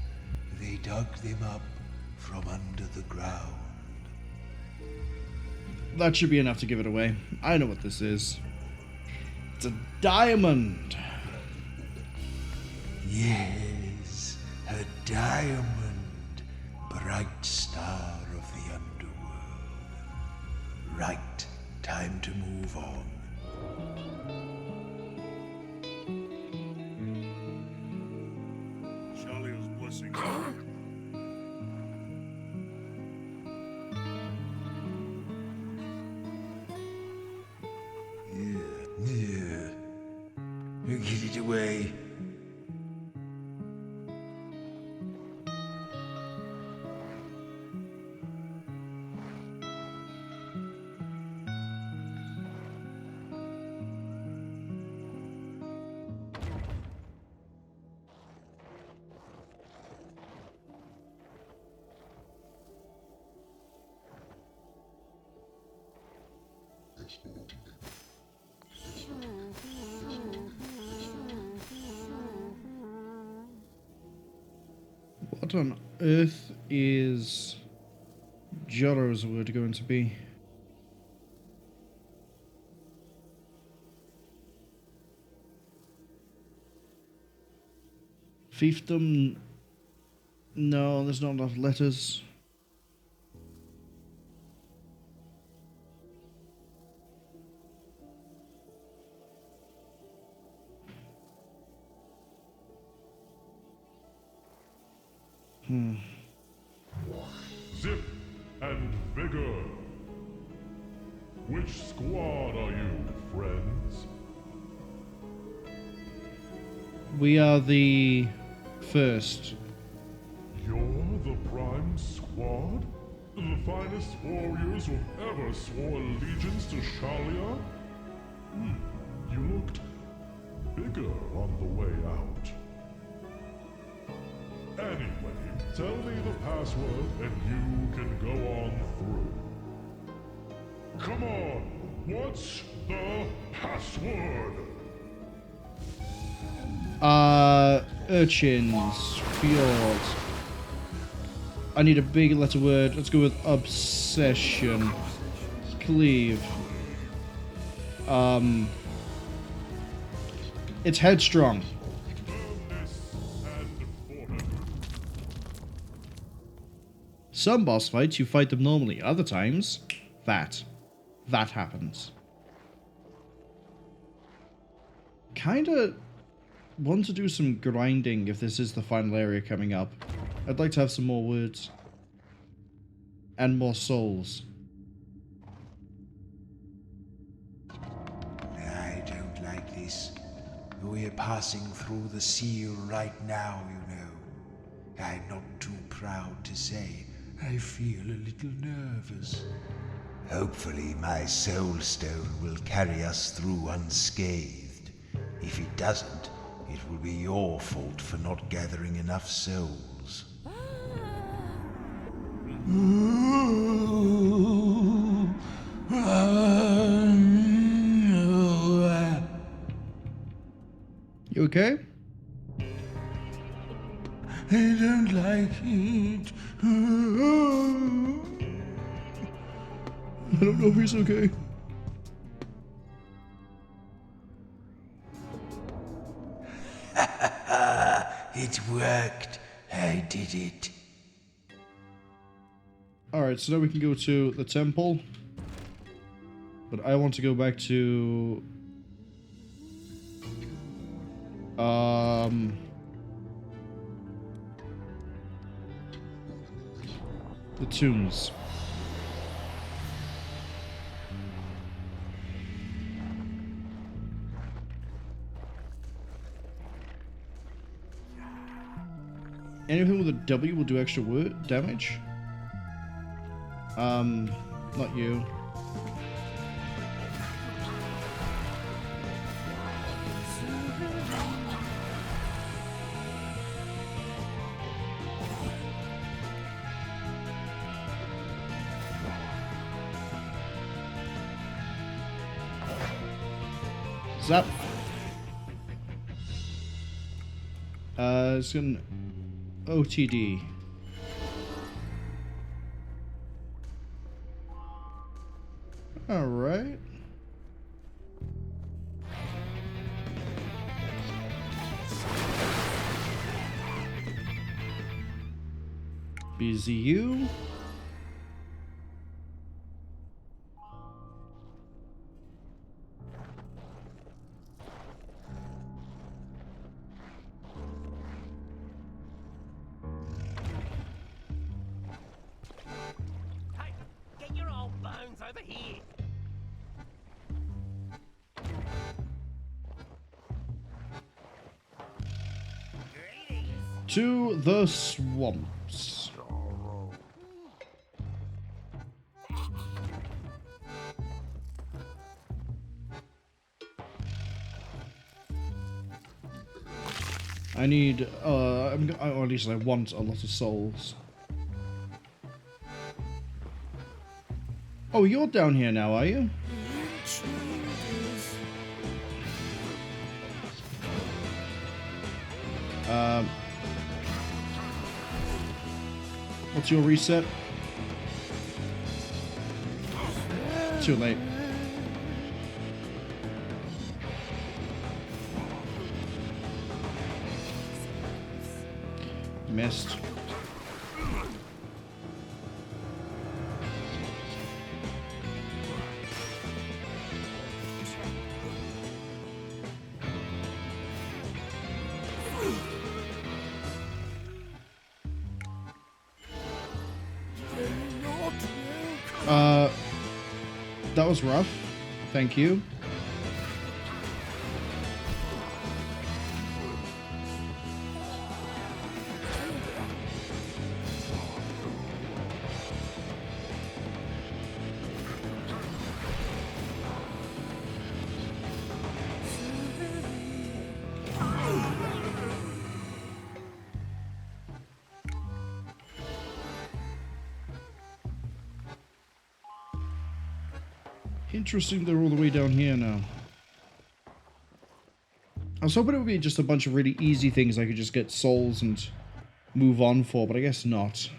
They dug them up from under the ground. That should be enough to give it away. I know what this is. It's a diamond. Yes, a diamond, bright star of the underworld. Right, time to move on. Shalia's blessing. Get it away. What on earth is Joro's word going to be? Fiefdom? No, there's not enough letters. Zip and vigor. Which squad are you, friends? We are the first. You're the Prime Squad? The finest warriors who've ever swore allegiance to Shalia? You looked bigger on the way out. Anyway, tell me the password and you can go on through. Come on, what's the password? Urchins, fjord. I need a big letter word. Let's go with obsession. Cleave. It's headstrong. Some boss fights, you fight them normally. Other times, that happens. Kinda want to do some grinding if this is the final area coming up. I'd like to have some more words. And more souls. I don't like this. We're passing through the seal right now, you know. I'm not too proud to say I feel a little nervous. Hopefully my soul stone will carry us through unscathed. If it doesn't, it will be your fault for not gathering enough souls. okay? I don't like it. I don't know if he's okay. It worked. I did it. Alright, so now we can go to the temple. But I want to go back to... the tombs. Anything with a W will do extra damage. Not you. Zap. It's an OTD. All right. BZU. Get your old bones over here. To the swamps. I need, or at least I want a lot of souls. Oh, you're down here now, are you? What's your reset? Too late. Missed. That was rough. Thank you. Interesting, they're all the way down here now. I was hoping it would be just a bunch of really easy things I could just get souls and move on for, but I guess not.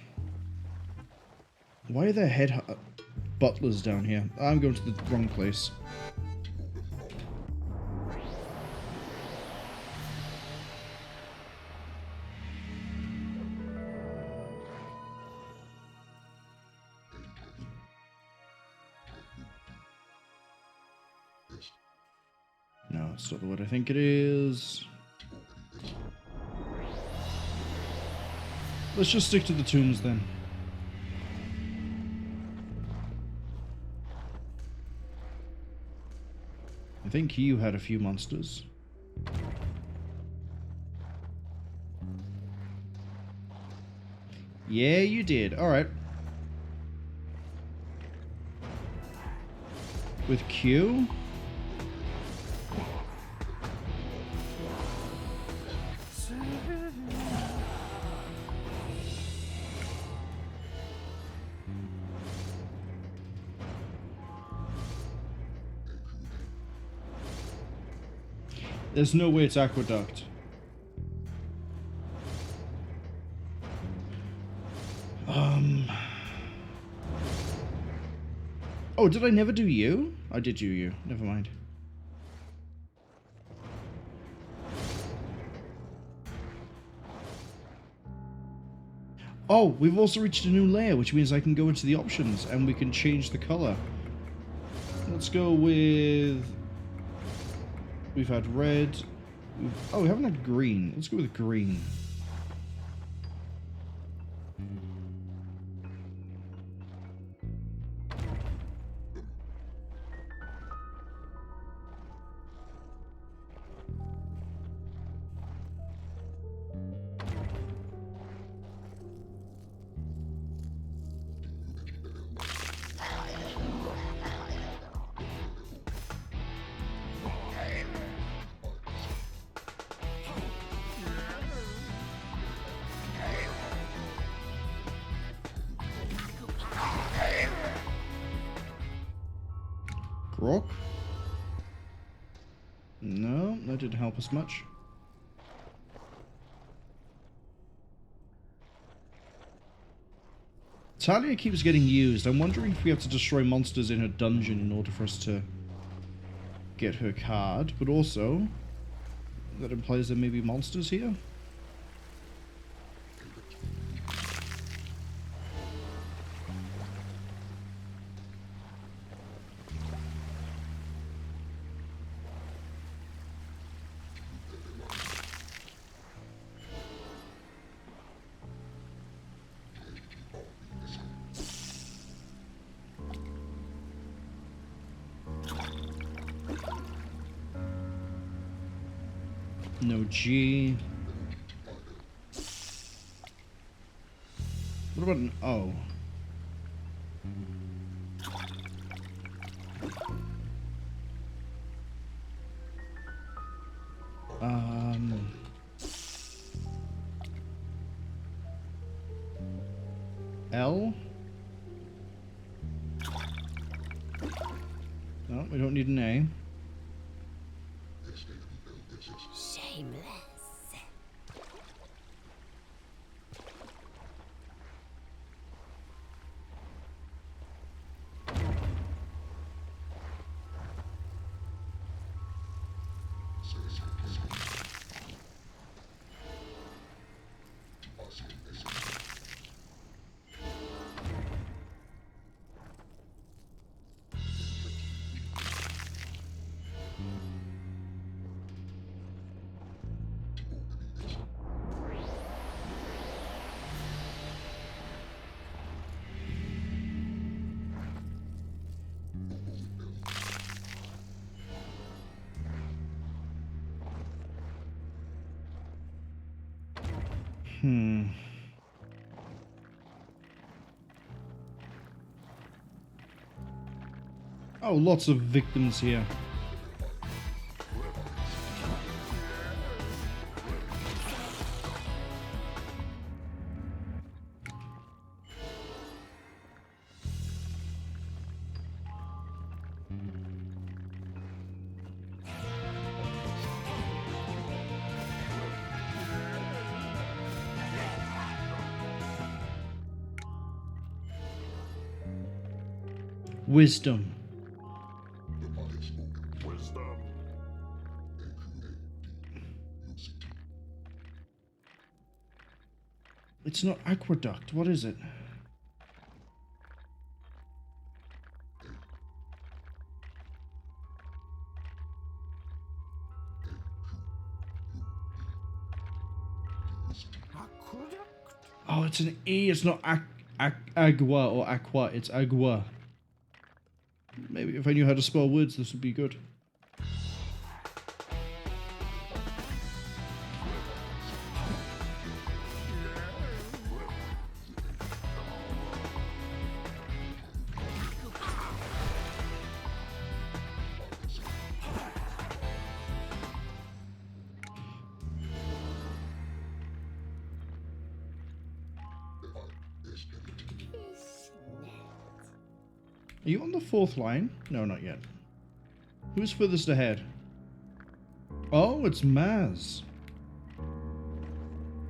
Why are there head butlers down here? I'm going to the wrong place. No, it's not what I think it is. Let's just stick to the tombs then. I think you had a few monsters. Yeah, you did. Alright. With Q? There's no way it's aqueduct. Oh, did I never do you? I did you. Never mind. Oh, we've also reached a new layer, which means I can go into the options and we can change the color. Let's go with... We've had red. Oh, we haven't had green. Let's go with green. Rock? No, that didn't help us much. Talia keeps getting used. I'm wondering if we have to destroy monsters in her dungeon in order for us to get her card, but also that implies there may be monsters here. No G. What about an O? L? No, we don't need an A. Shameless. Oh, lots of victims here. Wisdom. It's not aqueduct. What is it? Oh, it's an E. It's not agua or aqua. It's agua. Maybe if I knew how to spell words, this would be good. Are you on the 4th line? No, not yet. Who's furthest ahead? Oh, it's Maz.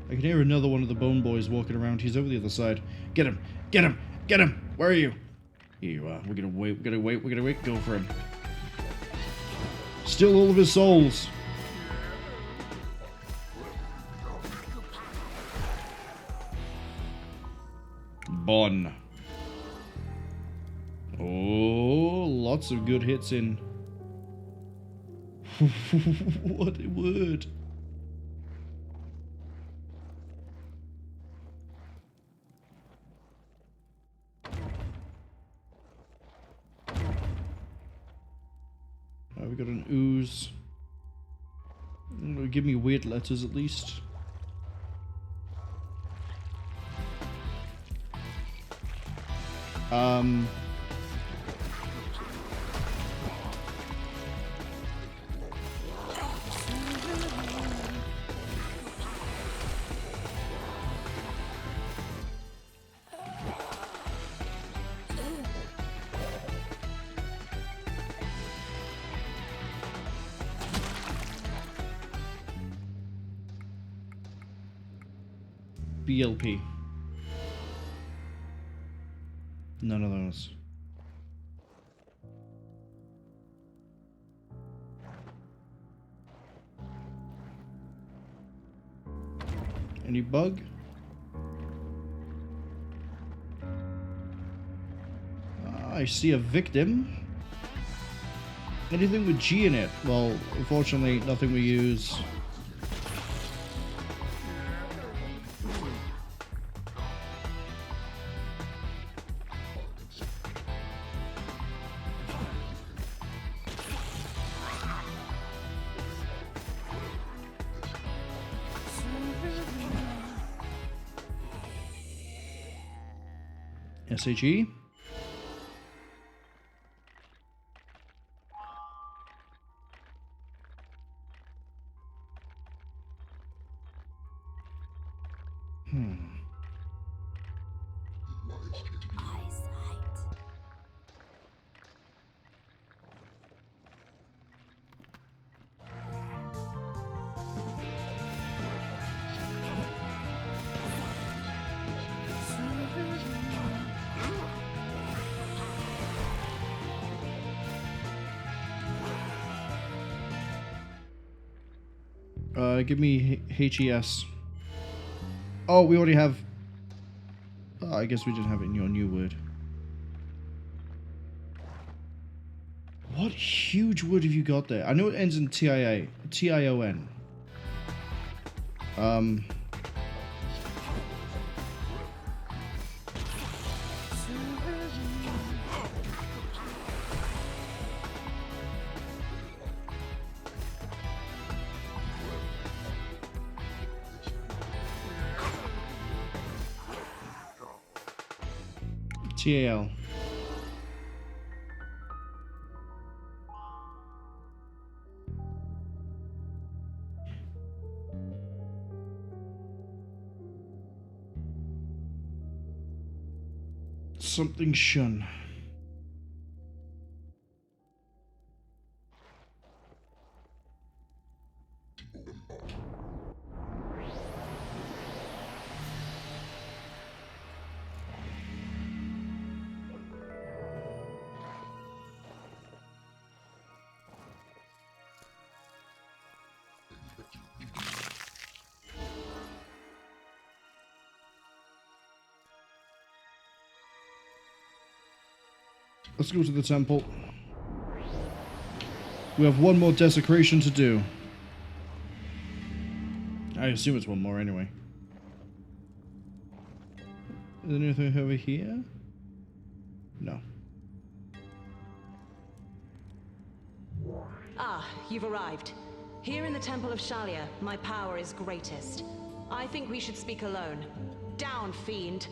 I can hear another one of the Bone Boys walking around. He's over the other side. Get him! Get him! Get him! Where are you? Here you are. We're gonna wait. We're gonna wait. We're gonna wait. Go for him. Steal all of his souls. Bon. Oh, lots of good hits in. What a word. We got an ooze. Give me weird letters at least. BLP. None of those. Any bug? I see a victim. Anything with G in it? Well, unfortunately, nothing we use. SAG. Give me HES. Oh, we already have... Oh, I guess we didn't have it in your new word. What huge word have you got there? I know it ends in TIA. T-I-O-N. TAL. Something shun. Let's go to the temple. We have one more desecration to do. I assume it's one more anyway. Is there anything over here? No. Ah, you've arrived. Here in the Temple of Shalia, my power is greatest. I think we should speak alone. Down, fiend!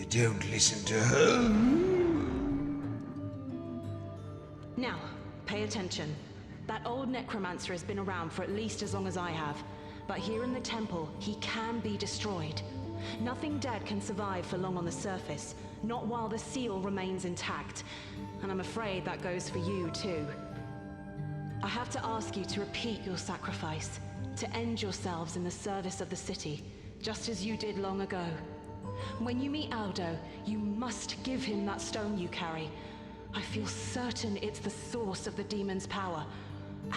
Don't listen to her. Now, pay attention. That old necromancer has been around for at least as long as I have. But here in the temple, he can be destroyed. Nothing dead can survive for long on the surface, not while the seal remains intact. And I'm afraid that goes for you, too. I have to ask you to repeat your sacrifice, to end yourselves in the service of the city, just as you did long ago. When you meet Audo, you must give him that stone you carry. I feel certain it's the source of the demon's power.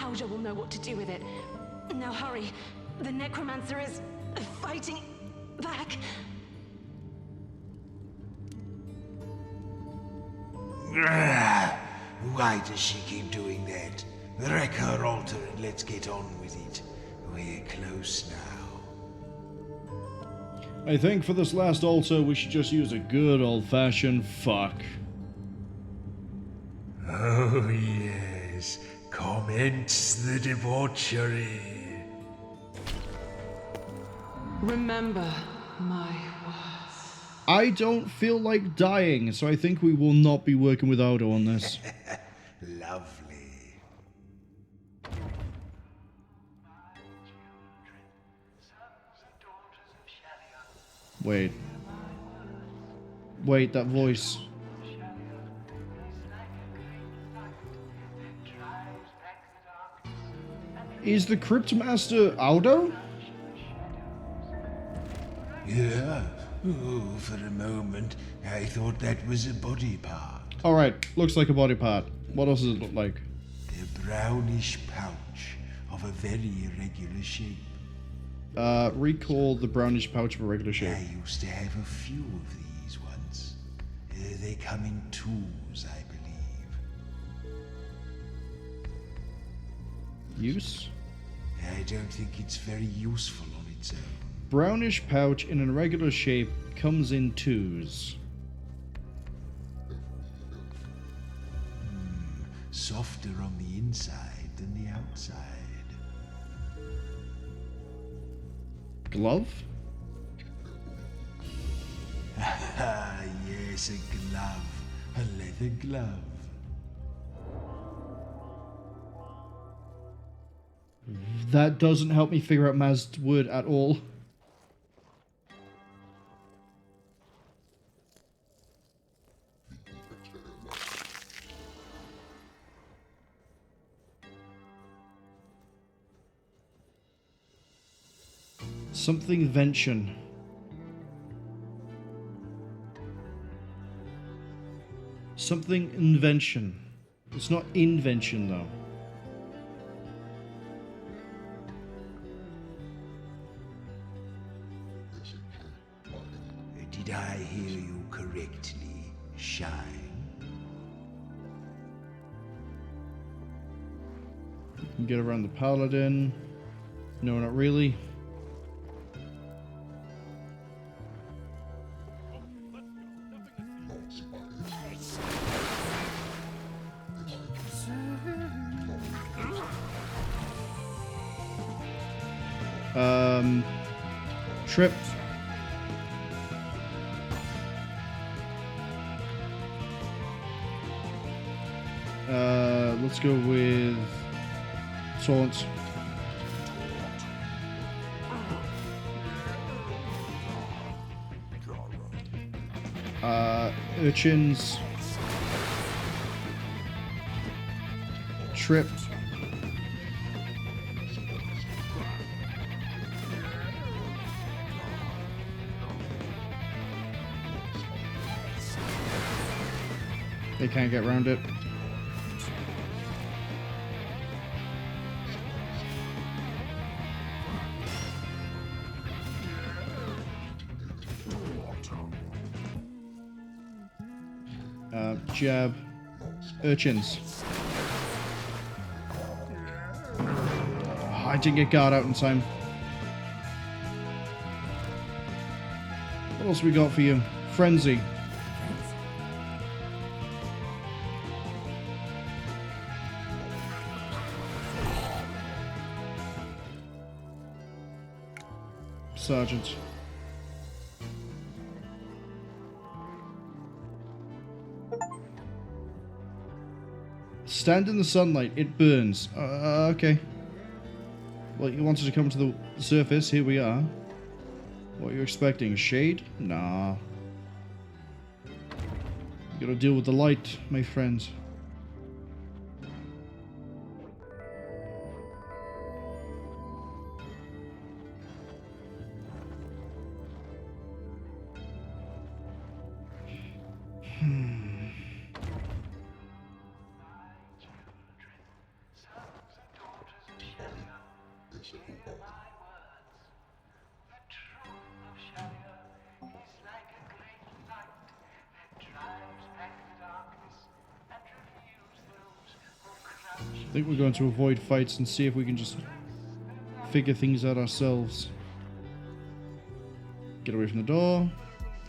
Audo will know what to do with it. Now hurry, the necromancer is fighting back. Why does she keep doing that? Wreck her altar and let's get on with it. We're close now. I think for this last altar, we should just use a good old-fashioned fuck. Oh yes, commence the debauchery. Remember my words. I don't feel like dying, so I think we will not be working with Audo on this. Lovely. Wait. Wait, that voice. Is the Cryptmaster Audo? Yeah. Oh, for a moment, I thought that was a body part. Alright, looks like a body part. What else does it look like? A brownish pouch of a very irregular shape. Recall the brownish pouch of a regular shape. I used to have a few of these once. They come in tools, I believe. Use? I don't think it's very useful on its own. Brownish pouch in an irregular shape comes in twos. Softer on the inside than the outside. Glove? Ah, yes, a glove. A leather glove. That doesn't help me figure out Maz's word at all. Something invention. Something invention. It's not invention though. Did I hear you correctly, Shine? You can get around the paladin. No, not really. Trip. Let's go with Taunt. Urchins. Trip. They can't get around it. Jab. Urchins. Oh, I didn't get guard out in time. What else we got for you? Frenzy. Sergeant. Stand in the sunlight, it burns. Okay. Well, you wanted to come to the surface, here we are. What are you expecting? Shade? Nah. You gotta deal with the light, my friends. I think we're going to avoid fights and see if we can just figure things out ourselves. Get away from the door.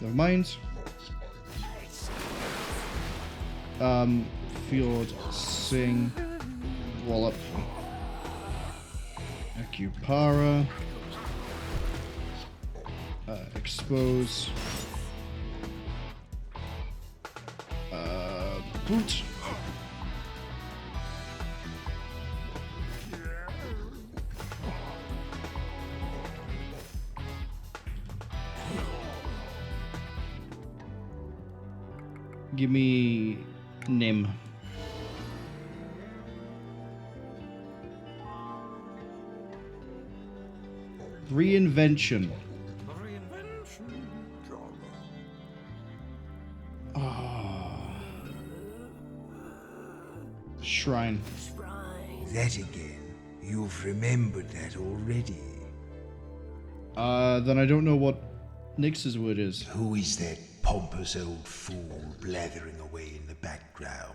Never mind. Fjord, Sing, Wallop, Acupara, Expose, Boot. Give me Nim. Reinvention. Shrine. That again. You've remembered that already. Then I don't know what Nyx's word is. Who is that pompous old fool blathering away in the background?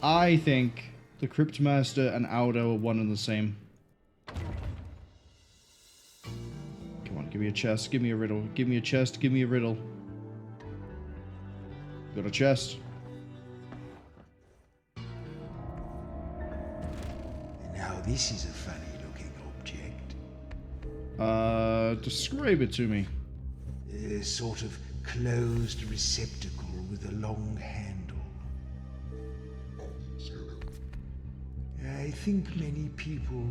I think the Cryptmaster and Audo are one and the same. Come on, give me a chest, give me a riddle. Give me a chest, give me a riddle. Got a chest. Now this is a funny looking object. Describe it to me. A sort of closed receptacle with a long handle. I think many people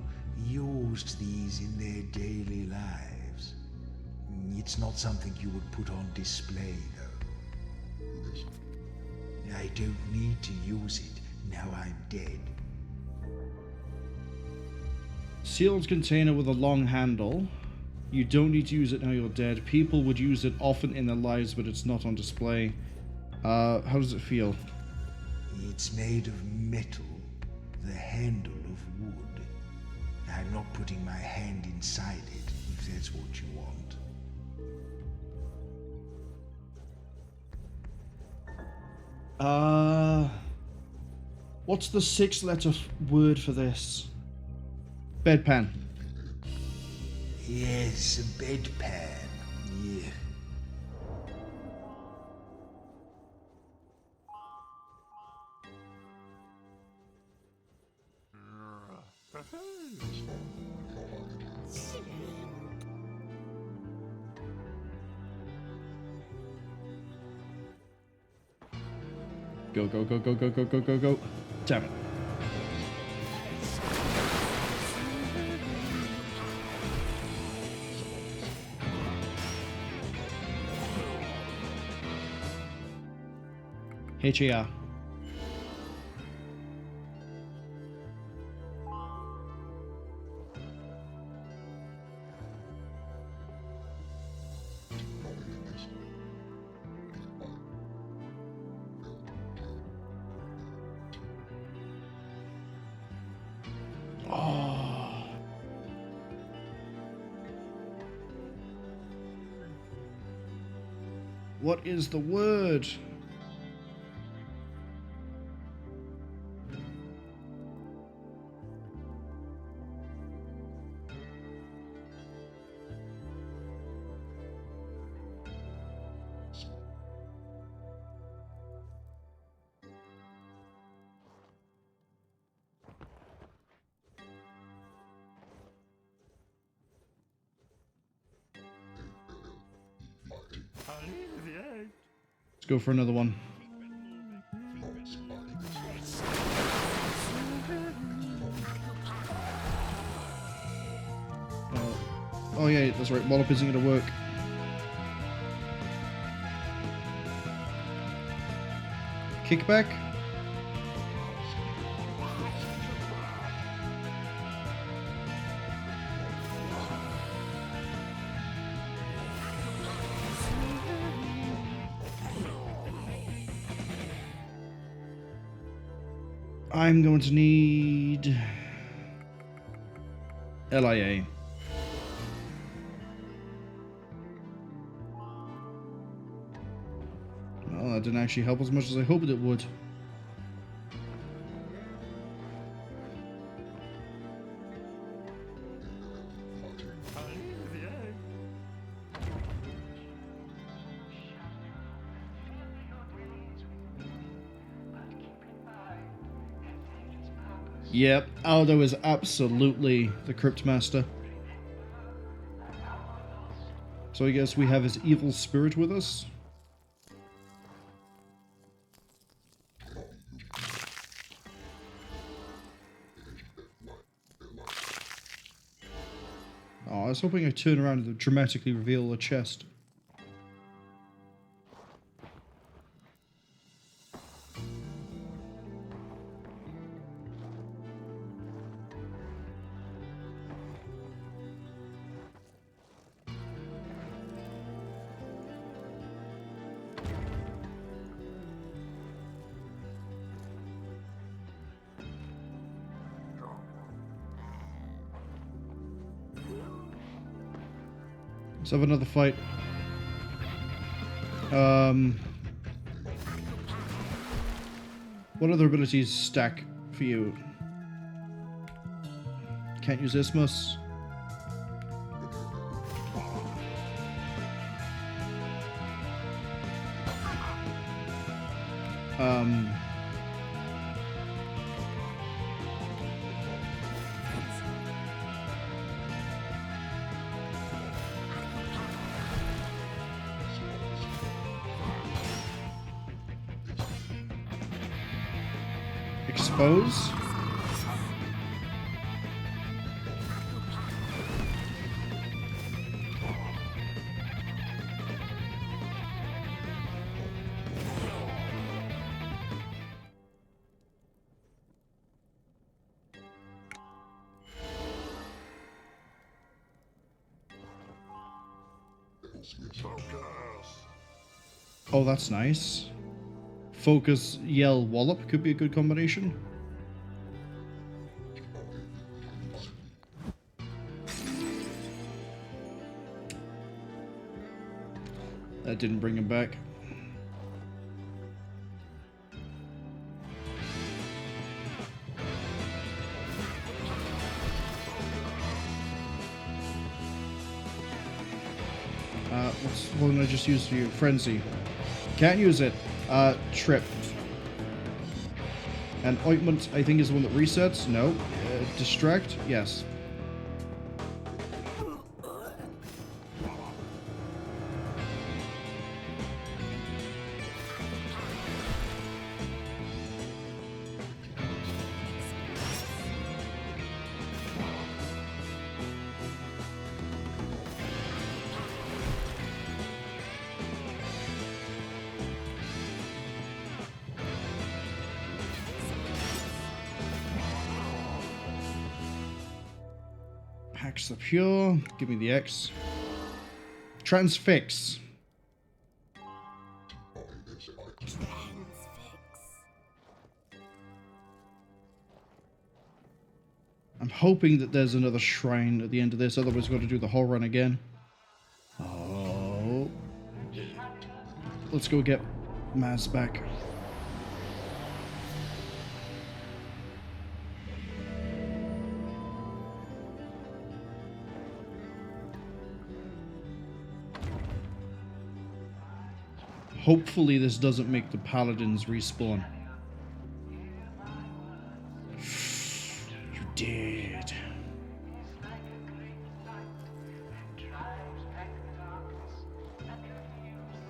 used these in their daily lives. It's not something you would put on display, though. I don't need to use it now I'm dead. Sealed container with a long handle. You don't need to use it now you're dead. People would use it often in their lives, but it's not on display. How does it feel? It's made of metal, the handle of wood. I'm not putting my hand inside it, if that's what you want. What's the 6-letter word for this? Bedpan. Yes, a bedpan. Yeah. Go, go, go, go, go, go, go, go, go. Damn it. HAR. What is the word? Let's go for another one. Oh yeah, that's right. Wallop isn't going to work. Kickback. I'm going to need LIA. that didn't actually help as much as I hoped it would. Yep, Audo is absolutely the Cryptmaster. So I guess we have his evil spirit with us. Oh, I was hoping I'd turn around and dramatically reveal a chest. Let's have another fight. What other abilities stack for you? Can't use Isthmus. Expose. Oh, that's nice. Focus, yell, wallop could be a good combination. That didn't bring him back. What did I just use for you? Frenzy. Can't use it. Trip. And Ointment, I think, is the one that resets. No. Distract? Yes. Packs the pure. Give me the X. Transfix. I'm hoping that there's another shrine at the end of this, otherwise we've got to do the whole run again. Oh. Let's go get Maz back. Hopefully this doesn't make the paladins respawn. You did.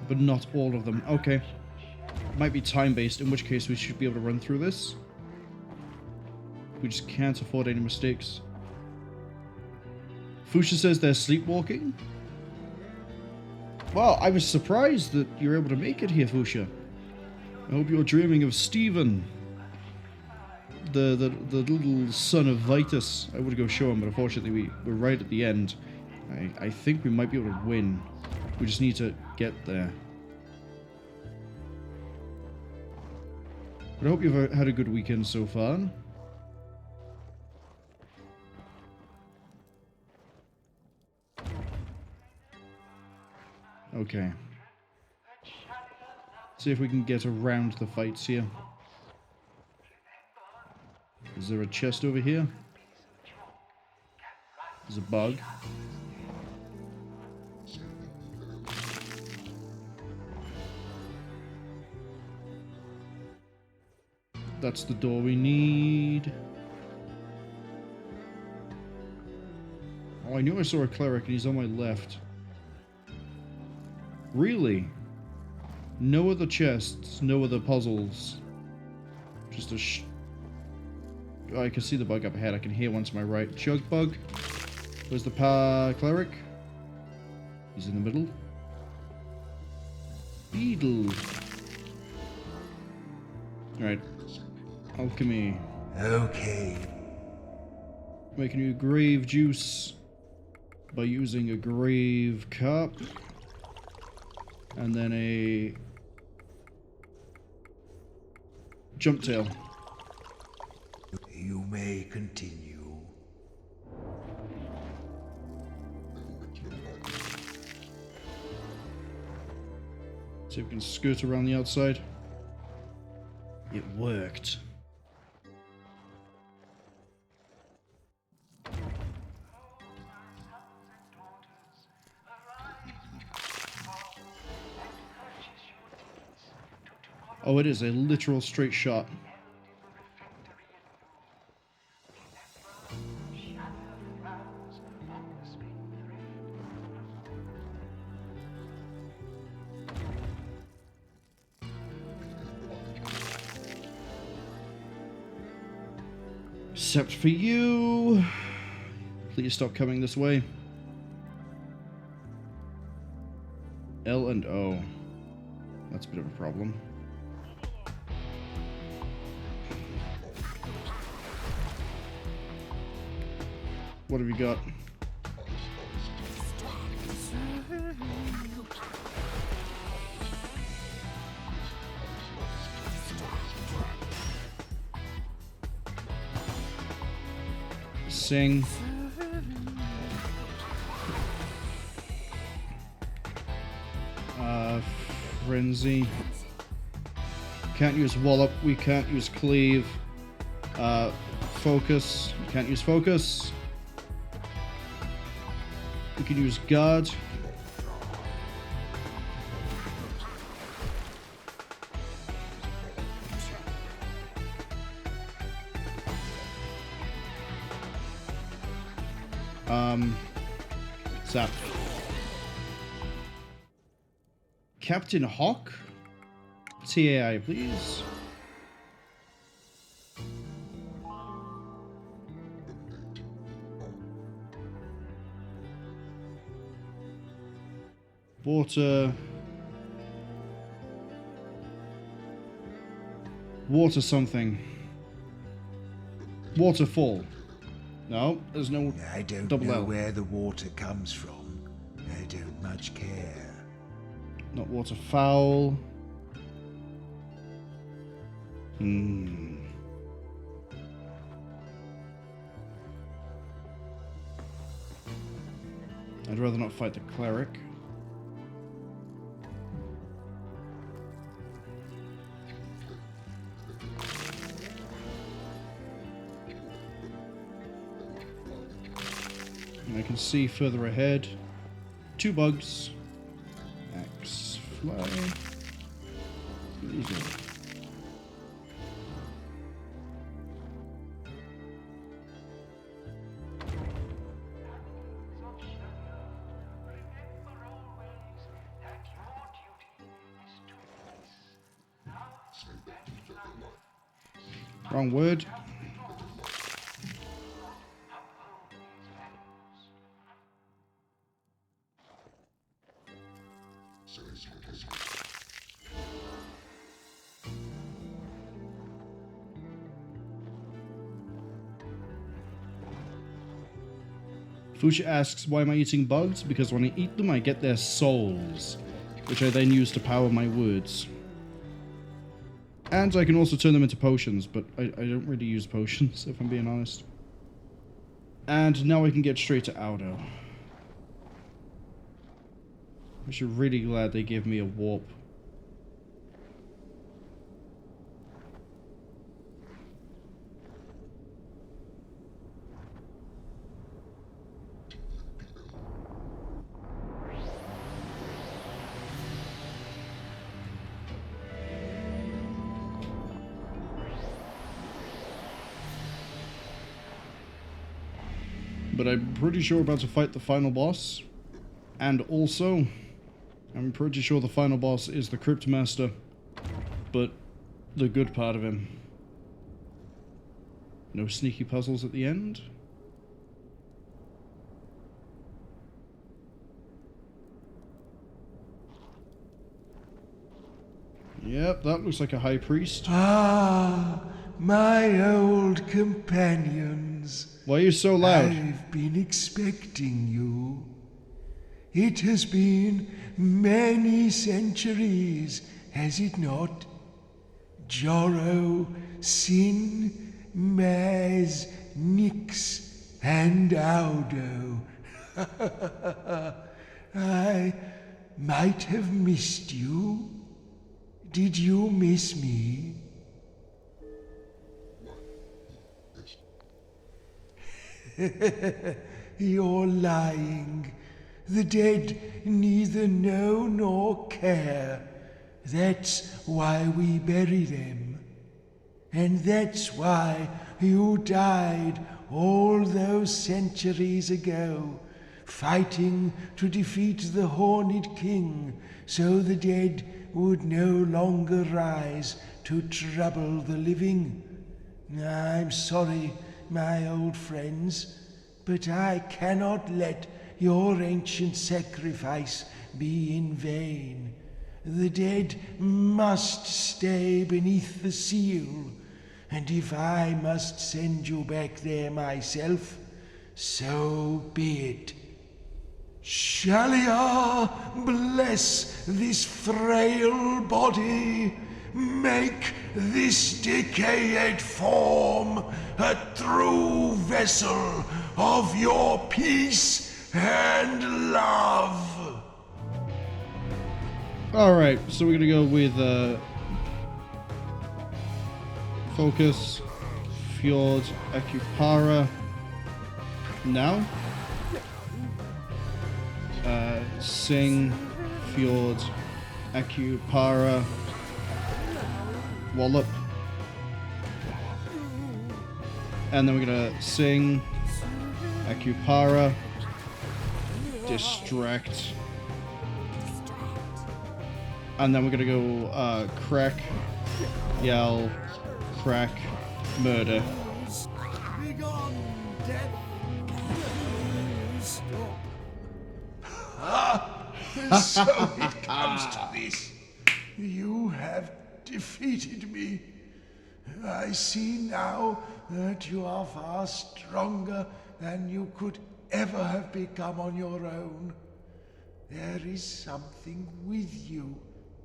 But not all of them. Okay. Might be time-based, in which case we should be able to run through this. We just can't afford any mistakes. Fuchsia says they're sleepwalking. Well, I was surprised that you're able to make it here, Fuchsia. I hope you're dreaming of Stephen. The little son of Vitus. I would go show him, but unfortunately we're right at the end. I think we might be able to win. We just need to get there. But I hope you've had a good weekend so far. Okay. See if we can get around the fights here. Is there a chest over here? There's a bug. That's the door we need. Oh, I knew I saw a cleric and he's on my left. Really? No other chests, no other puzzles. Just a oh, I can see the bug up ahead. I can hear one to my right. Chug bug. Where's the cleric? He's in the middle. Beetle. Alright. Alchemy. Okay. Making you grave juice by using a grave cup. And then a jump tail. You may continue. See if we can skirt around the outside. It worked. Oh, it is a literal straight shot. Except for you. Please stop coming this way. L and O. That's a bit of a problem. What have you got? Sing. Frenzy. Can't use Wallop. We can't use Cleave. Focus. Can't use Focus. We can use Guard. Zap. Captain Hawk? TAI, please. Water. Water something. Waterfall. No, there's no I don't double know L. where the water comes from. I don't much care. Not waterfowl. I'd rather not fight the cleric. And I can see further ahead. 2 bugs. Axe fly. Easy. Wrong word. Fuchsia asks, why am I eating bugs? Because when I eat them, I get their souls, which I then use to power my words. And I can also turn them into potions, but I don't really use potions, if I'm being honest. And now I can get straight to Audo. I'm actually really glad they gave me a warp. but I'm pretty sure we're about to fight the final boss. And also, I'm pretty sure the final boss is the Cryptmaster, but the good part of him. No sneaky puzzles at the end. Yep, that looks like a high priest. Ah, my old companions. Why are you so loud? I've been expecting you. It has been many centuries, has it not? Jorro, Sin, Maz, Nyx, and Audo. I might have missed you. Did you miss me? You're lying. The dead neither know nor care. That's why we bury them. And that's why you died all those centuries ago, fighting to defeat the Horned King, so the dead would no longer rise to trouble the living. I'm sorry, my old friends, but I cannot let your ancient sacrifice be in vain. The dead must stay beneath the seal, and if I must send you back there myself, so be it. Shalia, bless this frail body. Make this decayed form a true vessel of your peace and love. Alright, so we're gonna go with Focus, Fjord, Akupara now. Sing, Fjord, Akupara, Wallop. And then we're gonna sing, Akupara, Distract. And then we're gonna go Crack, Yell, Crack, Murder. So it comes to this. You have defeated me. I see now that you are far stronger than you could ever have become on your own. There is something with you,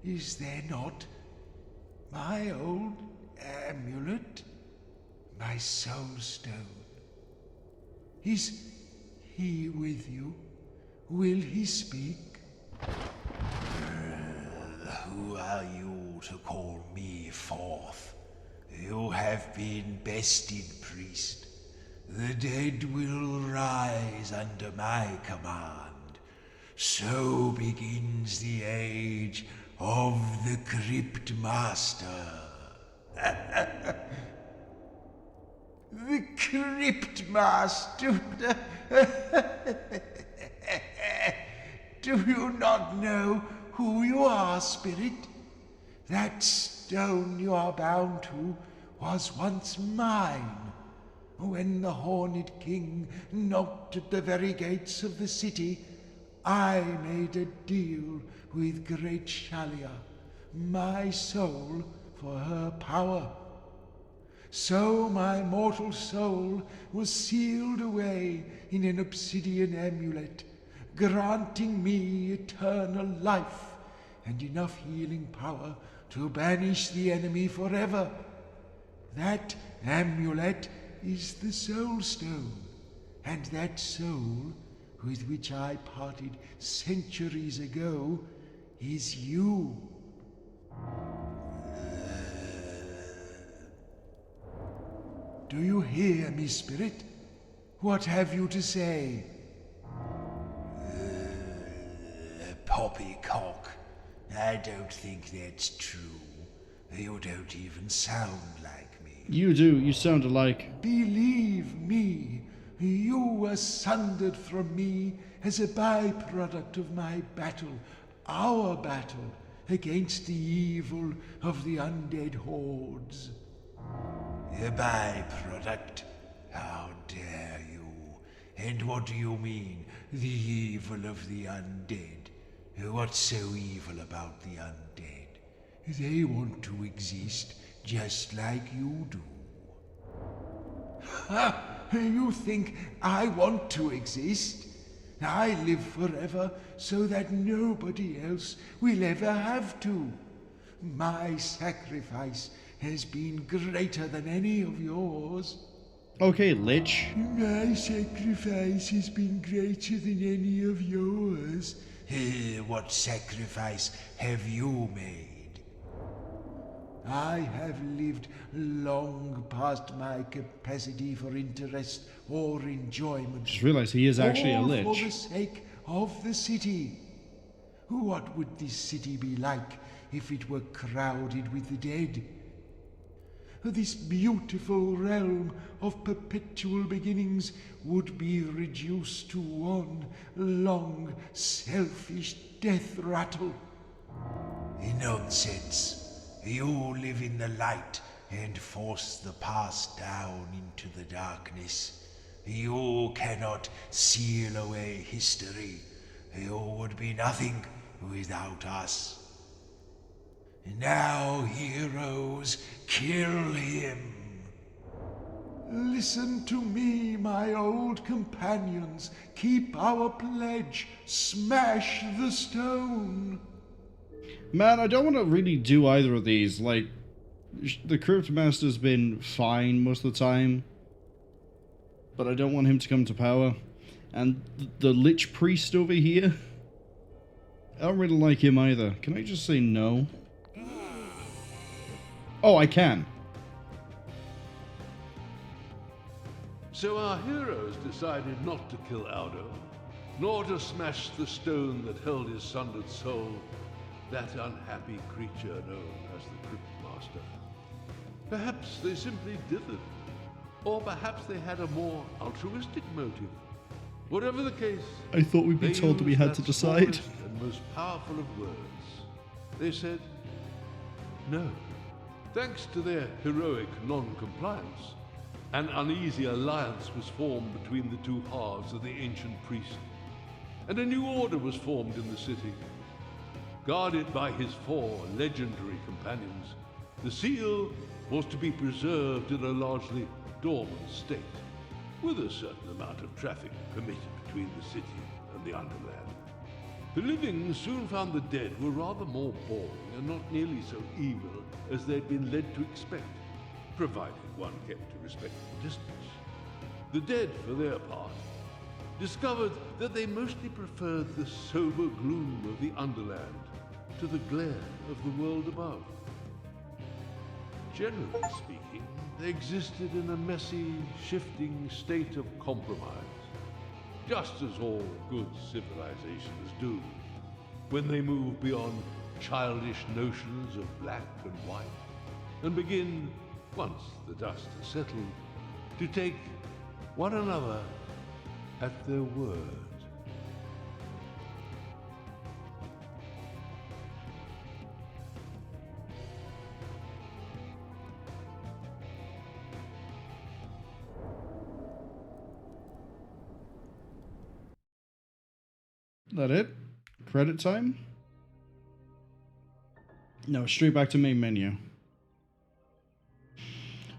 is there not? My old amulet, my soul stone. Is he with you? Will he speak? Who are you to call me forth? You have been bested, priest. The dead will rise under my command. So begins the age of the Cryptmaster. The Cryptmaster? Do you not know who you are, spirit? That stone you are bound to was once mine. When the Horned King knocked at the very gates of the city, I made a deal with great Shalia, my soul for her power. So my mortal soul was sealed away in an obsidian amulet, granting me eternal life and enough healing power to banish the enemy forever. That amulet is the Soul Stone, and that soul, with which I parted centuries ago, is you. Do you hear me, spirit? What have you to say? Poppycock. I don't think that's true. You don't even sound like me. You do. You sound alike. Believe me, You were sundered from me as a byproduct of my battle, our battle, against the evil of the undead hordes. A byproduct? How dare you? And what do you mean, the evil of the undead? What's so evil about the undead? They want to exist just like you do. Ha! You think I want to exist? I live forever so that nobody else will ever have to. My sacrifice has been greater than any of yours. Okay, Lich. My sacrifice has been greater than any of yours. What sacrifice have you made? I have lived long past my capacity for interest or enjoyment. Just realized he is actually a Lich. All for the sake of the city. What would this city be like if it were crowded with the dead? This beautiful realm of perpetual beginnings would be reduced to one long, selfish death rattle. Nonsense. You live in the light and force the past down into the darkness. You cannot seal away history. You would be nothing without us. Now, heroes, kill him. Listen to me, my old companions. Keep our pledge. Smash the stone. Man, I don't want to really do either of these. Like, the Cryptmaster's been fine most of the time, but I don't want him to come to power. And the Lich Priest over here, I don't really like him either. Can I just say no? Oh, I can. So our heroes decided not to kill Audo, nor to smash the stone that held his sundered soul, that unhappy creature known as the Cryptmaster. Perhaps they simply didn't, or perhaps they had a more altruistic motive. Whatever the case, I thought we'd be told that we had to decide. And most powerful of words. They said, no. Thanks to their heroic non-compliance, an uneasy alliance was formed between the two halves of the ancient priest, and a new order was formed in the city. Guarded by his 4 legendary companions, the seal was to be preserved in a largely dormant state, with a certain amount of traffic permitted between the city and the underland. The living soon found the dead were rather more boring and not nearly so evil as they'd been led to expect, provided one kept a respectful distance. The dead, for their part, discovered that they mostly preferred the sober gloom of the underland to the glare of the world above. Generally speaking, they existed in a messy, shifting state of compromise, just as all good civilizations do, when they move beyond childish notions of black and white, and begin, once the dust has settled, to take one another at their word. That it? Credit time? No, straight back to main menu.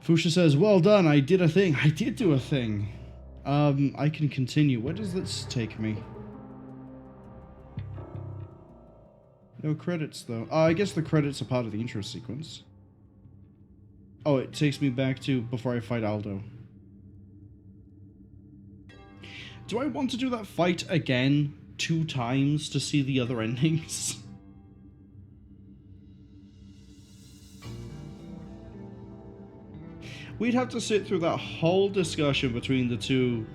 Fusha says, well done, I did a thing. I did do a thing. I can continue. Where does this take me? No credits, though. I guess the credits are part of the intro sequence. Oh, it takes me back to before I fight Audo. Do I want to do that fight again 2 times to see the other endings? We'd have to sit through that whole discussion between the two,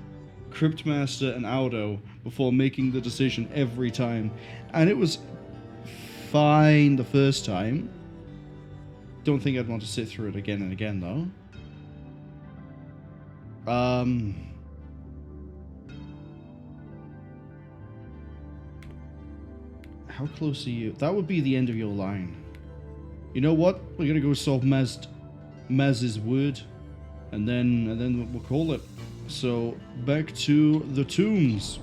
Cryptmaster and Audo, before making the decision every time. And it was fine the first time. Don't think I'd want to sit through it again and again, though. How close are you? That would be the end of your line. You know what? We're gonna go solve Maz's word, and then we'll call it. So back to the tombs.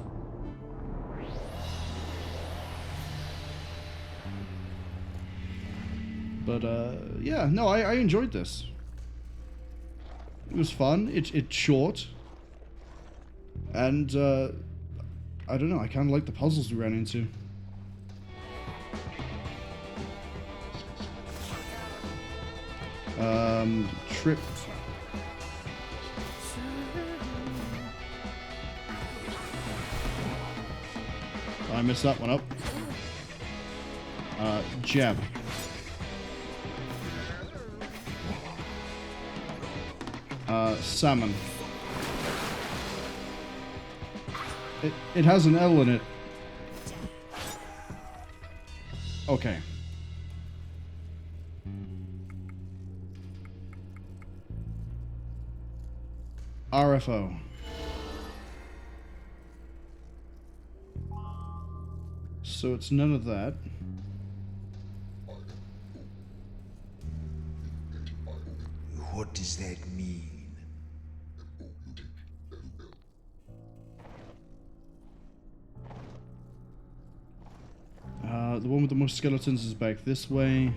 But yeah, no, I enjoyed this. It was fun. It's short, and I don't know. I kind of like the puzzles we ran into. Trip. I messed that one up. Jab. Salmon. It has an L in it. Okay. RFO. So it's none of that. What does that mean? The one with the most skeletons is back this way.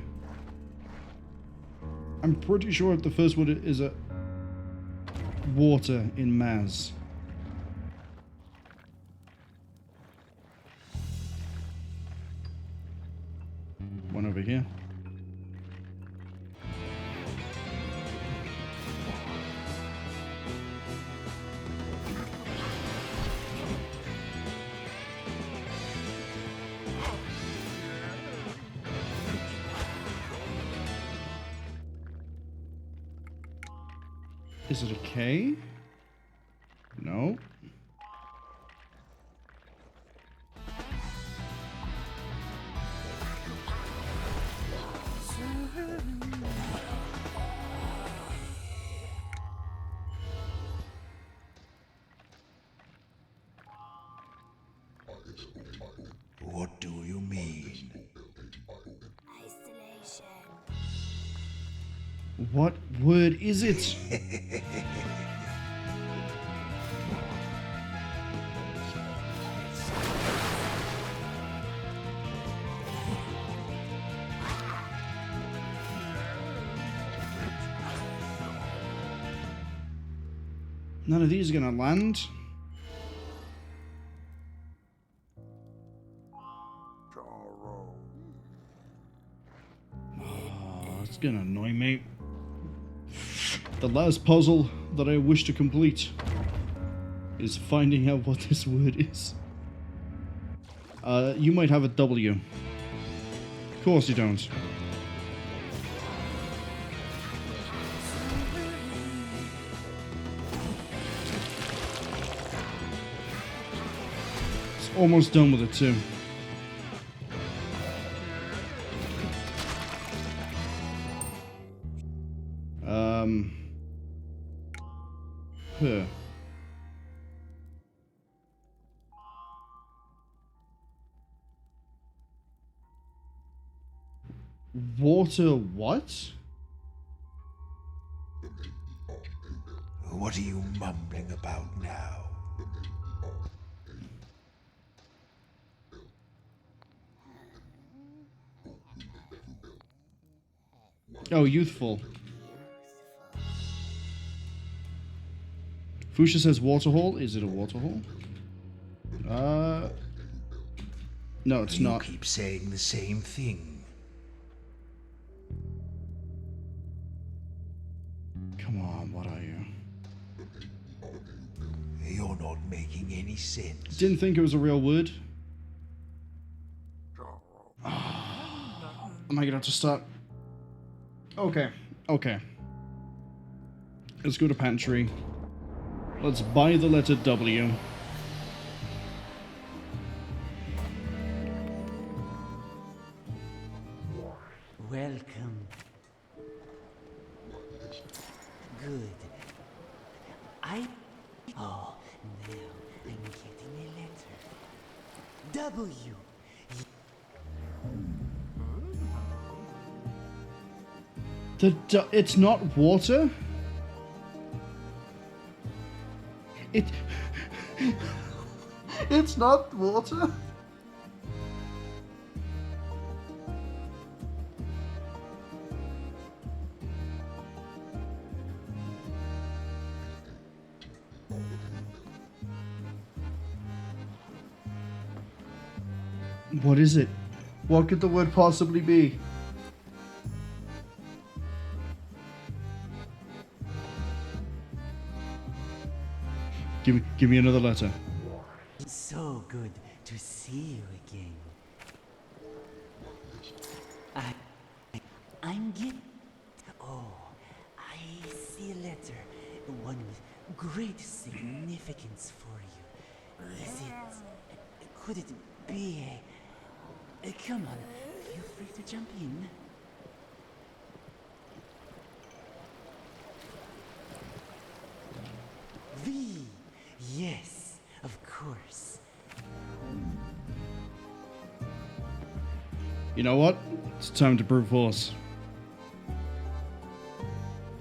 I'm pretty sure the first one is a water in Maz. One over here. Is it a K? No. What do you mean? What word is it? None of these are gonna land. Oh, it's gonna annoy me. The last puzzle that I wish to complete is finding out what this word is. You might have a W. Of course you don't. It's almost done with it too. Huh. Water what? What are you mumbling about now? Oh, youthful. Fuchsia says waterhole. Is it a waterhole? No, it's not. You keep saying the same thing. Come on, what are you? You're not making any sense. Didn't think it was a real word. Am I gonna have to start? Okay, okay. Let's go to pantry. Let's buy the letter W. Welcome. Good. Oh, now I'm getting a letter. W. It's not water? It's not water? What is it? What could the word possibly be? Give me another letter. It's so good to see you again. I'm getting... Oh, I see a letter. One with great significance for you. Is it... Could it be a... Come on, feel free to jump in. V. Yes, of course. You know what? It's time to brute force.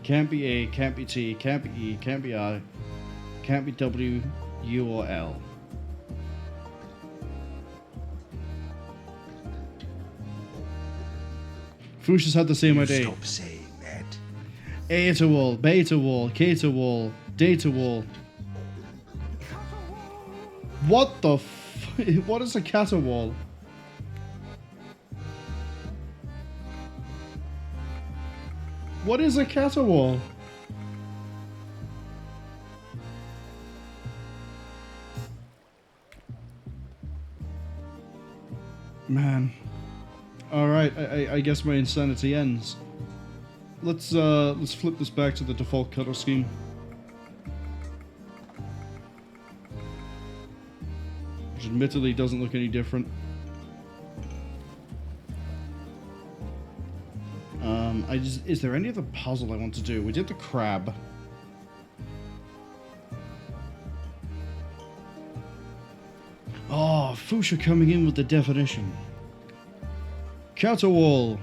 Can't be A, can't be T, can't be E, can't be I, can't be W, U, or L. Fuchs has had the same idea. Stop saying that. Eta wall, beta wall, Kata wall, data wall. What the what is a Kata wall? What is a Kata wall? Man. Alright, I guess my insanity ends. Let's flip this back to the default color scheme. Which admittedly doesn't look any different. Is there any other puzzle I want to do? We did the crab. Oh, Fuchsia coming in with the definition. Caterwall.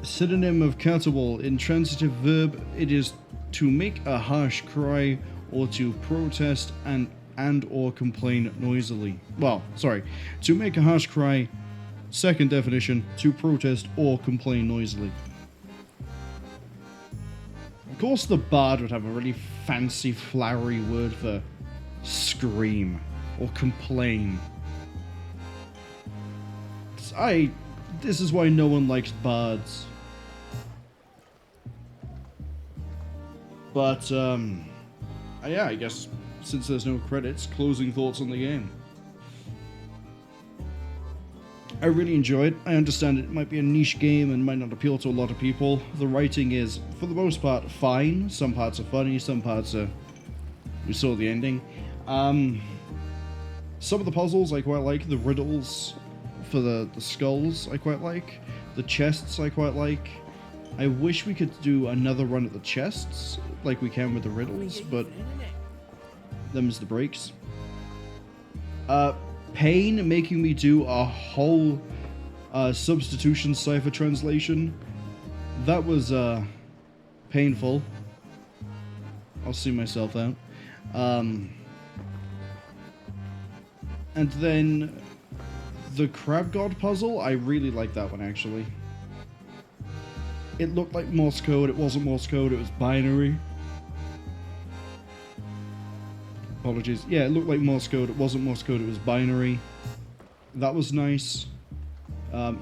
Synonym of caterwall. Intransitive verb. It is to make a harsh cry or to protest and or complain noisily. Well, sorry. To make a harsh cry. Second definition. To protest or complain noisily. Of course the bard would have a really fancy, flowery word for scream or complain. This is why no one likes bards. But, yeah, I guess since there's no credits, closing thoughts on the game. I really enjoy it. I understand it might be a niche game and might not appeal to a lot of people. The writing is, for the most part, fine. Some parts are funny, some parts are... We saw the ending. Some of the puzzles I quite like. The riddles for the skulls I quite like. The chests I quite like. I wish we could do another run at the chests, like we can with the riddles, but them's the breaks. Pain making me do a whole substitution cipher translation. That was painful. I'll see myself out. And then the Crab God puzzle, I really like that one actually. It looked like Morse code, it wasn't Morse code, it was binary. Apologies. Yeah, it looked like Morse code, it wasn't Morse code, it was binary. That was nice.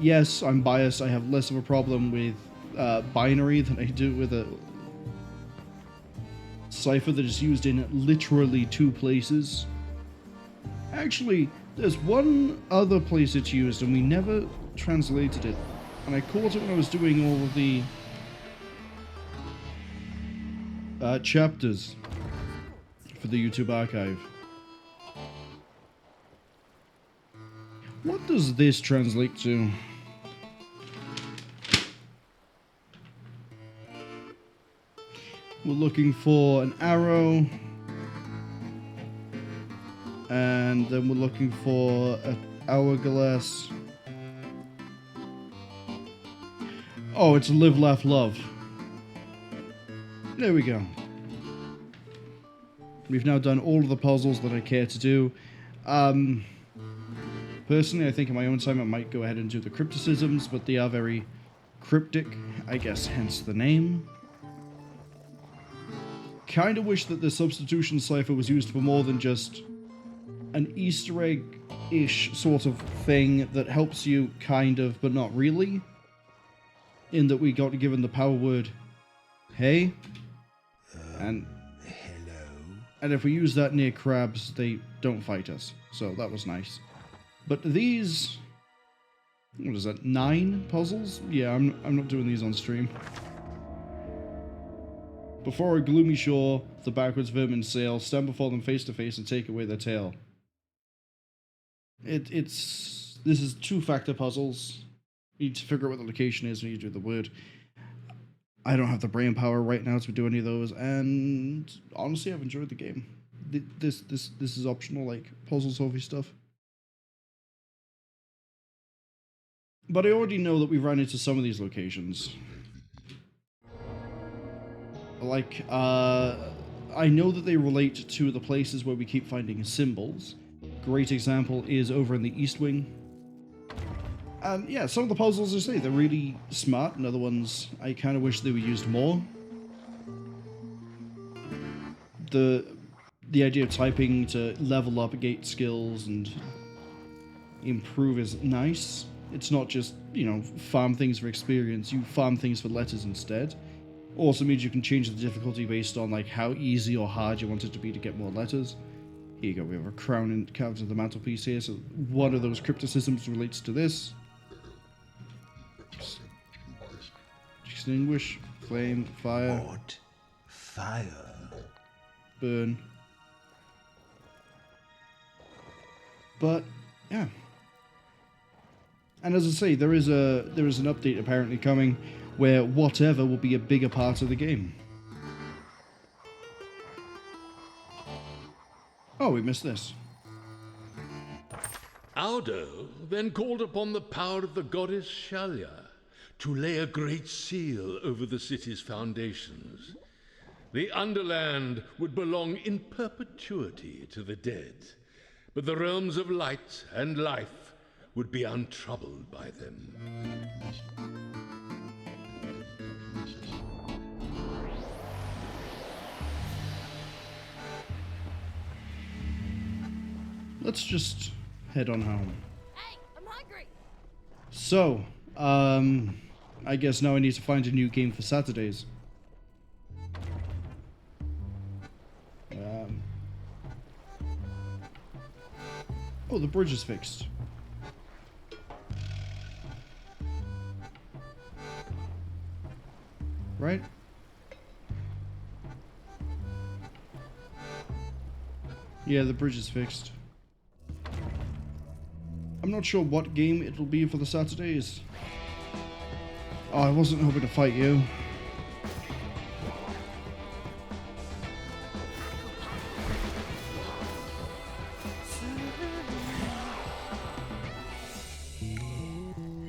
Yes, I'm biased, I have less of a problem with binary than I do with a cipher that is used in literally 2 places. Actually, there's one other place it's used and we never translated it. And I caught it when I was doing all of the chapters for the YouTube archive. What does this translate to? We're looking for an arrow. And then we're looking for an hourglass. Oh, it's live, laugh, love. There we go. We've now done all of the puzzles that I care to do. Personally, I think in my own time I might go ahead and do the crypticisms, but they are very cryptic, I guess, hence the name. Kinda wish that the substitution cipher was used for more than just an Easter egg-ish sort of thing that helps you, kind of, but not really. In that we got given the power word, hey, and hello. And if we use that near crabs, they don't fight us, so that was nice. But these, what is that, 9 puzzles? Yeah, I'm not doing these on stream. Before a gloomy shore, the backwards vermin sail, stand before them face to face and take away their tail. This is 2-factor puzzles. You need to figure out what the location is when you do the word. I don't have the brain power right now to do any of those, and honestly, I've enjoyed the game. This is optional, like puzzle solving stuff. But I already know that we've run into some of these locations. Like, I know that they relate to the places where we keep finding symbols. Great example is over in the East Wing. And yeah, some of the puzzles, I say, they're really smart, and other ones I kind of wish they were used more. The idea of typing to level up gate skills and improve is nice. It's not just, you know, farm things for experience, you farm things for letters instead. Also means you can change the difficulty based on like how easy or hard you want it to be to get more letters. Here you go, we have a crown carved into the mantelpiece here, so one of those crypticisms relates to this. Extinguish, flame, fire. What? Fire. Burn. But yeah. And as I say, there is an update apparently coming where whatever will be a bigger part of the game. Oh, we missed this. Audo then called upon the power of the goddess Shalia to lay a great seal over the city's foundations. The underland would belong in perpetuity to the dead, but the realms of light and life would be untroubled by them. Let's just head on home. Hey, I'm hungry. So, I guess now I need to find a new game for Saturdays. Oh, the bridge is fixed. Right? Yeah, the bridge is fixed. I'm not sure what game it will be for the Saturdays. Oh, I wasn't hoping to fight you.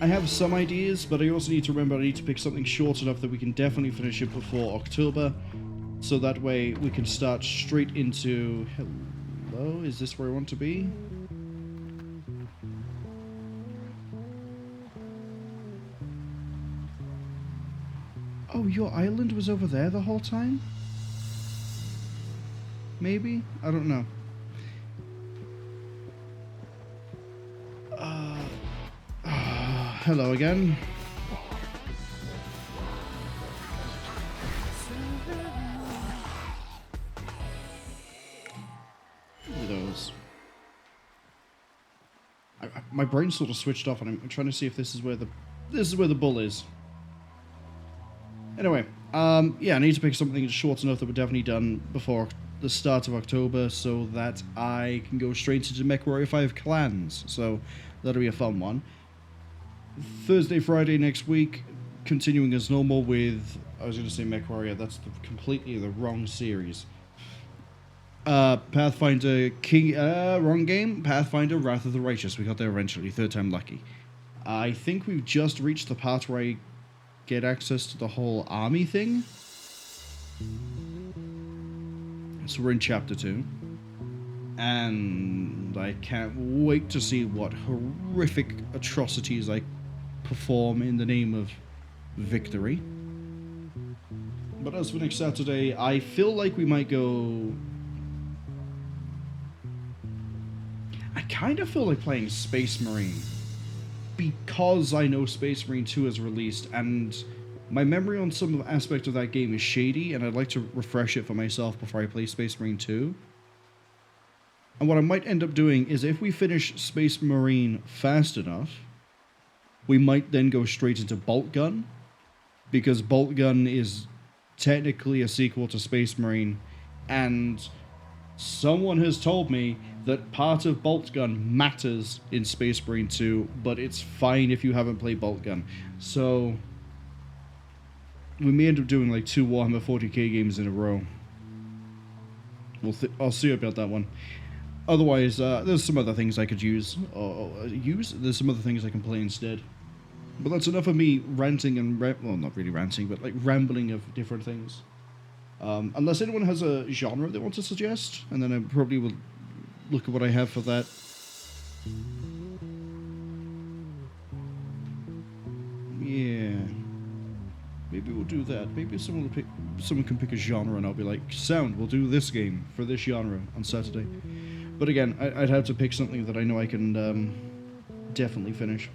I have some ideas, but I also need to remember I need to pick something short enough that we can definitely finish it before October. So that way we can start straight into... Hello? Is this where I want to be? Oh, your island was over there the whole time? Maybe? I don't know. Hello again. Look at those. My brain sort of switched off, and I'm trying to see if this is where the bull is. Anyway, yeah, I need to pick something that's short enough that we're definitely done before the start of October, so that I can go straight into MechWarrior 5 Clans. So that'll be a fun one. Thursday, Friday next week, continuing as normal with, I was going to say MechWarrior, that's completely the wrong series. Pathfinder wrong game. Pathfinder Wrath of the Righteous. We got there eventually, third time lucky. I think we've just reached the part where I get access to the whole army thing. So we're in chapter 2. And I can't wait to see what horrific atrocities I perform in the name of victory. But as for next Saturday, I feel like we might go... I kind of feel like playing Space Marine, because I know Space Marine 2 is released, and my memory on some aspect of that game is shady, and I'd like to refresh it for myself before I play Space Marine 2. And what I might end up doing is, if we finish Space Marine fast enough, we might then go straight into Bolt Gun, because Bolt Gun is technically a sequel to Space Marine, and someone has told me that part of Bolt Gun matters in Space Marine 2, but it's fine if you haven't played Bolt Gun. So we may end up doing like 2 Warhammer 40k games in a row. I'll see about that one. Otherwise, there's some other things I could use. There's some other things I can play instead. But that's enough of me ranting and... well, not really ranting, but like rambling of different things. Unless anyone has a genre they want to suggest, and then I probably will look at what I have for that. Yeah. Maybe we'll do that. Maybe someone can pick a genre and I'll be like, sound, we'll do this game for this genre on Saturday. But again, I'd have to pick something that I know I can definitely finish.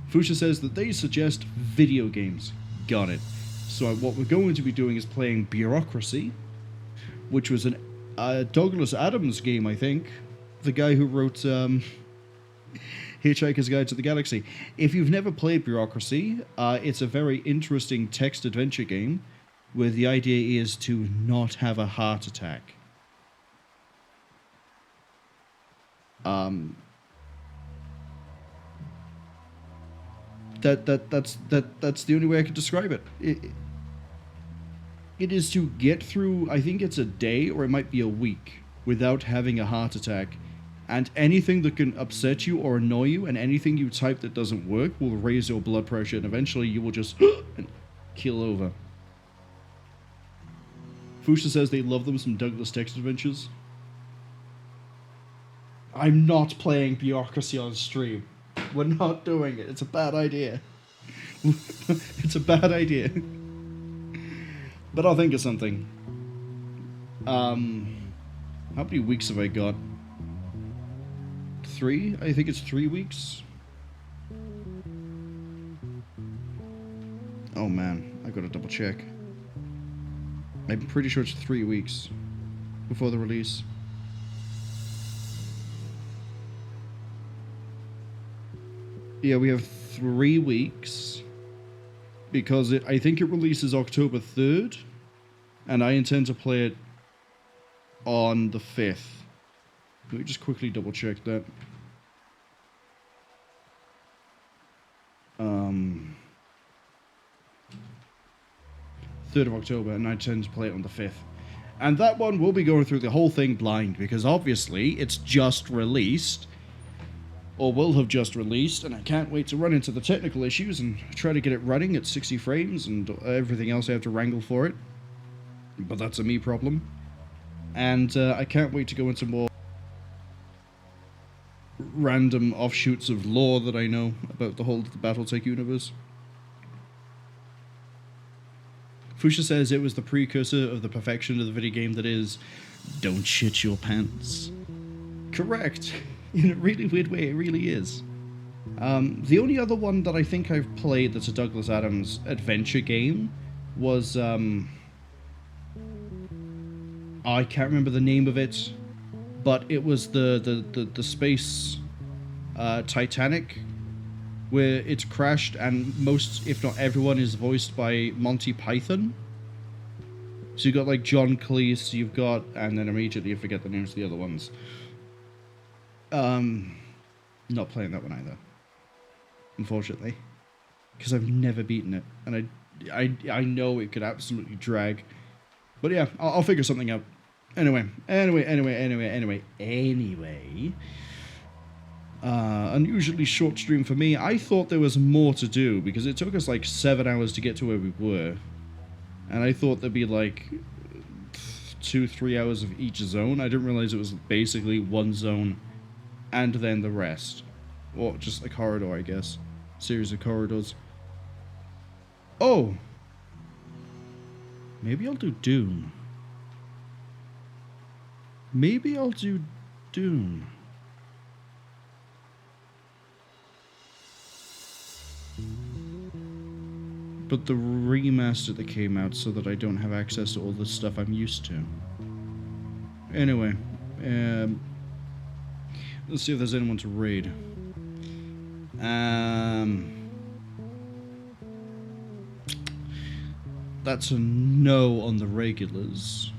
Fuchsia says that they suggest video games. Got it. So what we're going to be doing is playing Bureaucracy, which was a Douglas Adams game, I think. The guy who wrote Hitchhiker's Guide to the Galaxy. If you've never played Bureaucracy, it's a very interesting text adventure game where the idea is to not have a heart attack. That's the only way I could describe it. It is to get through, I think it's a day or it might be a week without having a heart attack, and anything that can upset you or annoy you and anything you type that doesn't work will raise your blood pressure, and eventually you will just and keel over. Fuchsia says they love them some Douglas text adventures. I'm not playing Bureaucracy on stream. We're not doing it. It's a bad idea. It's a bad idea. But I'll think of something. How many weeks have I got? 3? I think it's 3 weeks. Oh man, I gotta double check. I'm pretty sure it's 3 weeks before the release. Yeah, we have 3 weeks, because I think it releases October 3rd, and I intend to play it on the 5th. Let me just quickly double check that. 3rd of October, and I intend to play it on the 5th. And that one will be going through the whole thing blind, because obviously it's just released, or will have just released, and I can't wait to run into the technical issues and try to get it running at 60 frames and everything else I have to wrangle for it. But that's a me problem. And I can't wait to go into more random offshoots of lore that I know about the whole Battletech universe. Fuchsia says it was the precursor of the perfection of the video game that is, don't shit your pants. Correct. In a really weird way, it really is. The only other one that I think I've played that's a Douglas Adams adventure game was, I can't remember the name of it, but it was the space Titanic, where it's crashed and most, if not everyone, is voiced by Monty Python. So you've got like John Cleese, you've got, and then immediately I forget the names of the other ones. Not playing that one either, unfortunately, because I've never beaten it, and I know it could absolutely drag. But yeah, I'll figure something out. Anyway. Unusually short stream for me. I thought there was more to do because it took us like 7 hours to get to where we were. And I thought there'd be like 2-3 hours of each zone. I didn't realize it was basically one zone and then the rest. Or just a corridor, I guess. Series of corridors. Oh! Maybe I'll do Doom. Maybe I'll do Doom. But the remaster that came out so that I don't have access to all the stuff I'm used to. Anyway, let's see if there's anyone to raid. That's a no on the regulars.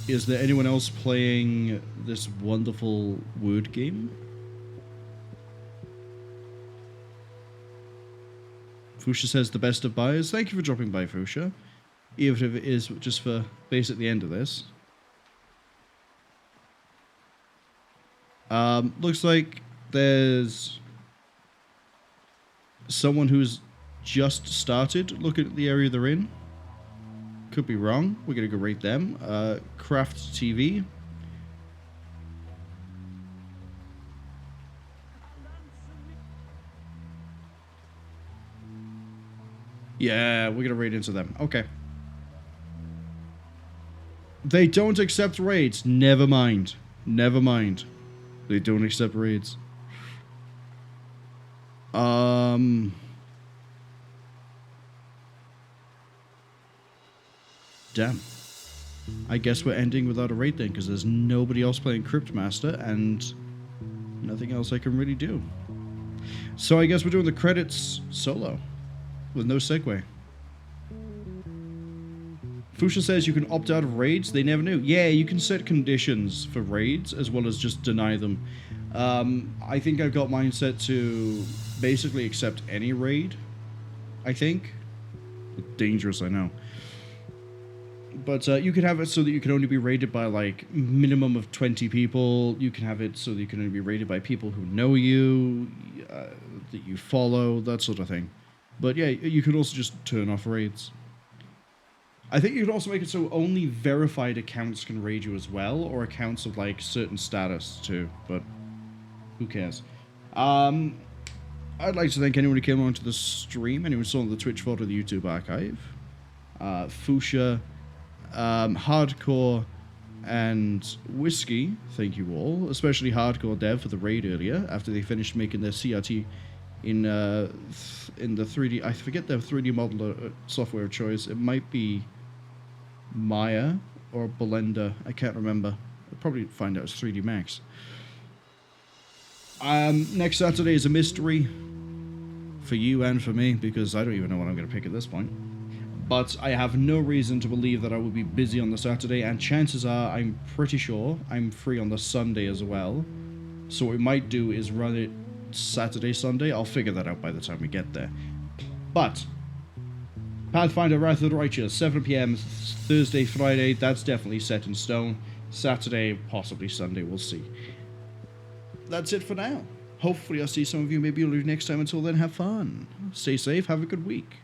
Is there anyone else playing this wonderful word game? Fuchsia says the best of buyers. Thank you for dropping by, Fuchsia. Even if it is just for basically the end of this. Looks like there's someone who's just started looking at the area they're in. Could be wrong. We're gonna go rate them. Craft TV. Yeah, we're gonna raid into them. Okay. They don't accept raids. Never mind. Never mind. They don't accept raids. Damn. I guess we're ending without a raid then, because there's nobody else playing Cryptmaster, and nothing else I can really do. So I guess we're doing the credits solo, with no segue. Fuchsia says you can opt out of raids. They never knew. Yeah, you can set conditions for raids, as well as just deny them. I think I've got mine set to basically accept any raid, I think. Dangerous, I know. But you could have it so that you can only be raided by like minimum of 20 people. You can have it so that you can only be raided by people who know you, that you follow, that sort of thing. But yeah, you can also just turn off raids. I think you can also make it so only verified accounts can raid you as well, or accounts of like certain status too, but who cares? I'd like to thank anyone who came along to the stream, anyone who saw the Twitch VOD or the YouTube archive. Fuchsia, Hardcore, and Whiskey, thank you all, especially Hardcore Dev for the raid earlier, after they finished making their CRT in the 3D, I forget their 3D model software of choice. It might be Maya or Blender, I can't remember. I'll probably find out it's 3D Max. Next Saturday is a mystery for you and for me, because I don't even know what I'm going to pick at this point. But I have no reason to believe that I will be busy on the Saturday, and chances are, I'm pretty sure, I'm free on the Sunday as well. So what we might do is run it Saturday, Sunday. I'll figure that out by the time we get there. But Pathfinder Wrath of the Righteous, 7 PM, Thursday, Friday, that's definitely set in stone. Saturday, possibly Sunday, we'll see. That's it for now. Hopefully I'll see some of you maybe next time. Until then, have fun. Stay safe, have a good week.